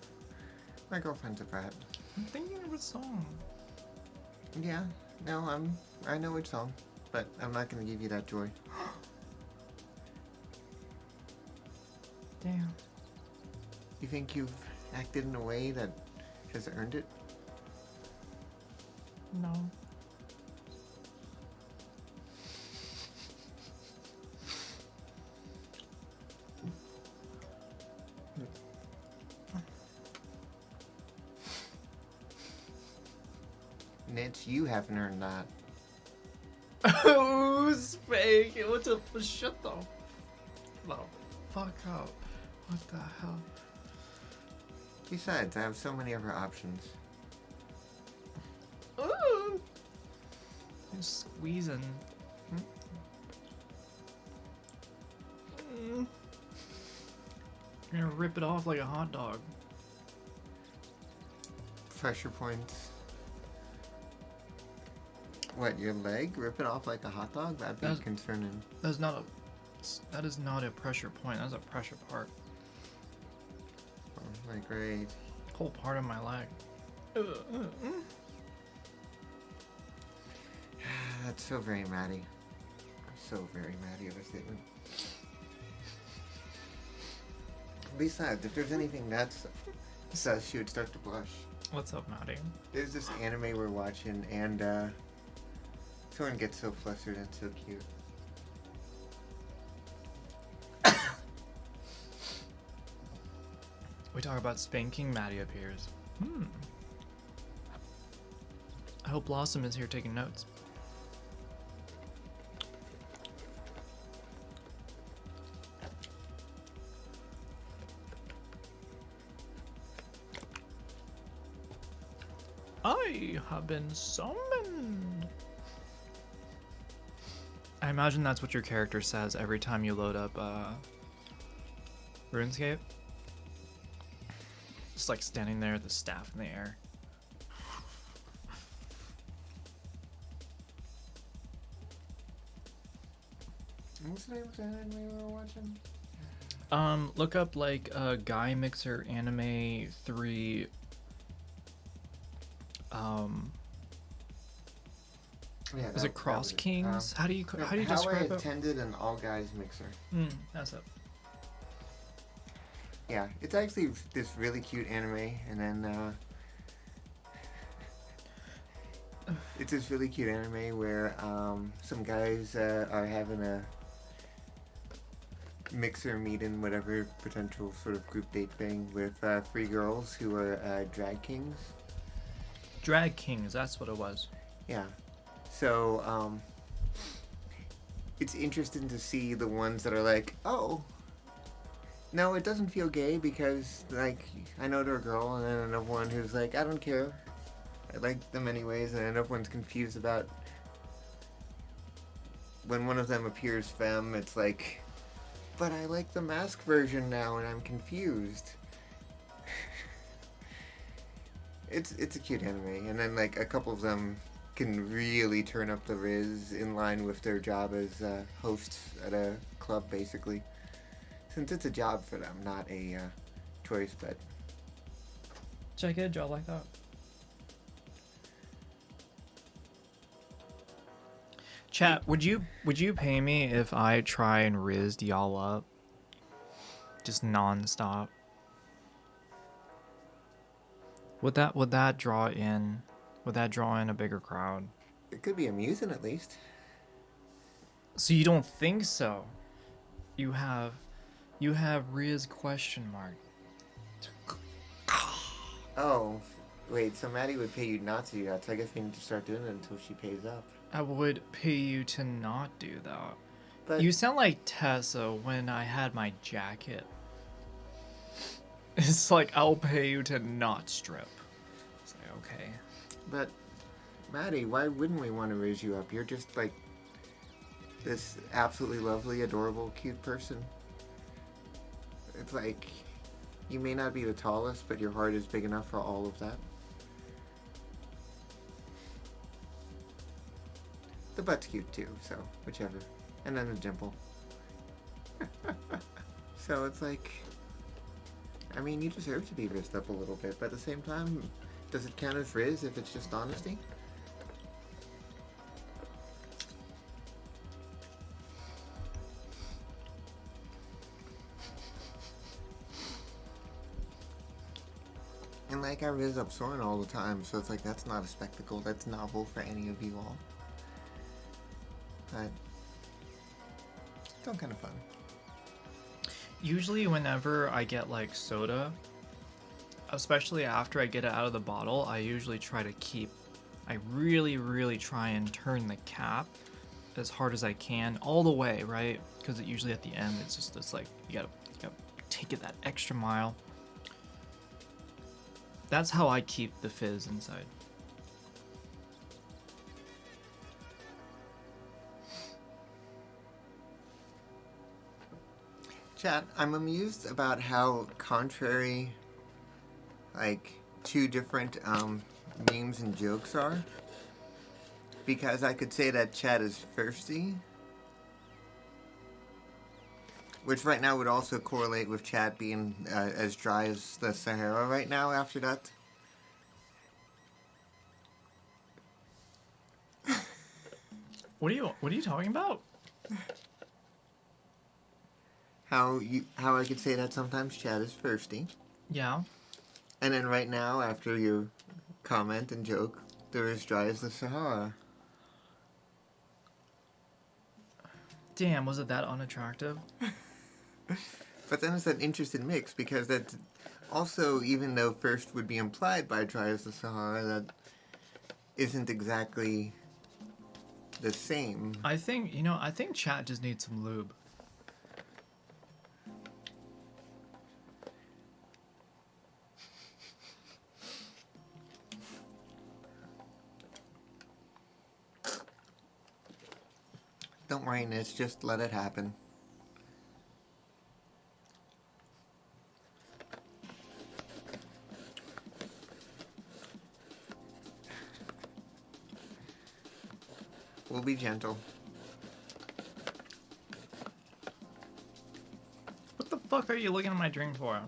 My girlfriend's a brat. I'm thinking of a song. Yeah, no, I know which song, but I'm not gonna give you that joy. Damn. You think you've acted in a way that has earned it? No. Nitz, you haven't earned that. Who's fake? What the shut the fuck up. What the hell? Besides, I have so many other options. Ooh. You're squeezing. You're gonna rip it off like a hot dog. Pressure points. What, your leg? Rip it off like a hot dog? That'd be That's- concerning. That is not a pressure point. That's a pressure part. Oh, my great. Whole part of my leg. That's so very Maddie. So very Maddie of a statement. Besides, if there's anything that's sus, she would start to blush. What's up, Maddie? There's this anime we're watching, and Someone gets so flustered and so cute. We talk about spanking, Maddie appears. I hope Blossom is here taking notes. I have been summoned. I imagine that's what your character says every time you load up RuneScape. Just like standing there with the staff in the air. What's the name of the anime we were watching? Look up like Guy Mixer Anime 3. Yeah, Is it Cross was Kings? How do you no, how do you How I describe it? Attended an all guys mixer. That's it. Yeah, it's actually this really cute anime, and then it's this really cute anime where some guys are having a mixer meeting, whatever potential sort of group date thing, with 3 girls who are drag kings. Drag Kings, that's what it was. Yeah. So, it's interesting to see the ones that are like, oh, no, it doesn't feel gay because, like, I know they're a girl, and then another one who's like, I don't care. I like them anyways, and another one's confused about when one of them appears femme, it's like, but I like the mask version now, and I'm confused. It's a cute anime, and then like a couple of them can really turn up the riz in line with their job as hosts at a club, basically. Since it's a job for them, not a choice, but Should I get a job like that? Chat, would you pay me if I try and rizzed y'all up? Just non-stop. Would that draw in a bigger crowd? it could be amusing at least. So you don't think so? You have Riz question mark. Oh, wait, so Maddie would pay you not to do that, so I guess we need to start doing it until she pays up. I would pay you to not do that. But You sound like Tessa when I had my jacket. It's like, I'll pay you to not strip. It's like, okay. But, Maddie, why wouldn't we want to raise you up? You're just like this absolutely lovely, adorable, cute person. It's like, you may not be the tallest, but your heart is big enough for all of that. The butt's cute too, so whichever. And then the dimple. So it's like, I mean, you deserve to be rizzed up a little bit, but at the same time, does it count as rizz if it's just honesty? And like, I rizz up Soren all the time, so it's like, that's not a spectacle, that's novel for any of you all. But it's still kind of fun. Usually whenever I get like soda, especially after I get it out of the bottle, I really try and turn the cap as hard as I can all the way, right? Because it usually at the end, it's like, you gotta take it that extra mile. That's how I keep the fizz inside. Chat, I'm amused about how contrary, like, 2 different memes and jokes are. Because I could say that Chat is thirsty, which right now would also correlate with Chat being as dry as the Sahara right now after that. What are you talking about? How I could say that sometimes Chat is thirsty. Yeah. And then right now, after your comment and joke, they're as dry as the Sahara. Damn, was it that unattractive? But then it's an interesting mix because that's also, even though first would be implied by Trials of Sahara, that isn't exactly the same. I think, I think chat just needs some lube. Don't worry, Nitz, just let it happen. We'll be gentle. What the fuck are you looking at my drink for?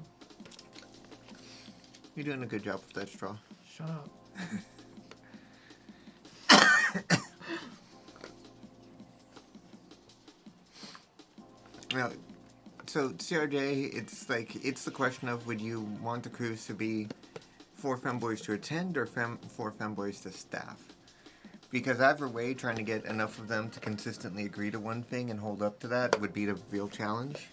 You're doing a good job with that straw. Shut up. Well, so CRJ, it's the question of, would you want the cruise to be 4 femboys to attend or 4 femboys to staff? Because either way, trying to get enough of them to consistently agree to one thing and hold up to that would be the real challenge.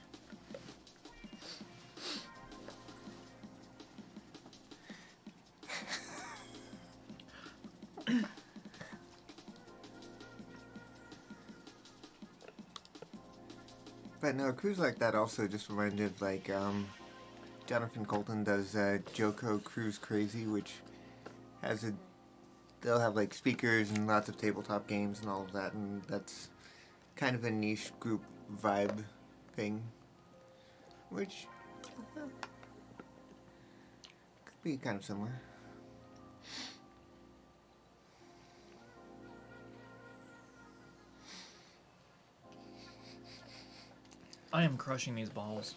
But no, a cruise like that also just reminded, Jonathan Colton does Joko Cruise Crazy, which has they'll have speakers and lots of tabletop games and all of that, and that's kind of a niche group vibe thing, which could be kind of similar. I am crushing these balls.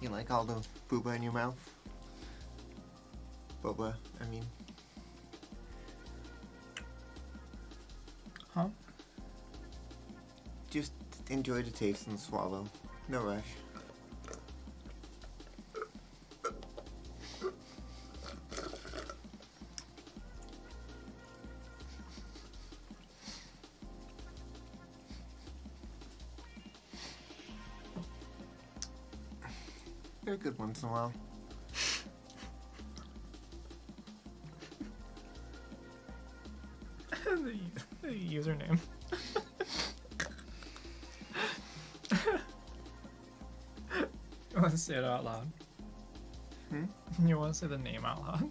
You like all the booba in your mouth? Boba, I mean. Huh? Just enjoy the taste and swallow. No rush. They're good once in a while. the username. You want to say it out loud? You want to say the name out loud?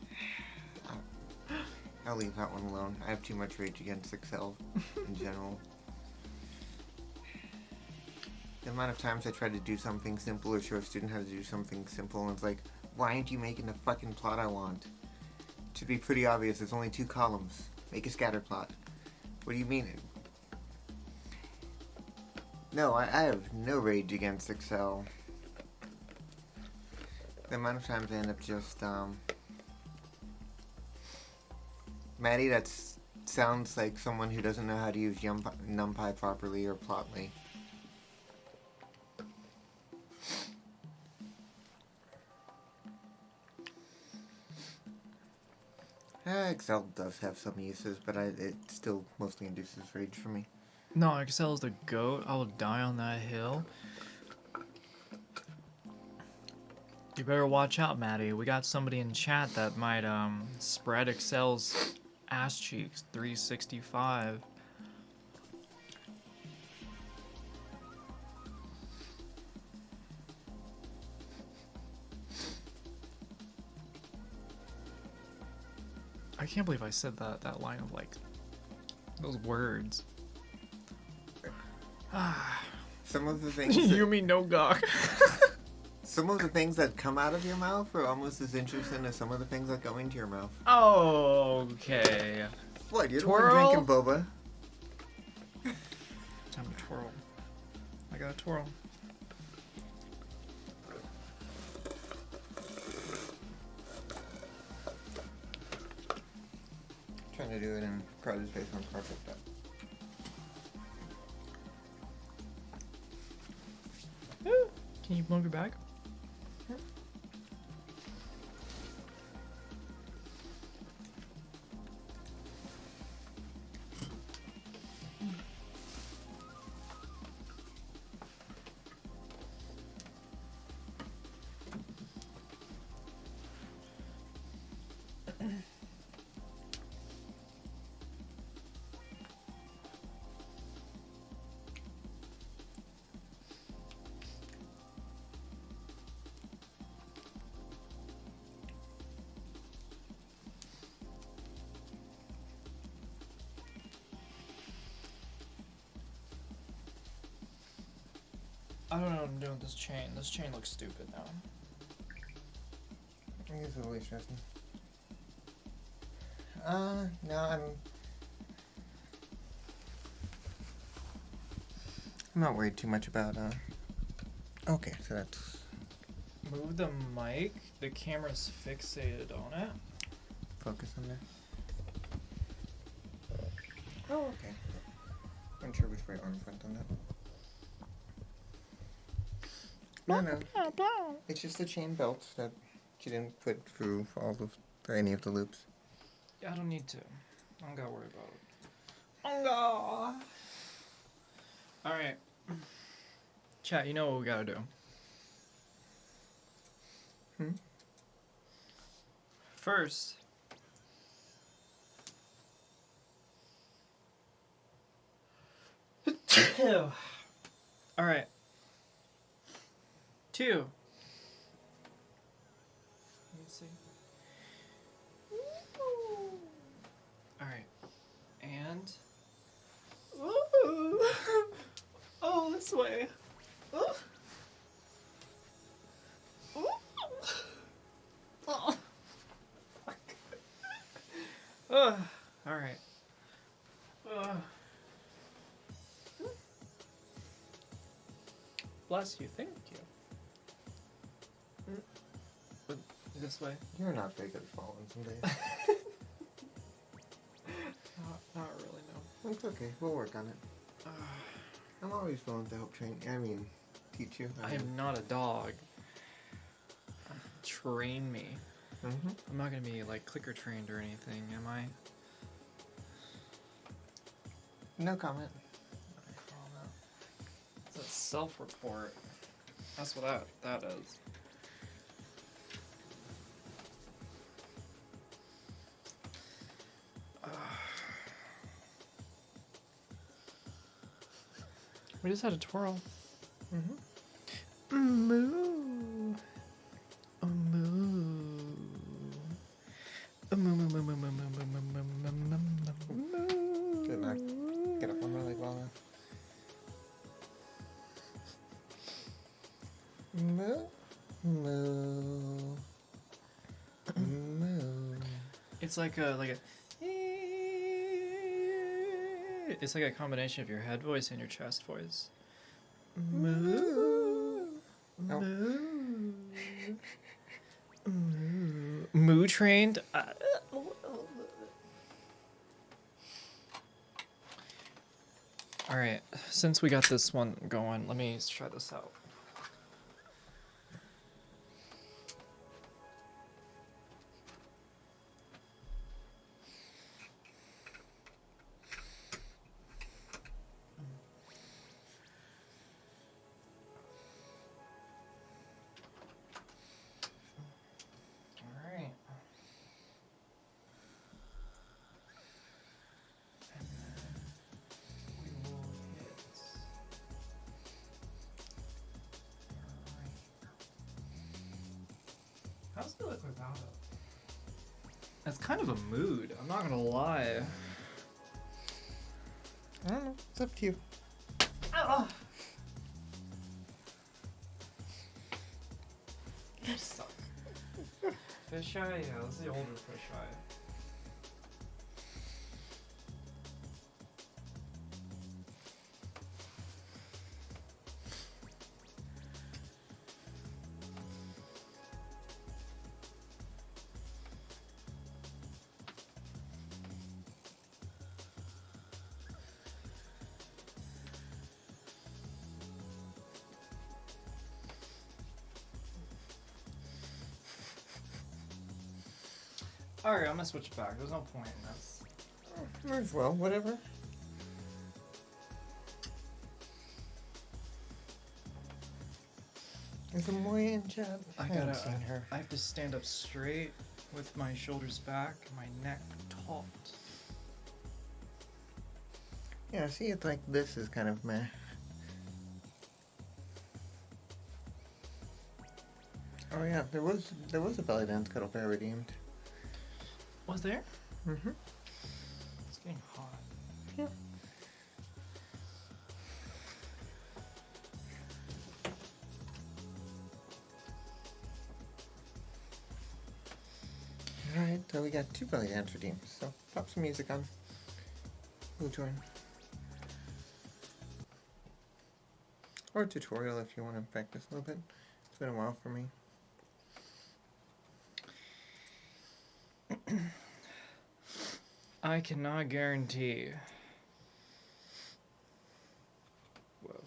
I'll leave that one alone. I have too much rage against Excel in general. The amount of times I tried to do something simple or show a student how to do something simple, and it's like, why aren't you making the fucking plot I want? It should be pretty obvious. There's only 2 columns. Make a scatter plot. What do you mean? No, I have no rage against Excel. The amount of times I end up just, Maddie, that sounds like someone who doesn't know how to use NumPy properly or Plotly. Excel does have some uses, but it still mostly induces rage for me. No, Excel's the goat. I will die on that hill. You better watch out, Maddie. We got somebody in chat that might spread Excel's ass cheeks 365. I can't believe I said that line of those words. Some of the things You mean no gawk. some of the things that come out of your mouth are almost as interesting as some of the things that go into your mouth. Okay. What, you're Twirl? the one drinking boba? Time to twirl. I gotta twirl. Trying to do it in crowded space on carpet, but Can you move your bag? I don't know what I'm doing with this chain. This chain looks stupid now. I think it's really stressing. No, I'm not worried too much about, okay, so that's Move the mic. The camera's fixated on it. focus on there. Oh, okay. I'm not sure which way arms went on that. No. It's just the chain belt that you didn't put through any of the loops. Yeah, I don't need to. I don't gotta worry about it. Oh, alright. Chat, you know what we gotta do. First, alright. 2. Let me see. Alright. And. Oh, this way. Oh. Alright. Bless you, thank you. This way. You're not very good at following some days. Not really, no. It's okay. We'll work on it. I'm always willing to help teach you. I am not a dog. Train me. Mm-hmm. I'm not gonna be like clicker trained or anything, am I? No comment. It's a self-report. That's what that is. We just had a twirl. Mm-hmm. Moo. A moo. A moo moo moo moo moo moo moo moo moo moo. Good luck. Get up on my leg well enough. Moo. Moo. It's like a it's like a combination of your head voice and your chest voice. Moo. Oh. Moo. Moo. Moo trained. All right, since we got this one going, let me try this out. How's it look without it? That's kind of a mood, I'm not gonna lie. I don't know. It's up to you. You suck. Fisheye? Yeah, this is the older fisheye. Alright, I'm gonna switch it back. There's no point in this. Might as well. Whatever. Is it Moya in chat? I haven't seen her. I have to stand up straight with my shoulders back, my neck taut. Yeah, see, it's like this is kind of meh. Oh yeah, there was a belly dance cuddle bear redeemed. Was there? Mm-hmm. It's getting hot. Yeah. got 2 belly dance redeems, so pop some music on. We'll join. Or a tutorial if you want to practice a little bit. It's been a while for me. I cannot guarantee. Whoa.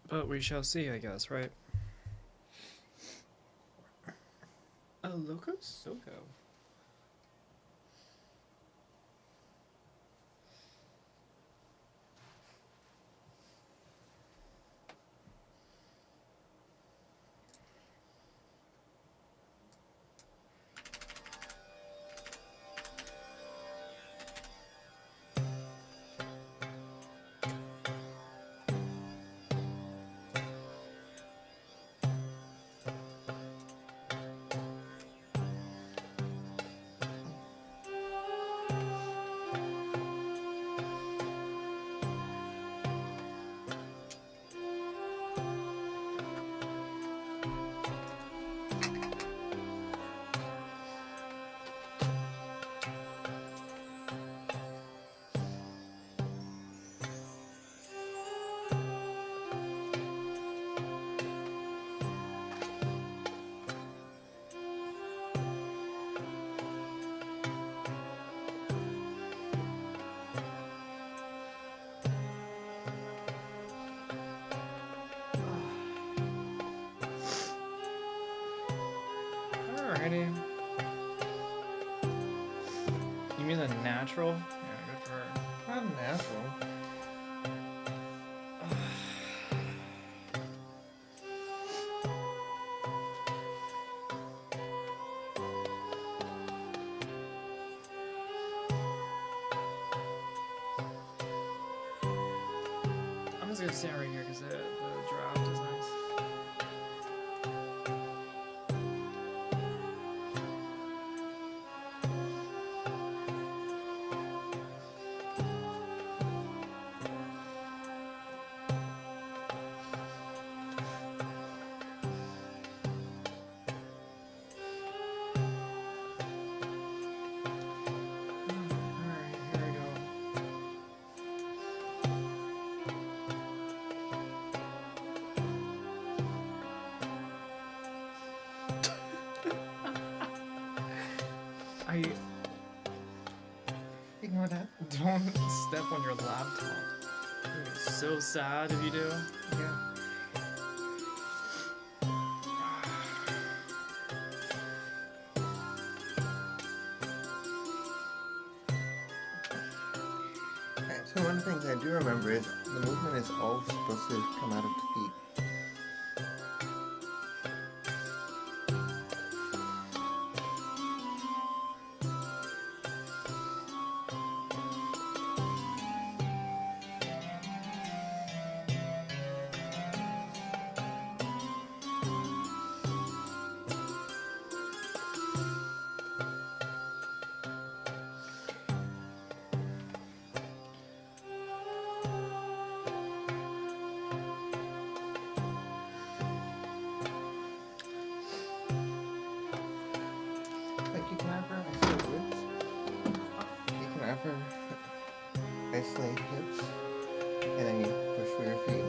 But we shall see, I guess, right? A loco soco. Alrighty. You mean the natural? Yeah, good for her. Not natural. I'm just gonna stand right here because the draft is nice. Alright, here we go. I Ignore that. don't step on your laptop. It's so sad if you do. Yeah. Alright, so one thing I do remember is the movement is all supposed to come out of the feet. Like you can ever isolate ribs. You can ever isolate hips, and then you push for your feet.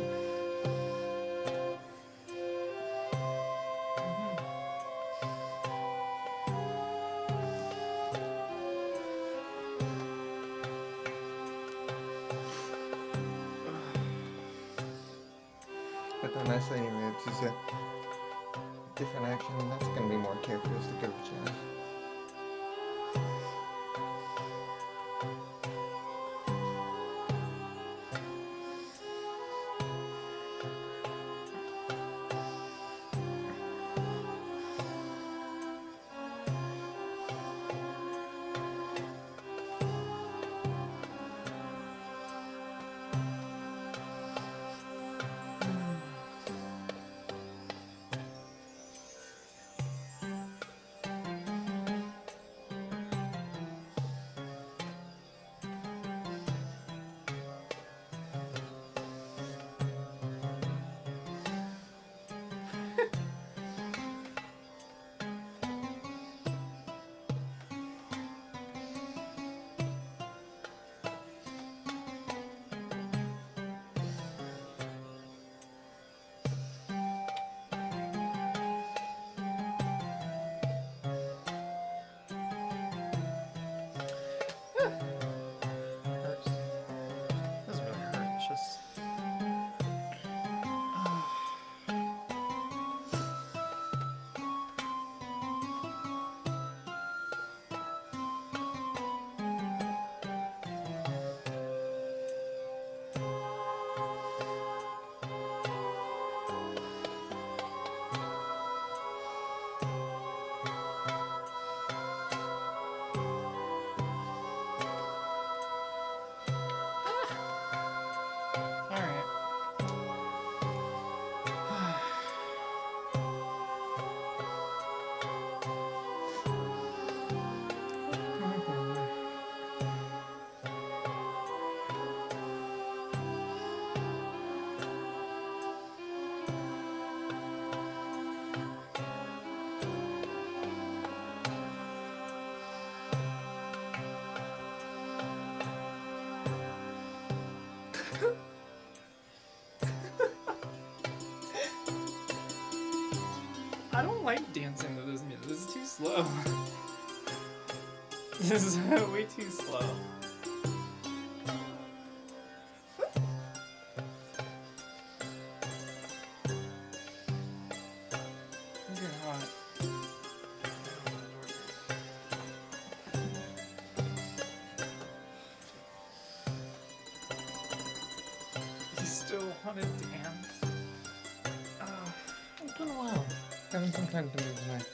But then isolating ribs is a different action, and that's going to be more characteristic of jazz. I don't like dancing to this music. This is too slow. This is way too slow. I'm getting hot. You still want to dance? It's been a while. Having some time to move tonight.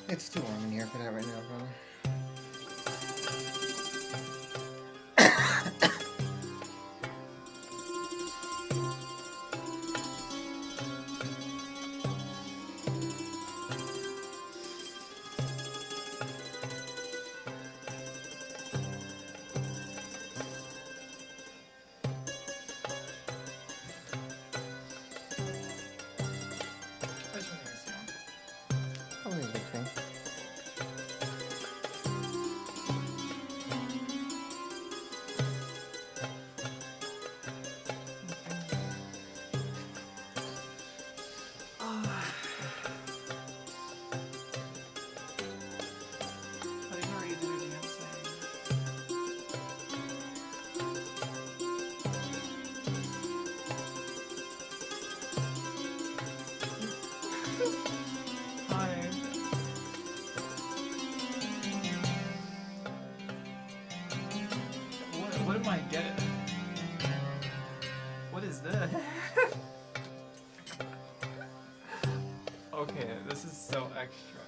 It's too warm in here for that right now, brother. Which one is this Probably a good thing. I think already did her dancing. Hi. What am I getting? What is this? Okay, this is so extra.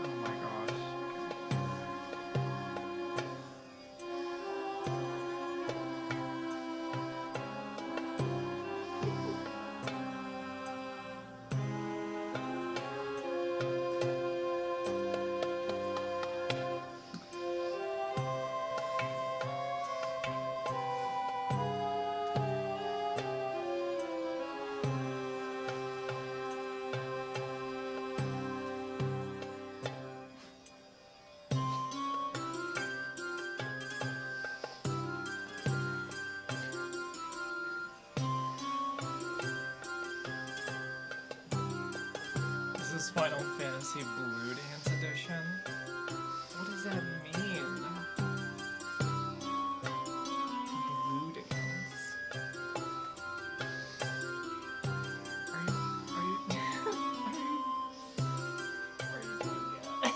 Oh my gosh. This is Final Fantasy Blue Dance Edition. What does that mean? Blue Dance. Are you doing that?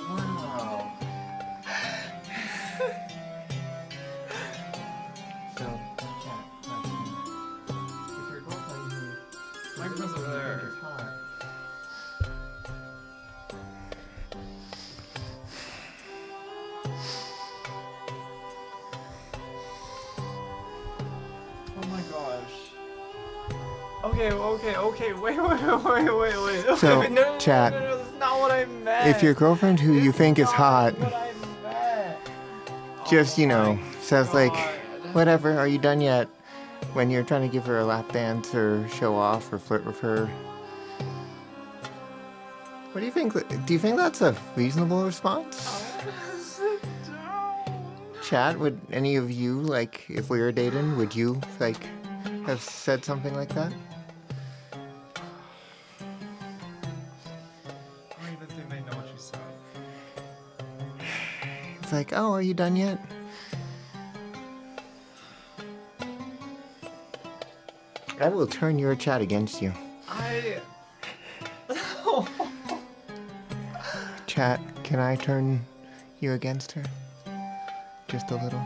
Wow. So, chat, question. If your girlfriend who Microphone's over there. is hot, Oh my gosh. Okay, wait. So, No, chat, no, that's not what I meant. if your girlfriend who you It's think is not hot what I meant. just, Oh you know, my says like, God. whatever, are you done yet? When you're trying to give her a lap dance or show off or flirt with her. What do you think? Do you think that's a reasonable response? Sit down. Chat, would any of you, like, if we were dating, would you, like, have said something like that? I don't even think they know what you said. It's like, oh, are you done yet? I will turn your chat against you. Chat, can I turn you against her? Just a little.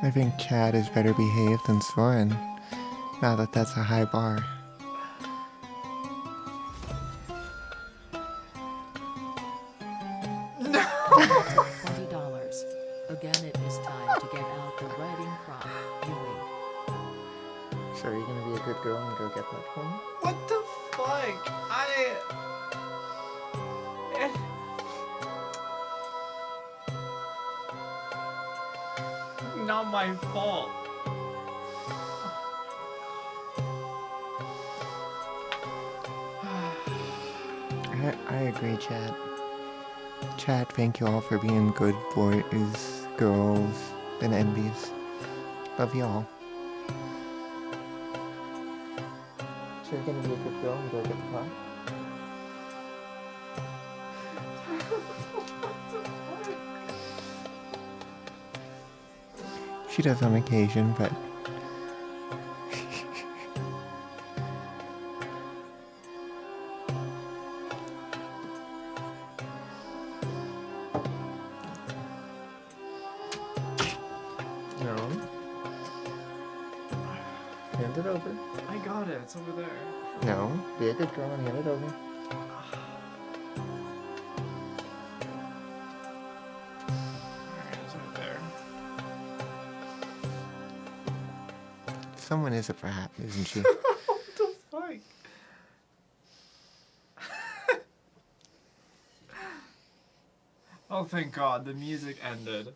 I think Chad is better behaved than Soren. Now that that's a high bar. $20. Again, it is time to get out the writing prop. Yui. So are you gonna be a good girl and go get that for me? What the fuck? not my fault. I agree, chat. Chat, thank you all for being good boys, girls, and envies. Love you all. So you're gonna be a good girl and go get the car? She does on occasion, but... No. Hand it over. I got it. It's over there. No. Be a good girl and hand it over. Alright, it's right there. Someone is a brat, isn't she? What the fuck? Oh, thank God, the music ended.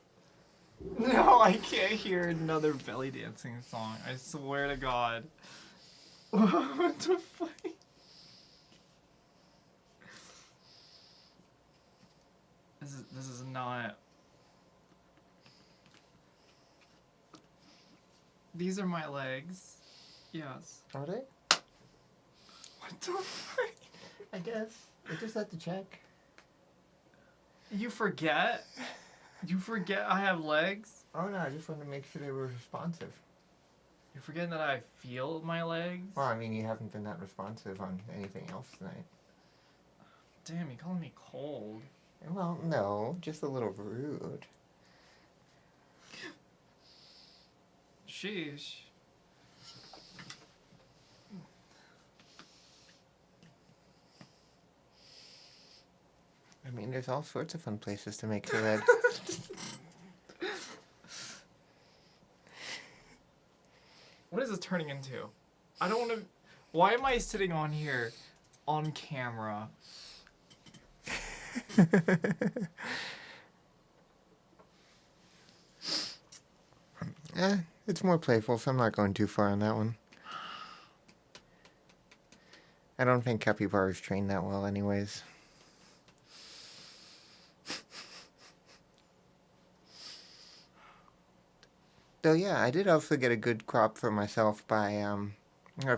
No, I can't hear another belly dancing song. I swear to God. What the fuck? This is not. These are my legs. Yes. Are they? What the fuck? I guess. I just had to check. You forget? You forget I have legs? Oh no, I just wanted to make sure they were responsive. You're forgetting that I feel my legs? Well, I mean, you haven't been that responsive on anything else tonight. Damn, you calling me cold. Well, no, just a little rude. Sheesh. I mean, there's all sorts of fun places to make your red. What is this turning into? I don't want to... Why am I sitting on here on camera? It's more playful, so I'm not going too far on that one. I don't think capybaras train that well anyways. Though, yeah, I did also get a good crop for myself by,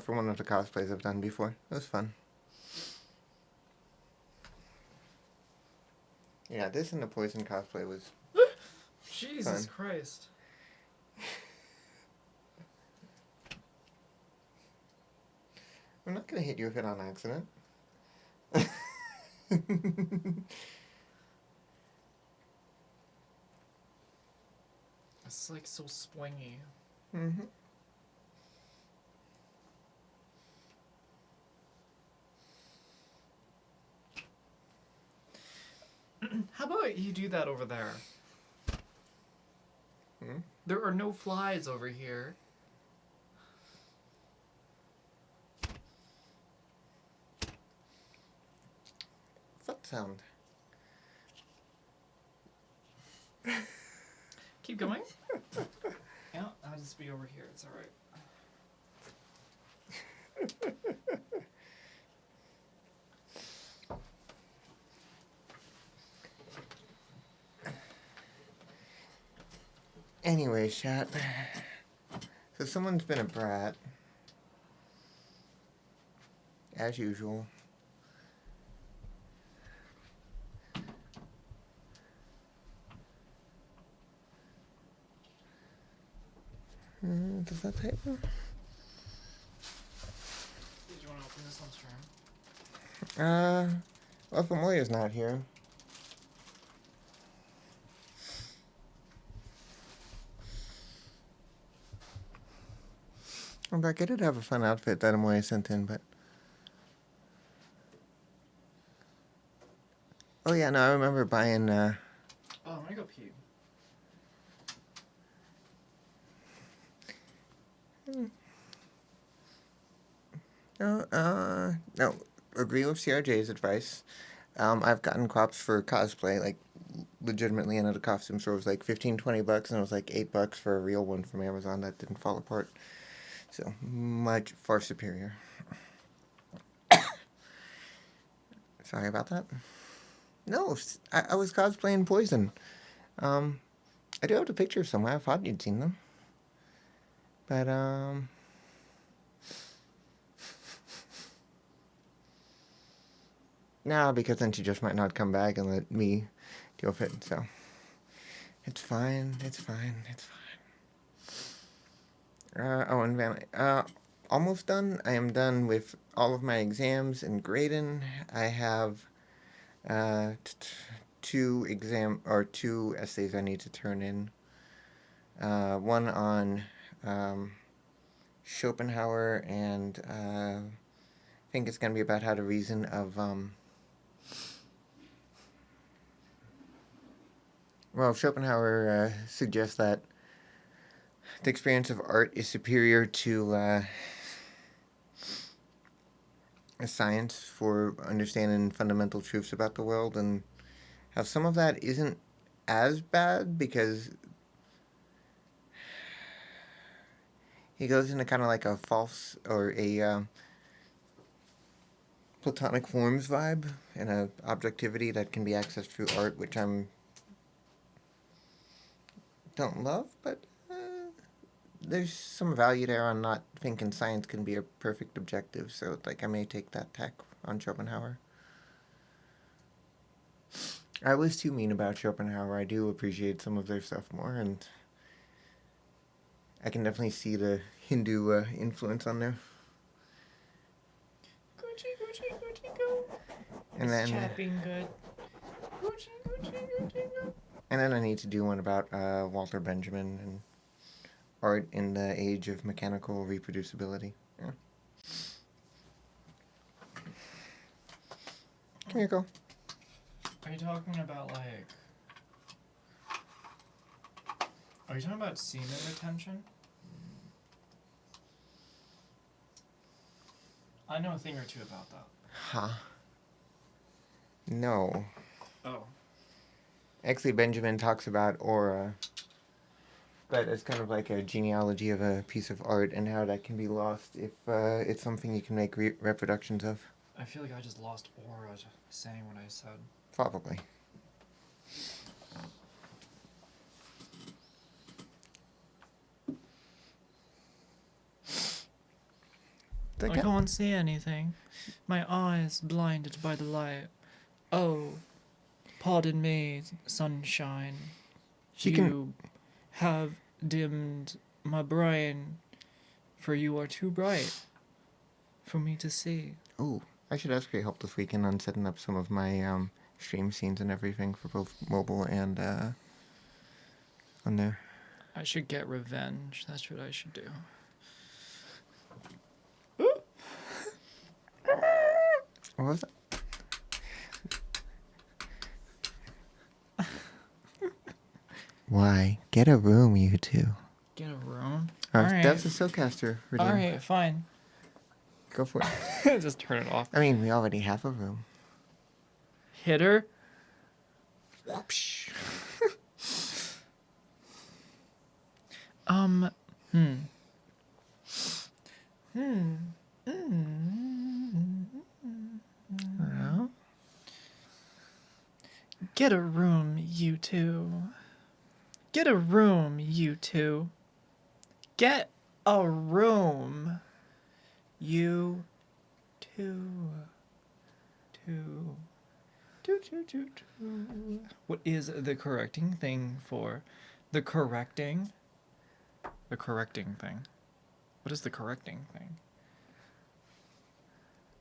for one of the cosplays I've done before. It was fun. Yeah, this and the poison cosplay was Jesus fun. Christ. I'm not gonna hit you with it on accident. It's like so springy. Mm-hmm. How about you do that over there? Hmm? There are no flies over here. What's that sound? Keep going. Yeah, I'll just be over here. It's alright. Anyway, chat. So someone's been a brat. As usual. Does that type? Did you want to open this on stream? Well, if Amelia's not here. I'm back. I did have a fun outfit that Amoya sent in, but... Oh yeah, no, I remember buying, Oh, I'm gonna go pee. No, agree with CRJ's advice. I've gotten crops for cosplay, like legitimately in at a costume store. It was like 15-20 bucks, and it was like $8 for a real one from Amazon that didn't fall apart. So much far superior. Sorry about that. No, I was cosplaying Poison. I do have the pictures somewhere. I thought you'd seen them. But, nah, because then she just might not come back and let me deal with it, so. It's fine, it's fine, it's fine. Oh, and Van, almost done. I am done with all of my exams in grading. I have, two essays I need to turn in. One on, Schopenhauer, and I think it's going to be about how the reason of, Schopenhauer suggests that the experience of art is superior to a science for understanding fundamental truths about the world, and how some of that isn't as bad because he goes into kind of like a false or a Platonic forms vibe and a objectivity that can be accessed through art, which don't love, but there's some value there on not thinking science can be a perfect objective. So like I may take that tack on Schopenhauer. I was too mean about Schopenhauer. I do appreciate some of their stuff more, and I can definitely see the Hindu influence on there. Gucci, go. And then, chat being good. Gucci, go. and then I need to do one about Walter Benjamin and art in the age of mechanical reproducibility. Yeah. Come here, go. Are you talking about Are you talking about semen retention? I know a thing or two about that. Huh? No. Oh. Actually, Benjamin talks about aura, but it's kind of like a genealogy of a piece of art and how that can be lost if it's something you can make reproductions of. I feel like I just lost aura saying what I said. Probably. I can't see anything. My eyes blinded by the light. Oh, pardon me, sunshine. You have dimmed my brain, for you are too bright for me to see. Ooh, I should ask for your help this weekend on setting up some of my stream scenes and everything for both mobile and on there. I should get revenge. That's what I should do. What was that? Why? Get a room, you two. Get a room? Alright, that's the SoCaster. Alright, fine. Go for it. Just turn it off. I mean, we already have a room. Hit her. Whoopsh. Well, Get a room, you two. Get a room, you two. Get a room, you two. Two. What is the correcting thing for the correcting? The correcting thing. What is the correcting thing?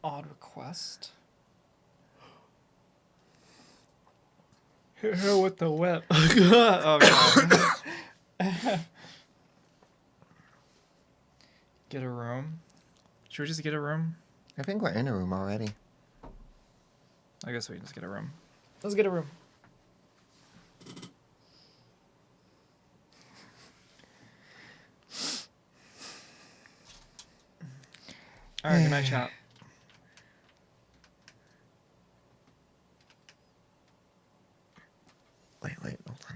Odd request. Hit her with the whip. Oh, God. Get a room. Should we just get a room? I think we're in a room already. I guess we can just get a room. Let's get a room. Alright, good night, chat. Wait, hold on.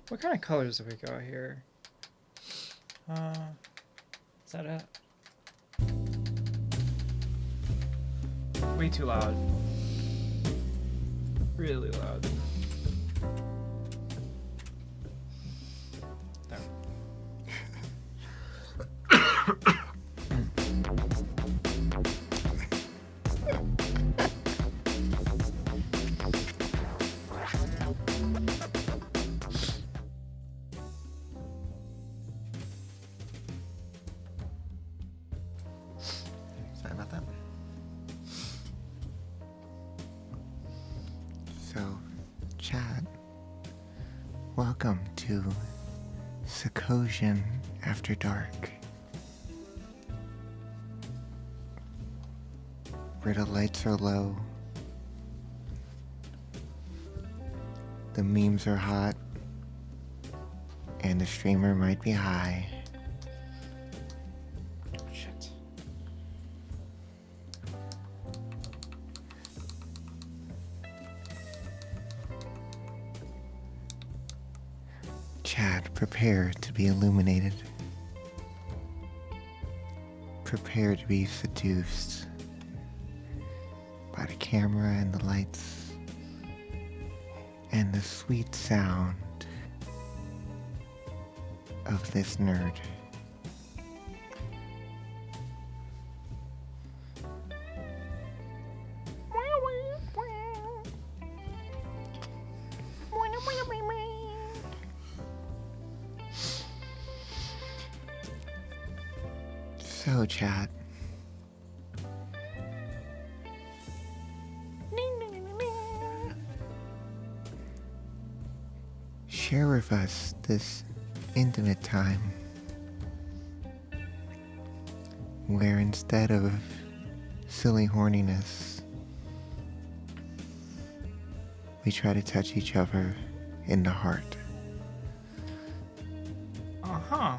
What kind of colors have we got here? Is that it? Way too loud. Really loud. There. Sorry about that. So, Chad, welcome to SoCosion After Dark, where the lights are low, the memes are hot, and the streamer might be high. Shit. Chad, prepare to be illuminated. Prepare to be seduced by the camera and the lights and the sweet sound of this nerd. So, Chad. Share with us this intimate time where instead of silly horniness, we try to touch each other in the heart. Uh-huh.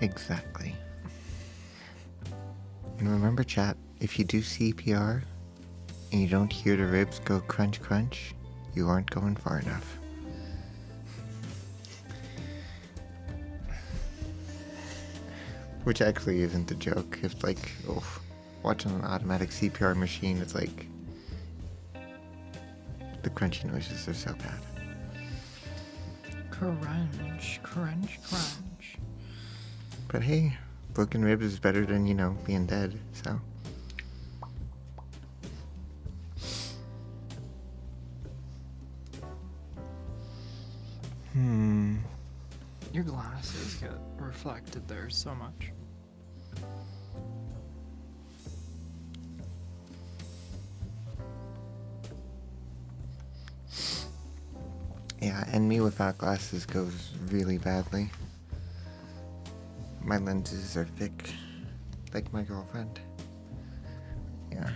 Exactly. And remember, chat, if you do CPR and you don't hear the ribs go crunch crunch, you aren't going far enough. Which actually isn't a joke. If watching an automatic CPR machine, it's like the crunchy noises are so bad. Crunch, crunch, crunch. But hey, broken ribs is better than, being dead, so. Your glasses get reflected there so much. Yeah, and me without glasses goes really badly. My lenses are thick, like my girlfriend. Yeah.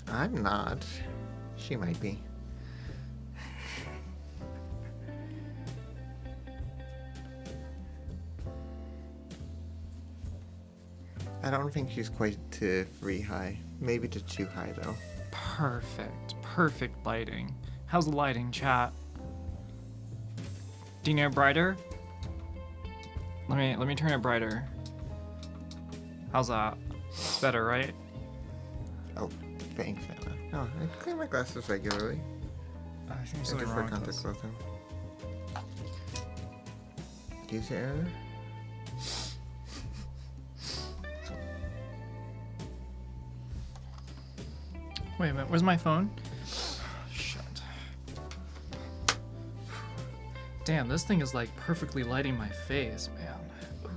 I'm not. She might be. I don't think she's quite to 3 high. Maybe to 2 high, though. Perfect lighting. How's the lighting, chat? Do you need it brighter? Let me turn it brighter. How's that? It's better, right? Oh, thanks, Anna. No, I clean my glasses regularly. I think there's I something prefer wrong with contact this. clothing. Use it, Anna? Wait a minute, where's my phone? Shit. Damn, this thing is like perfectly lighting my face, man. Ooh.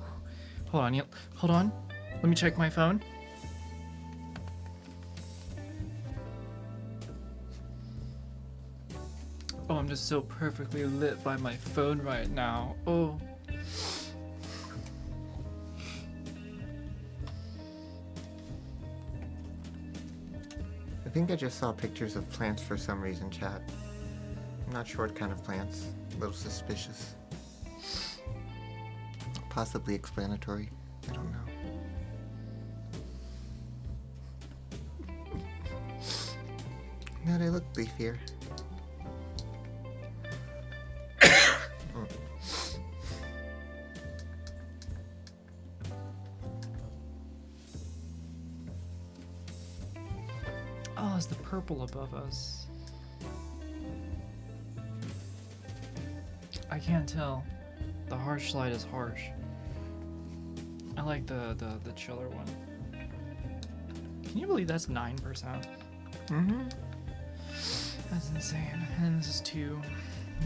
Hold on, hold on. Let me check my phone. Oh, I'm just so perfectly lit by my phone right now. Oh. I think I just saw pictures of plants for some reason, chat. I'm not sure what kind of plants. A little suspicious. Possibly explanatory. I don't know. No, they look leafier. Oh, it's the purple above us. I can't tell. The harsh light is harsh. I like the chiller one. Can you believe that's 9%? Mm-hmm. That's insane. And this is 2.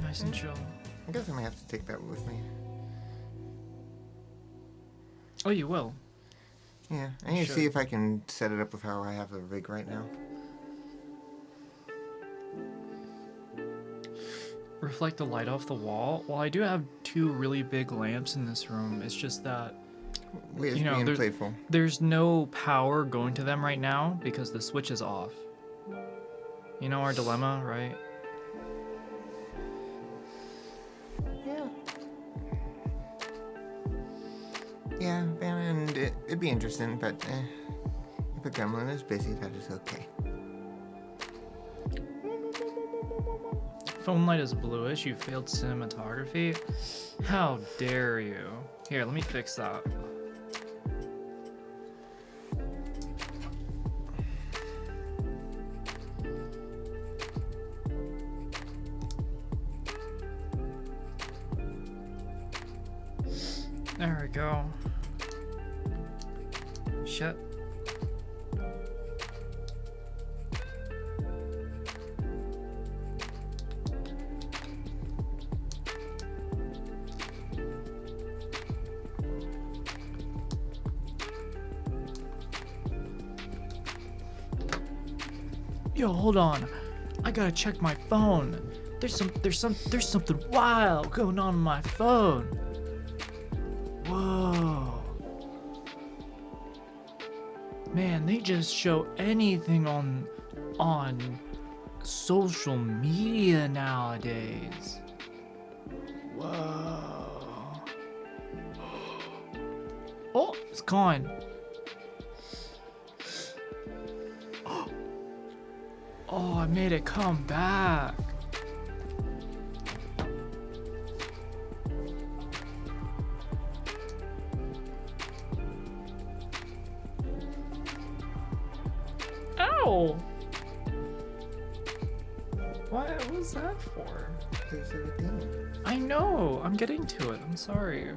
Nice and chill. I guess I might have to take that with me. Oh, you will? Yeah, I need to Sure. see if I can set it up with how I have the rig right now. Reflect the light off the wall. Well, I do have 2 really big lamps in this room. It's just that Wait, it's You know, being playful. there's no power going to them right now because the switch is off. You know our dilemma, right? Yeah. Yeah, and it'd be interesting, but if a gremlin is busy, that is okay. Phone light is bluish. You failed cinematography. How dare you? Here, let me fix that. There we go. Shit. Yo, hold on. I gotta check my phone. There's something wild going on my phone. Whoa. Man, they just show anything on social media nowadays. Whoa. Oh, it's gone. Oh, I made it come back. Ow! What was that for? There's a thing. I know. I'm getting to it. I'm sorry.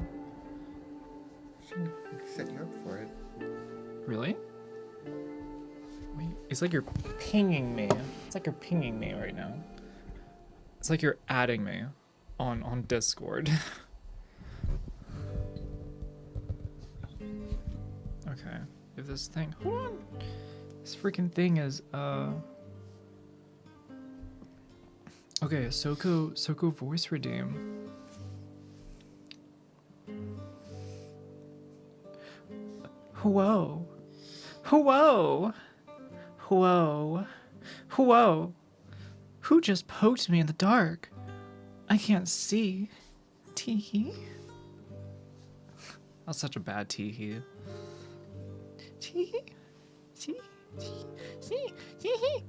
Should set you up for it. Really? Wait, it's like you're pinging me. It's like you're pinging me right now. It's like you're adding me on Discord. Okay. If this thing, hold on. This freaking thing is okay, SoCo voice redeem. Whoa. Whoa. Whoa. Whoa. Who just poked me in the dark? I can't see. Tee-hee. That's such a bad tee-hee. Tee-hee. Tee-hee. Tee-hee.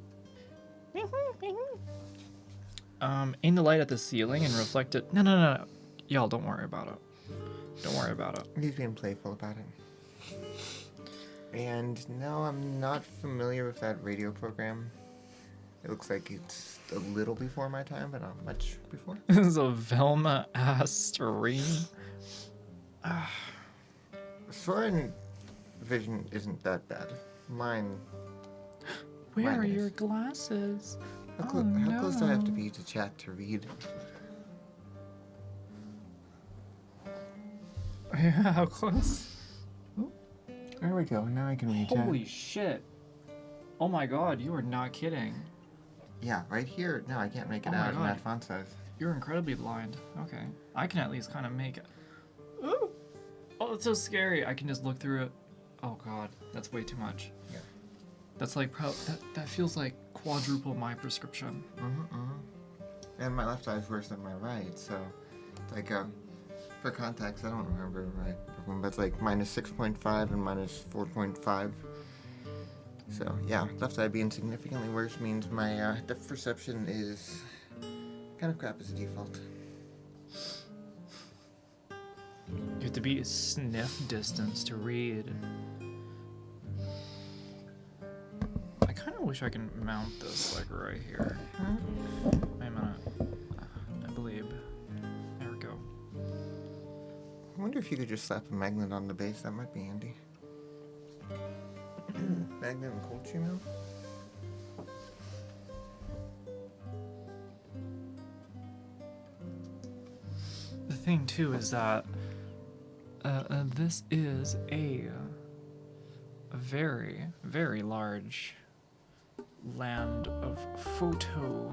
Aim the light at the ceiling and reflect it. No. Y'all, don't worry about it. Don't worry about it. He's being playful about it. And no, I'm not familiar with that radio program. It looks like it's a little before my time, but not much before. This is a Velma ass stream. Foreign vision isn't that bad. Mine. Where Mine are is. your glasses? How Oh, close do I have to no. be to chat to read? Yeah, how close? There we go. Now I can reach Holy it. shit. Oh my god, you are not kidding. Yeah, right here. No, I can't make it Oh my out in God. that font size. You're incredibly blind. Okay. I can at least kind of make it. Ooh. Oh, it's so scary. I can just look through it. Oh god, that's way too much. Yeah. That's like that feels like quadruple my prescription. And my left eye is worse than my right, so like for context, I don't remember right, but it's like minus 6.5 and minus 4.5. So yeah, left eye being significantly worse means my depth perception is kind of crap as a default. You have to be sniff distance to read. I kind of wish I can mount this like right here. Wait a minute. I believe. There we go. I wonder if you could just slap a magnet on the base. That might be handy. Magnet and cold stream out. The thing too is that this is a very, very large land of photo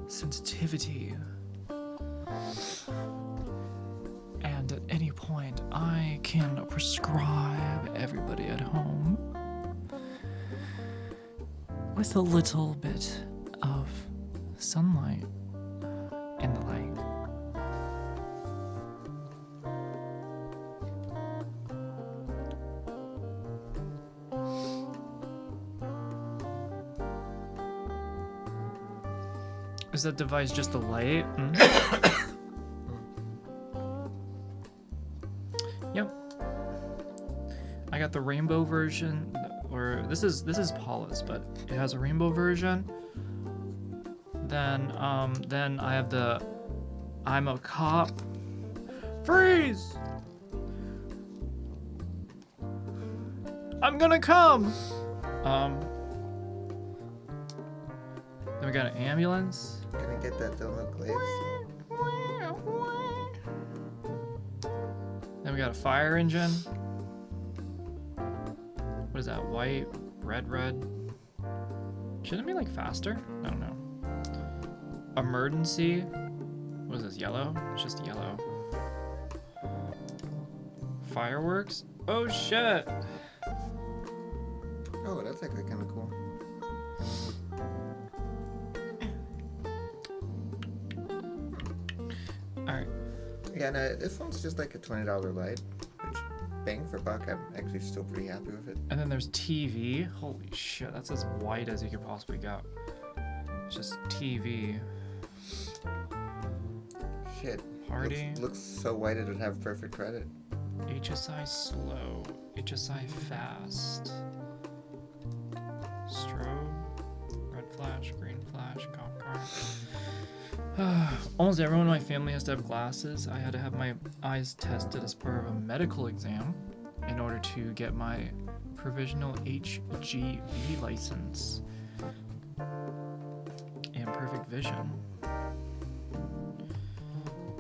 sensitivity. And at any point, I can prescribe everybody at home with a little bit of sunlight in the light. Is that device just a light? Yep. I got the rainbow version, or this is Paula's, but it has a rainbow version. Then I have the I'm a cop. Freeze! I'm gonna come. Then we got an ambulance. Gonna get that donut glaze. Then we got a fire engine. What is that? White, red. Shouldn't it be like faster? I don't know. Emergency. What is this? Yellow? It's just yellow. Fireworks. Oh shit. Oh, that's actually kind of cool. Alright. Yeah, no, this one's just like a $20 light, which, bang for buck, I'm actually still pretty happy with it. And then there's TV. Holy shit, that's as white as you could possibly get. It's just TV. Shit. Party. Looks so white it would have perfect credit. HSI slow. HSI fast. Strobe. Red flash, green flash, cop car. Almost everyone in my family has to have glasses. I had to have my eyes tested as part of a medical exam in order to get my provisional HGV license and perfect vision.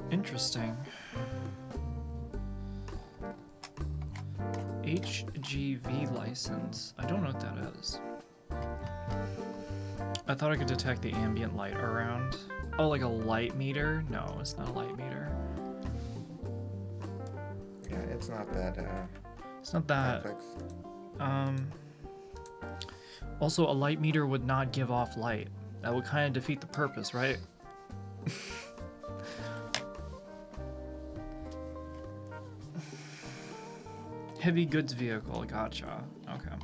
Interesting. HGV license. I don't know what that is. I thought I could detect the ambient light around. Oh, like a light meter? No, it's not a light meter. Yeah, it's not that, It's not that. complex. Also, a light meter would not give off light. That would kind of defeat the purpose, right? Heavy goods vehicle, gotcha. Okay.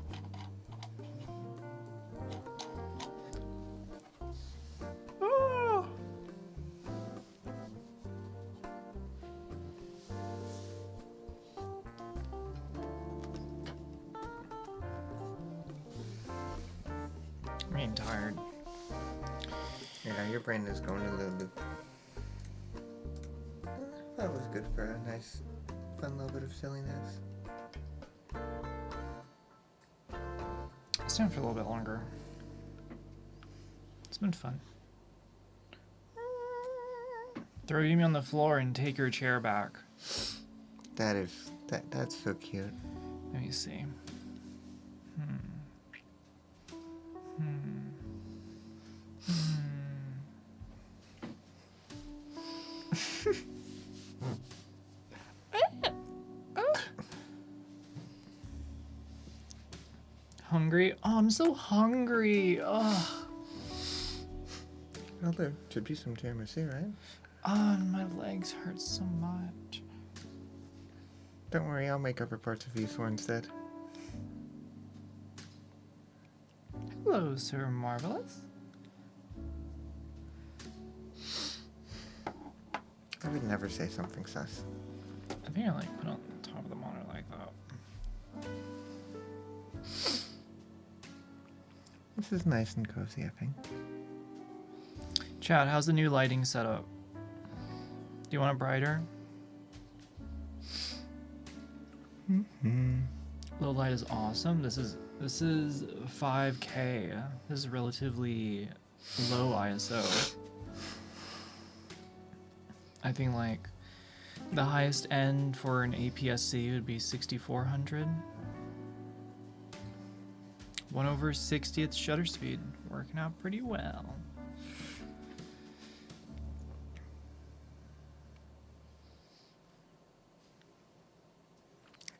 Ah. I'm getting tired. Yeah, your brain is going a little bit. That was good for a nice, fun little bit of silliness. I'll stand for a little bit longer. It's been fun. Throw Yumi on the floor and take your chair back. That's so cute. Let me see. Hungry? Oh, I'm so hungry. Oh, Well, there should be some tiramisu, right? My legs hurt so much. Don't worry, I'll make other parts of you sore instead. Hello, Sir Marvelous. I would never say something sus. I think I like put on top of the monitor like that. This is nice and cozy, I think. Chad, how's the new lighting setup? Do you want it brighter? Low light is awesome. This is 5K. This is relatively low ISO. I think like the highest end for an APS-C would be 6400. 1/60th shutter speed, working out pretty well.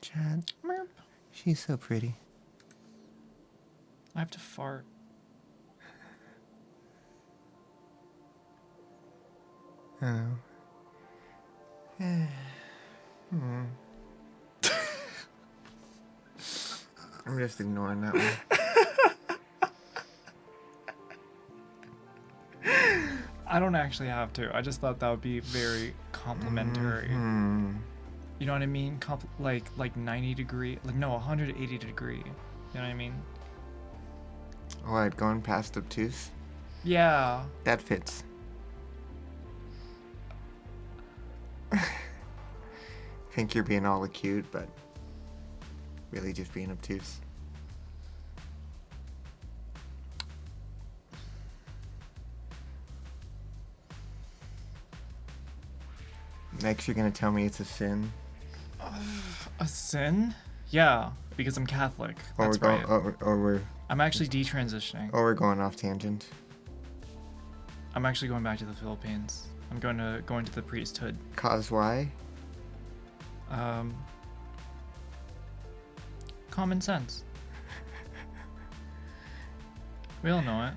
Chad, Merp. she's so pretty. I have to fart. I know. I'm just ignoring that one. I don't actually have to. I just thought that would be very complimentary. You know what I mean? Like 90 degree, like no, 180 degree. You know what I mean? What, going past obtuse? Yeah. That fits. Think you're being all cute, but really just being obtuse. Next, you're gonna tell me it's a sin. A sin? Yeah, because I'm Catholic. Or That's we're right. going, or I'm actually detransitioning. we're going off tangent. I'm actually going back to the Philippines. I'm going to the priesthood. Cause why? Common sense. We all know it.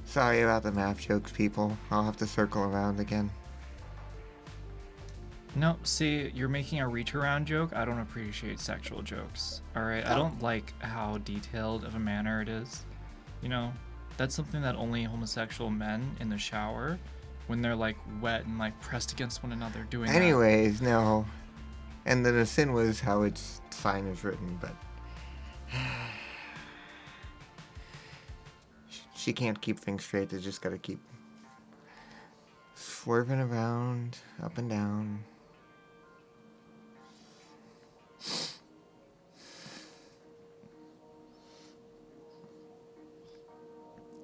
Sorry about the math jokes, people. I'll have to circle around again. No, see, you're making a reach around joke. I don't appreciate sexual jokes. Alright, I don't like how detailed of a manner it is. You know, that's something that only homosexual men in the shower, when they're like wet and like pressed against one another doing that. Anyways, no. And then the sin was how its sign is written, but she can't keep things straight. They just gotta keep swerving around, up and down.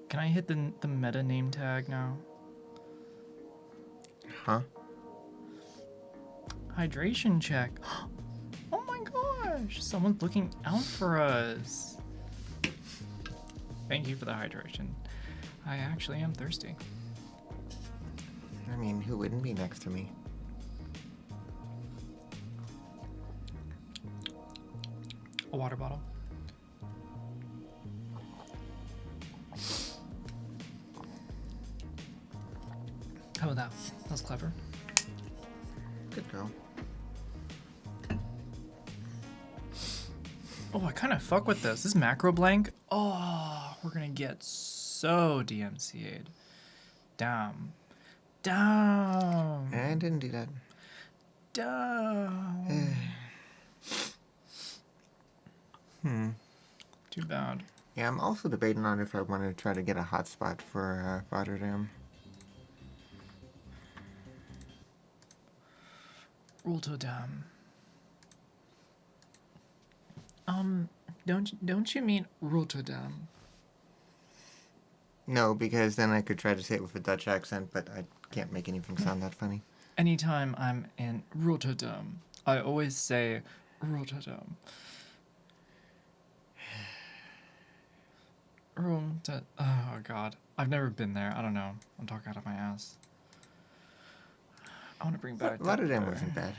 Can I hit the meta name tag now? Huh? Hydration check. Oh my gosh, someone's looking out for us. Thank you for the hydration. I actually am thirsty. I mean, who wouldn't be next to me? A water bottle. How about that? That was clever. Good girl. Oh, I kind of fuck with this. This macro blank. Oh, we're gonna get so DMCA'd. Damn. Damn. I didn't do that. Damn. Too bad. Yeah, I'm also debating on if I want to try to get a hotspot for Rotterdam. Rotterdam. Don't you mean Rotterdam? No, because then I could try to say it with a Dutch accent, but I can't make anything sound that funny. anytime I'm in Rotterdam, I always say Rotterdam. Oh God, I've never been there. I don't know. I'm talking out of my ass. I want to bring back Rotterdam that wasn't bad.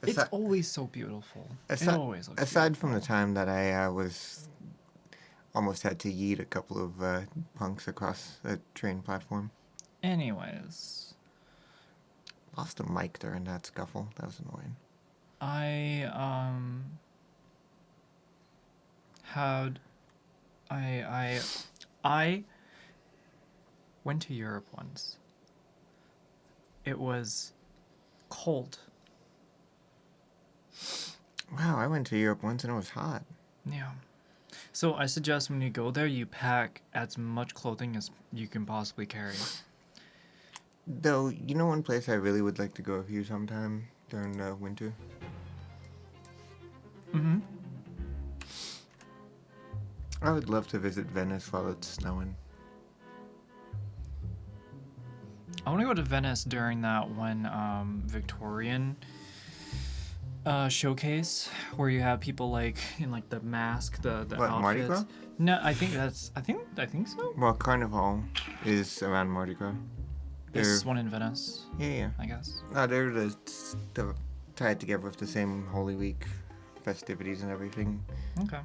It's Asi- always so beautiful. It asi- always looks aside from the beautiful. time that I was almost had to yeet a couple of punks across a train platform. Anyways, Lost a mic during that scuffle. That was annoying. I had I went to Europe once. It was cold. Wow, I went to Europe once and it was hot. Yeah. So I suggest when you go there, you pack as much clothing as you can possibly carry. Though, you know one place I really would like to go with you sometime during the winter? Mm-hmm. I would love to visit Venice while it's snowing. I want to go to Venice during that one Victorian showcase where you have people like in like the mask, the What, Mardi outfits. Gras? No, I think so. Well, Carnival is around Mardi Gras. This They're- one in Venice, Yeah. I guess. No, they're the tied together with the same Holy Week festivities and everything. Okay.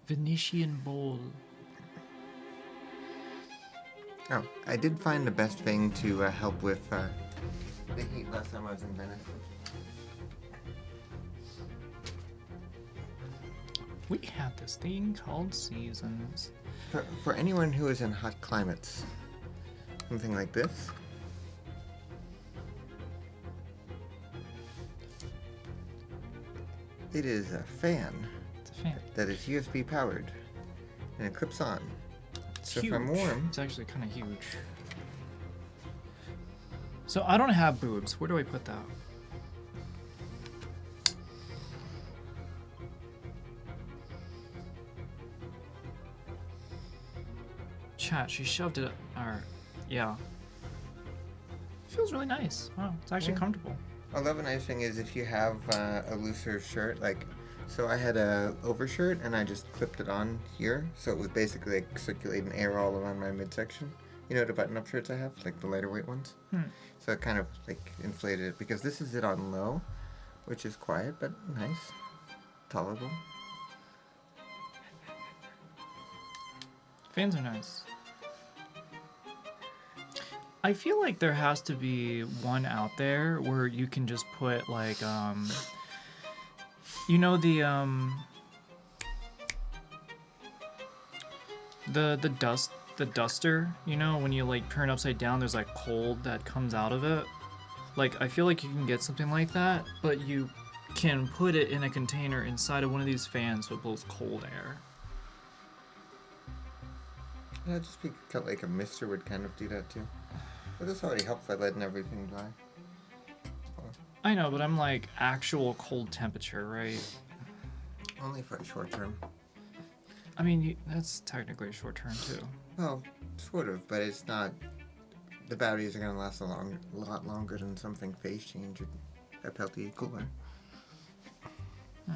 Venetian Bowl. Oh, I did find the best thing to help with the heat last time I was in Venice. We have this thing called seasons. For anyone who is in hot climates, something like this. It is a fan It's a fan. that is USB powered and it clips on. It's So if huge. I'm warm- It's actually kind of huge. So I don't have boobs. Where do I put that? Chat, she shoved it. Or, yeah. Feels really nice. Wow, it's actually Yeah. comfortable. Another nice thing is if you have a looser shirt, like, so I had a overshirt and I just clipped it on here, so it was basically like circulating air all around my midsection. You know the button-up shirts I have, like the lighter weight ones. So it kind of like inflated it because this is it on low, which is quiet but nice, tolerable. Fans are nice. I feel like there has to be one out there where you can just put like you know the duster, you know, when you like turn upside down there's like cold that comes out of it. Like I feel like you can get something like that, but you can put it in a container inside of one of these fans so it blows cold air. Yeah, just because like a mister would kind of do that too. But this already helps by letting everything dry. I know, but I'm like actual cold temperature, right? Only for a short term. I mean, that's technically short term too. Well, sort of, but it's not. The batteries are gonna last a lot longer than something phase change or a Peltier cooler. I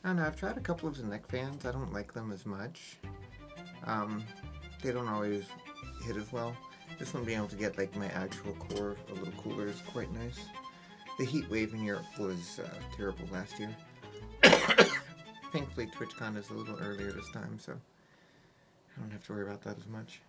don't know. I've tried a couple of the neck fans. I don't like them as much. They don't always hit as well. This one being able to get like my actual core a little cooler is quite nice. The heat wave in Europe was terrible last year. Thankfully, TwitchCon is a little earlier this time, so I don't have to worry about that as much.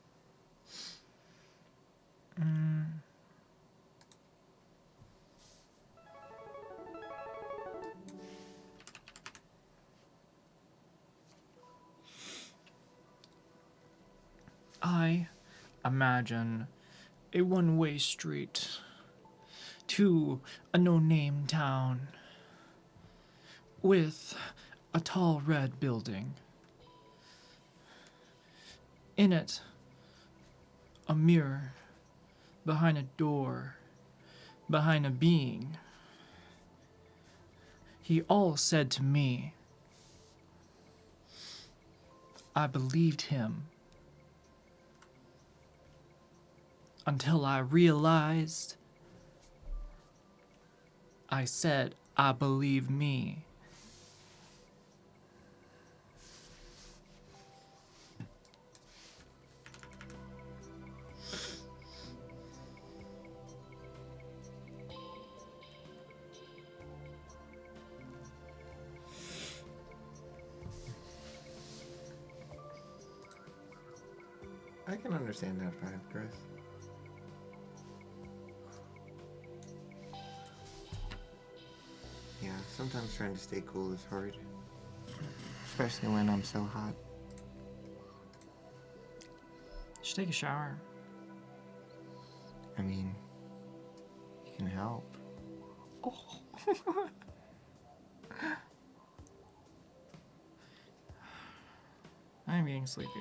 I imagine a one-way street to a no-name town with a tall red building. In it, a mirror, behind a door, behind a being. He all said to me. I believed him. until I realized I said, I believe me. I can understand that vibe, Chris. Yeah, sometimes trying to stay cool is hard. Especially when I'm so hot. You should take a shower. I mean, you can help. I'm getting sleepy.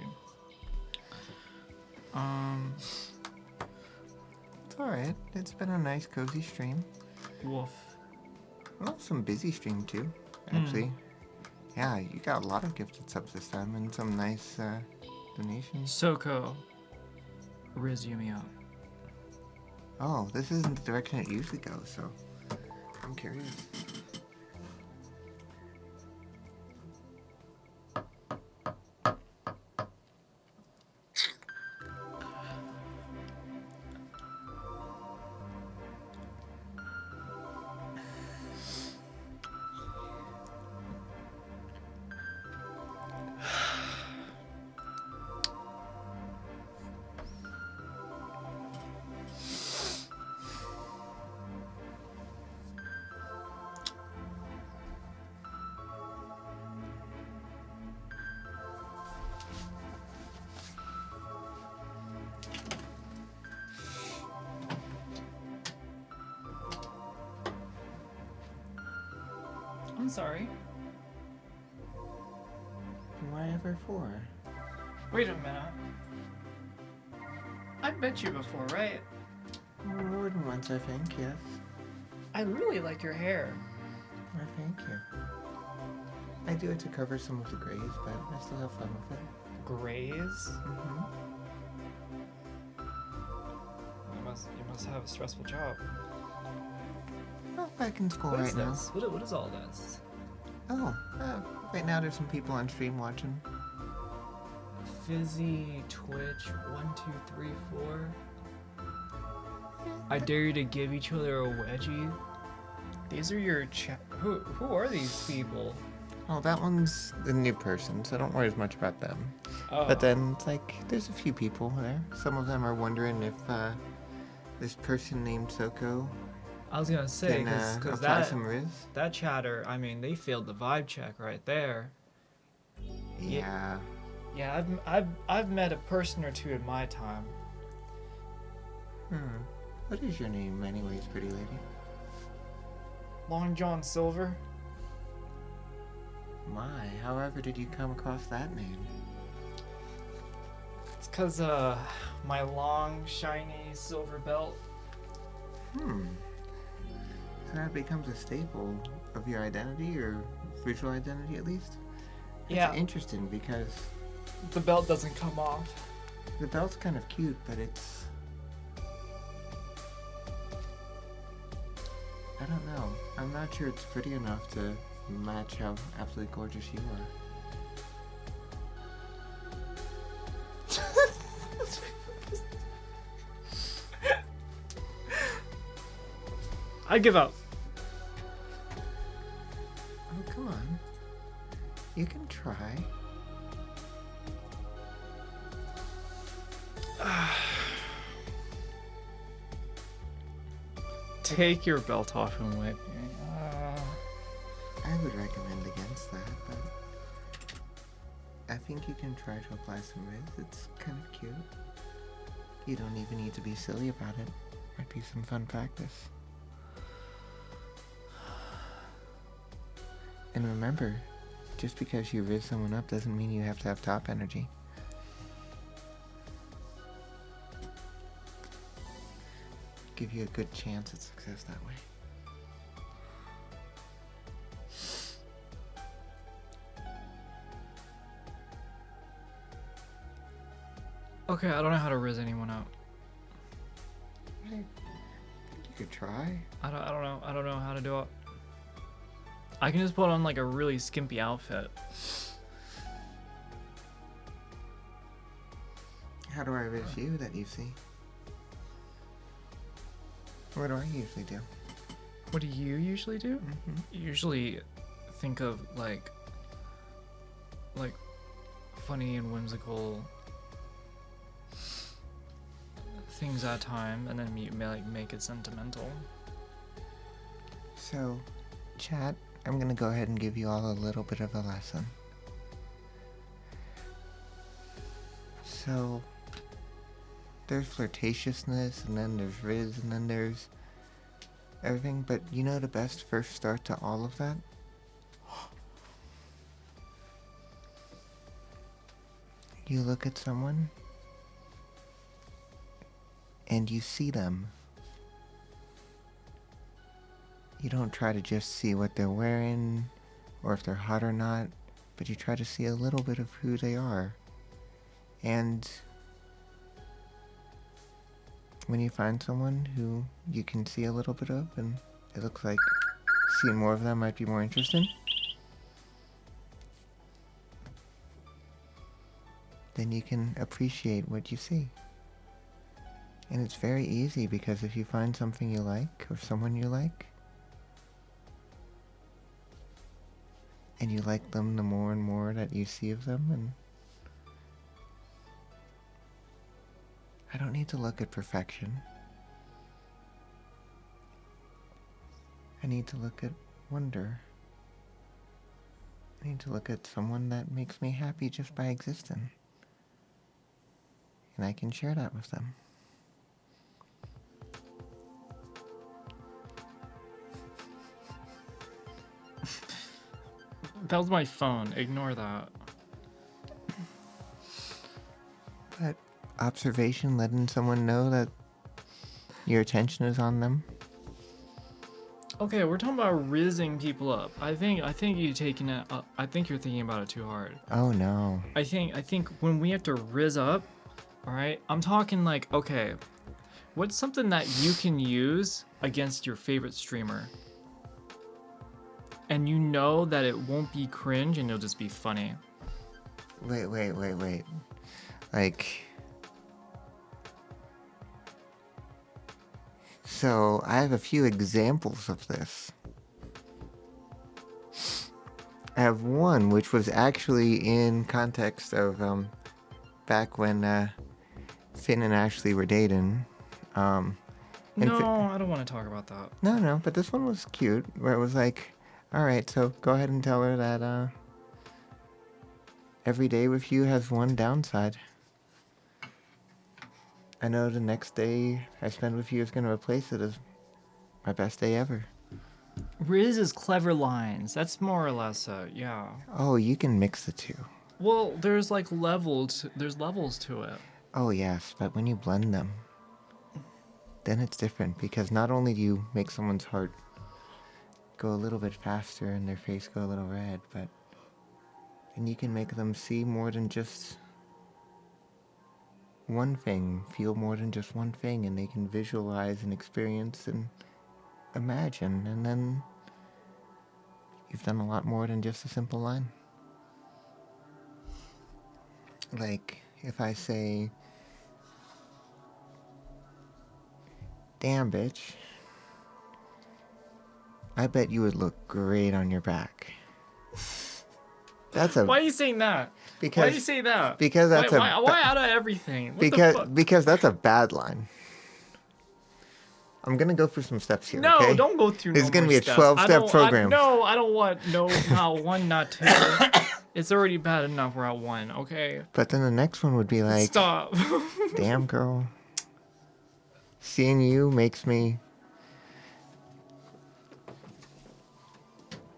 It's alright. It's been a nice, cozy stream. Woof. Well, some busy stream too, actually. Yeah, you got a lot of gifted subs this time and some nice donations. SoCo. Riz Yumi up. Oh, this isn't the direction it usually goes, so I'm curious. I'm sorry. Why ever for? Wait a minute. I met you before, right? More than once, I think, yes. I really like your hair. Why, thank you. I do it to cover some of the grays, but I still have fun with it. Grays? Mm-hmm. You must have a stressful job. Well, back in school What right is now. this? What is all this? Oh, right now there's some people on stream watching. Fizzy, Twitch, 1, 2, 3, 4. I dare you to give each other a wedgie. These are your who are these people? Oh, that one's the new person, so don't worry as much about them. Oh. But then it's like, there's a few people there. Some of them are wondering if this person named Soko I was gonna say can because apply some Riz. that chatter, I mean, they failed the vibe check right there. Yeah. Yeah, I've met a person or two in my time. What is your name anyways, pretty lady? Long John Silver. My, however did you come across that name? It's cause my long shiny silver belt. So that becomes a staple of your identity, or visual identity at least? It's Yeah. interesting because The belt doesn't come off. the belt's kind of cute, but it's... I don't know. I'm not sure it's pretty enough to match how absolutely gorgeous you are. I give up. Oh, come on. You can try. Take your belt off and whip me. I would recommend against that, but I think you can try to apply some Riz. It's kind of cute. You don't even need to be silly about it. Might be some fun practice. And remember, just because you Riz someone up doesn't mean you have to have top energy. Give you a good chance at success that way. Okay, I don't know how to riz anyone up. You could try. I don't know. I don't know how to do it. I can just put on like a really skimpy outfit. How do I riz you that you see? What do I usually do? What do you usually do? Usually think of like funny and whimsical things at a time, and then you make it sentimental. So, chat, I'm gonna go ahead and give you all a little bit of a lesson. So, there's flirtatiousness, and then there's riz, and then there's everything, but you know the best first start to all of that? You look at someone, and you see them. You don't try to just see what they're wearing, or if they're hot or not, but you try to see a little bit of who they are. And when you find someone who you can see a little bit of, and it looks like seeing more of them might be more interesting, then you can appreciate what you see. And it's very easy, because if you find something you like, or someone you like, and you like them the more and more that you see of them, and I don't need to look at perfection. I need to look at wonder. I need to look at someone that makes me happy just by existing. And I can share that with them. That was my phone. Ignore that. But observation, letting someone know that your attention is on them. Okay, we're talking about rizzing people up. I think you taking it up. I think you're thinking about it too hard. Oh no. I think when we have to rizz up, all right, I'm talking like, okay, what's something that you can use against your favorite streamer? And you know that it won't be cringe and it'll just be funny. Wait. Like, so I have a few examples of this. I have one which was actually in context of back when Finn and Ashley were dating. No, I don't want to talk about that. No, but this one was cute, where it was like, alright, so go ahead and tell her that every day with you has one downside. I know the next day I spend with you is going to replace it as my best day ever. Riz is clever lines. That's more or less, yeah. Oh, you can mix the two. Well, there's like levels. There's levels to it. Oh, yes, but when you blend them, then it's different, because not only do you make someone's heart go a little bit faster and their face go a little red, but then you can make them see more than just one thing, feel more than just one thing, and they can visualize and experience and imagine, and then you've done a lot more than just a simple line. Like, if I say, "Damn, bitch, I bet you would look great on your back." That's a... Why are you saying that? Why do you say that? Because that's why out of everything? What the fuck? because that's a bad line. I'm gonna go through some steps here. No, okay? don't go through. It's no gonna more be a steps. 12-step program. I don't want not one, not two. It's already bad enough we're at one. Okay. But then the next one would be like, Stop. "Damn, girl, seeing you makes me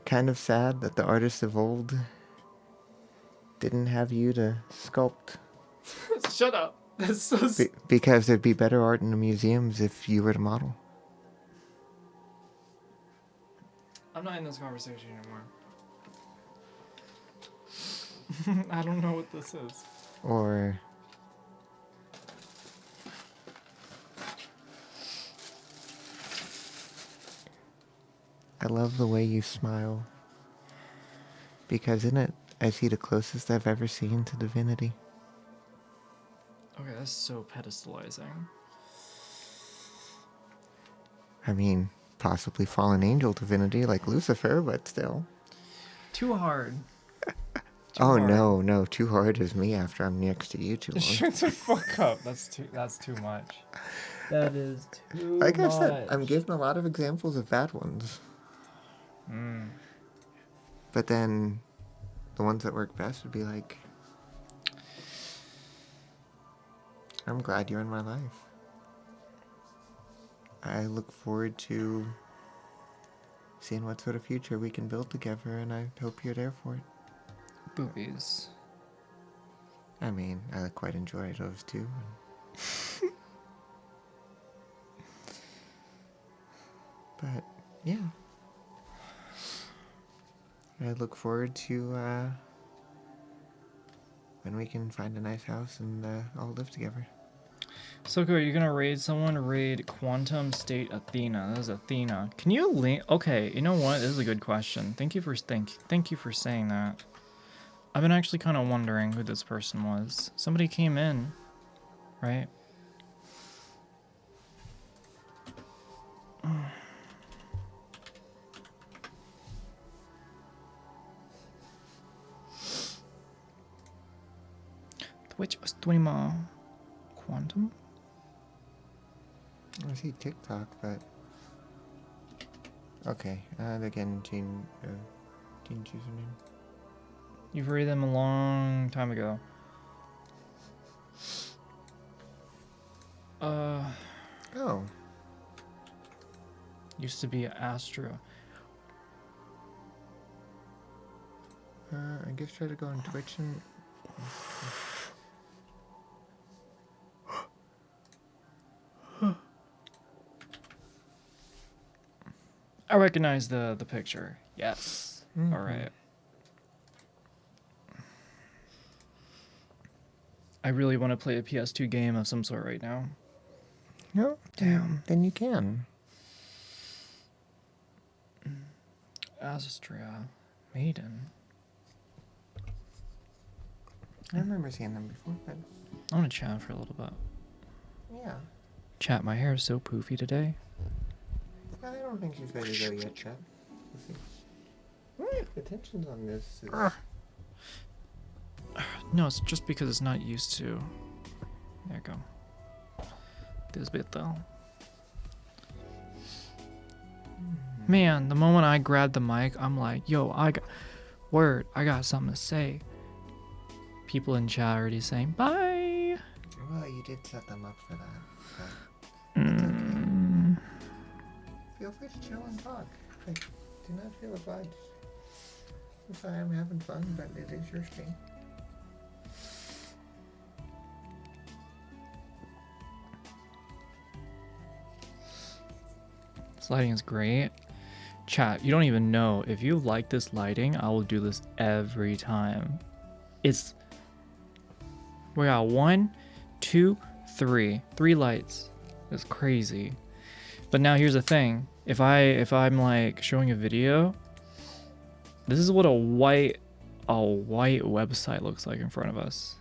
kind of sad that the artists of old didn't have you to sculpt, Shut up. That's so. because there'd be better art in the museums if you were the model." I'm not in this conversation anymore. I don't know what this is. Or I love the way you smile. Because in it, I see the closest I've ever seen to divinity. Okay, that's so pedestalizing. I mean, possibly fallen angel divinity like Lucifer, but still. Too hard. Too Oh hard. no, too hard is me after I'm next to you too long. Shut the fuck up. That's too much. That is too Like I much. said, I'm giving a lot of examples of bad ones. But then the ones that work best would be like, I'm glad you're in my life. I look forward to seeing what sort of future we can build together, and I hope you're there for it. Boobies. I mean, I quite enjoy those too. But, yeah. I look forward to when we can find a nice house and all live together. SoCo, are you gonna raid someone? Raid Quantum State Athena. That is Athena. Can you link? Okay, you know what? This is a good question. Thank you for saying that. I've been actually kind of wondering who this person was. Somebody came in, right? Twitch streamer Quantum. I see TikTok, but okay. They can change username. You've raided them a long time ago. Oh, Used to be Astro. I guess try to go on Twitch and. I recognize the picture. Yes. Mhm. All right. I really want to play a PS2 game of some sort right now. No, Damn. Then you can. Astria. Maiden. I remember seeing them before, but I want to chat for a little bit. yeah. Chat, my hair is so poofy today. I don't think she's ready to go yet, Chad. We'll see. The tensions on this is. No, it's just because it's not used to. There you go. This bit though. Man, the moment I grabbed the mic, I'm like, yo, I got something to say. People in chat already saying bye. Well, you did set them up for that. But feel free to chill and talk. Like, do not feel obliged. Since I am having fun, but it is your stream. This lighting is great. Chat, you don't even know. If you like this lighting, I will do this every time. We got 1, 2, 3. 3 lights. It's crazy. But now here's the thing. If I'm like showing a video, this is what a white website looks like in front of us.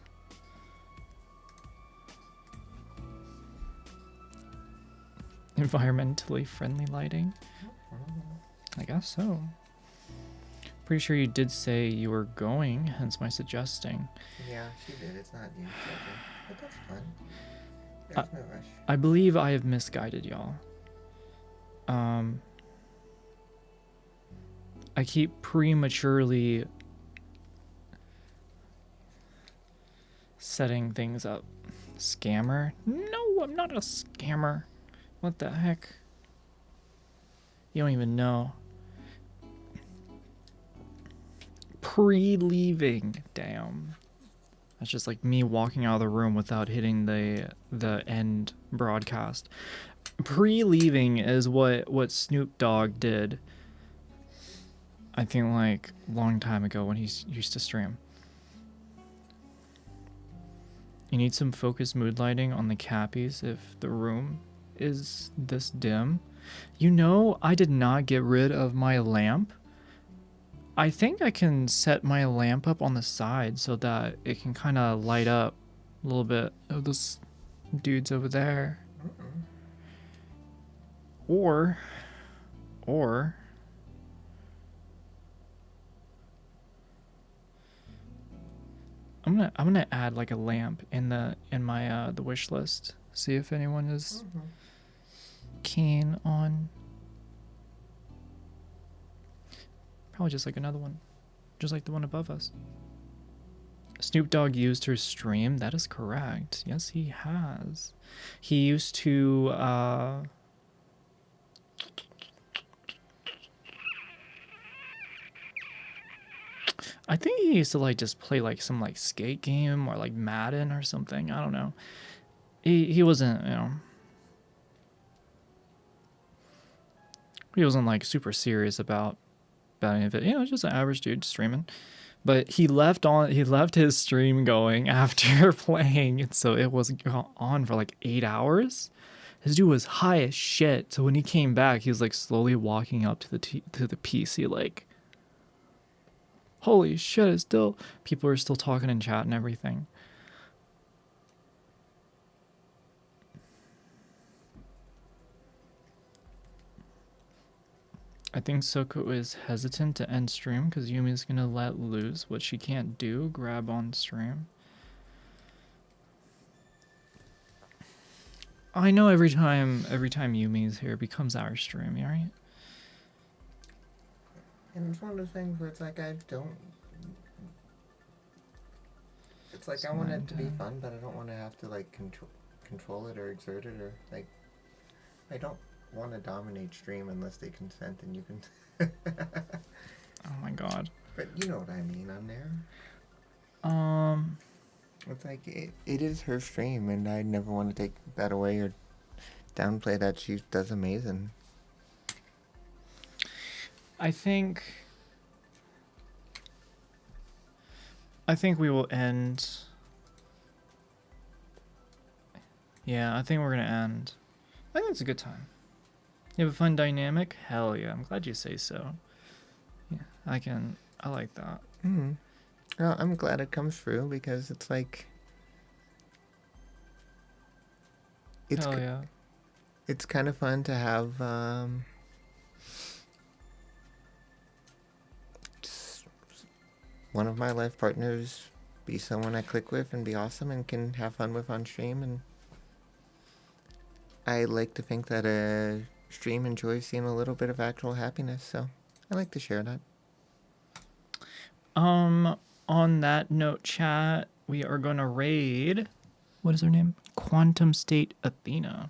Environmentally friendly lighting? I guess so. Pretty sure you did say you were going, hence my suggesting. Yeah, she did. It's not you, but that's fun. There's no rush. I believe I have misguided y'all. I keep prematurely setting things up. Scammer? No, I'm not a scammer. What the heck? You don't even know. Pre-leaving. Damn. That's just like me walking out of the room without hitting the end broadcast. Pre-leaving is what Snoop Dogg did. I think like a long time ago when he used to stream. You need some focused mood lighting on the cappies if the room is this dim. You know, I did not get rid of my lamp. I think I can set my lamp up on the side so that it can kind of light up a little bit of those dudes over there. Or I'm gonna add like a lamp in my the wish list. See if anyone is keen on. Probably just like another one, just like the one above us. Snoop Dogg used her stream. That is correct. Yes, he has. He used to. I think he used to like just play like some like skate game or like Madden or something. I don't know. He wasn't, you know. He wasn't like super serious about any of it. You know, just an average dude streaming. But he left his stream going after playing, and so it was on for like 8 hours. His dude was high as shit. So when he came back, he was like slowly walking up to the PC, like, holy shit! It's still people are still talking in chat and everything. I think Soko is hesitant to end stream because Yumi's gonna let loose what she can't do, grab on stream. I know every time Yumi's here becomes our stream, right? And it's one of those things where it's like I don't. It's like I want it to be fun, but I don't want to have to like control it or exert it or like. I don't want to dominate stream unless they consent, and you can. Oh my god. But you know what I mean on there. It's like it is her stream, and I never want to take that away or downplay that she does amazing. I think we will end. Yeah, I think we're gonna end. I think it's a good time. You have a fun dynamic? Hell yeah, I'm glad you say so. Yeah, I like that. Mm-hmm. Well, I'm glad it comes through because it's like Hell yeah. It's kind of fun to have one of my life partners be someone I click with and be awesome and can have fun with on stream, and I like to think that a stream enjoys seeing a little bit of actual happiness, so I like to share that. On that note, chat, we are gonna raid. What is her name? Quantum State Athena.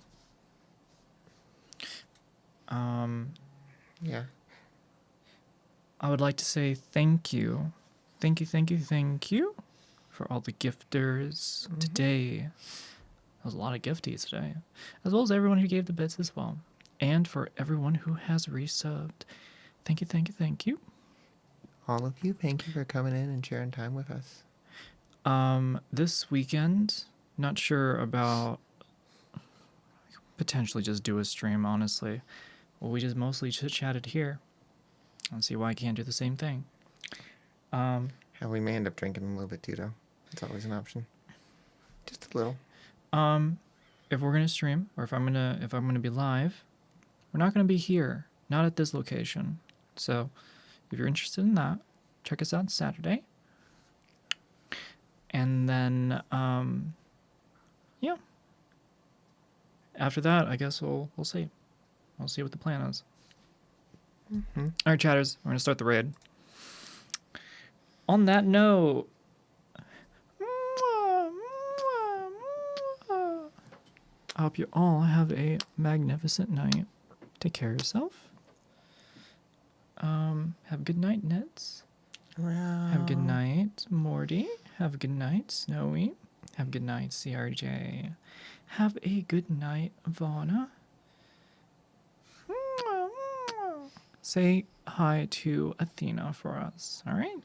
Yeah. I would like to say thank you. Thank you for all the gifters today. There was a lot of gifties today, as well as everyone who gave the bits as well. And for everyone who has resubbed. Thank you. All of you, thank you for coming in and sharing time with us. This weekend, not sure about potentially just do a stream, honestly. Well, we just mostly chit-chatted here. I don't see why I can't do the same thing. How we may end up drinking a little bit too, though. It's always an option. Just a little. If we're gonna stream, or if I'm gonna be live, we're not gonna be here, not at this location. So, if you're interested in that, check us out Saturday. And then, yeah. After that, I guess we'll see. We'll see what the plan is. All right, chatters, we're gonna start the raid. On that note, I hope you all have a magnificent night. Take care of yourself. Have a good night, Neds. Wow. Have a good night, Morty. Have a good night, Snowy. Have a good night, CRJ. Have a good night, Vana. Say hi to Athena for us, all right?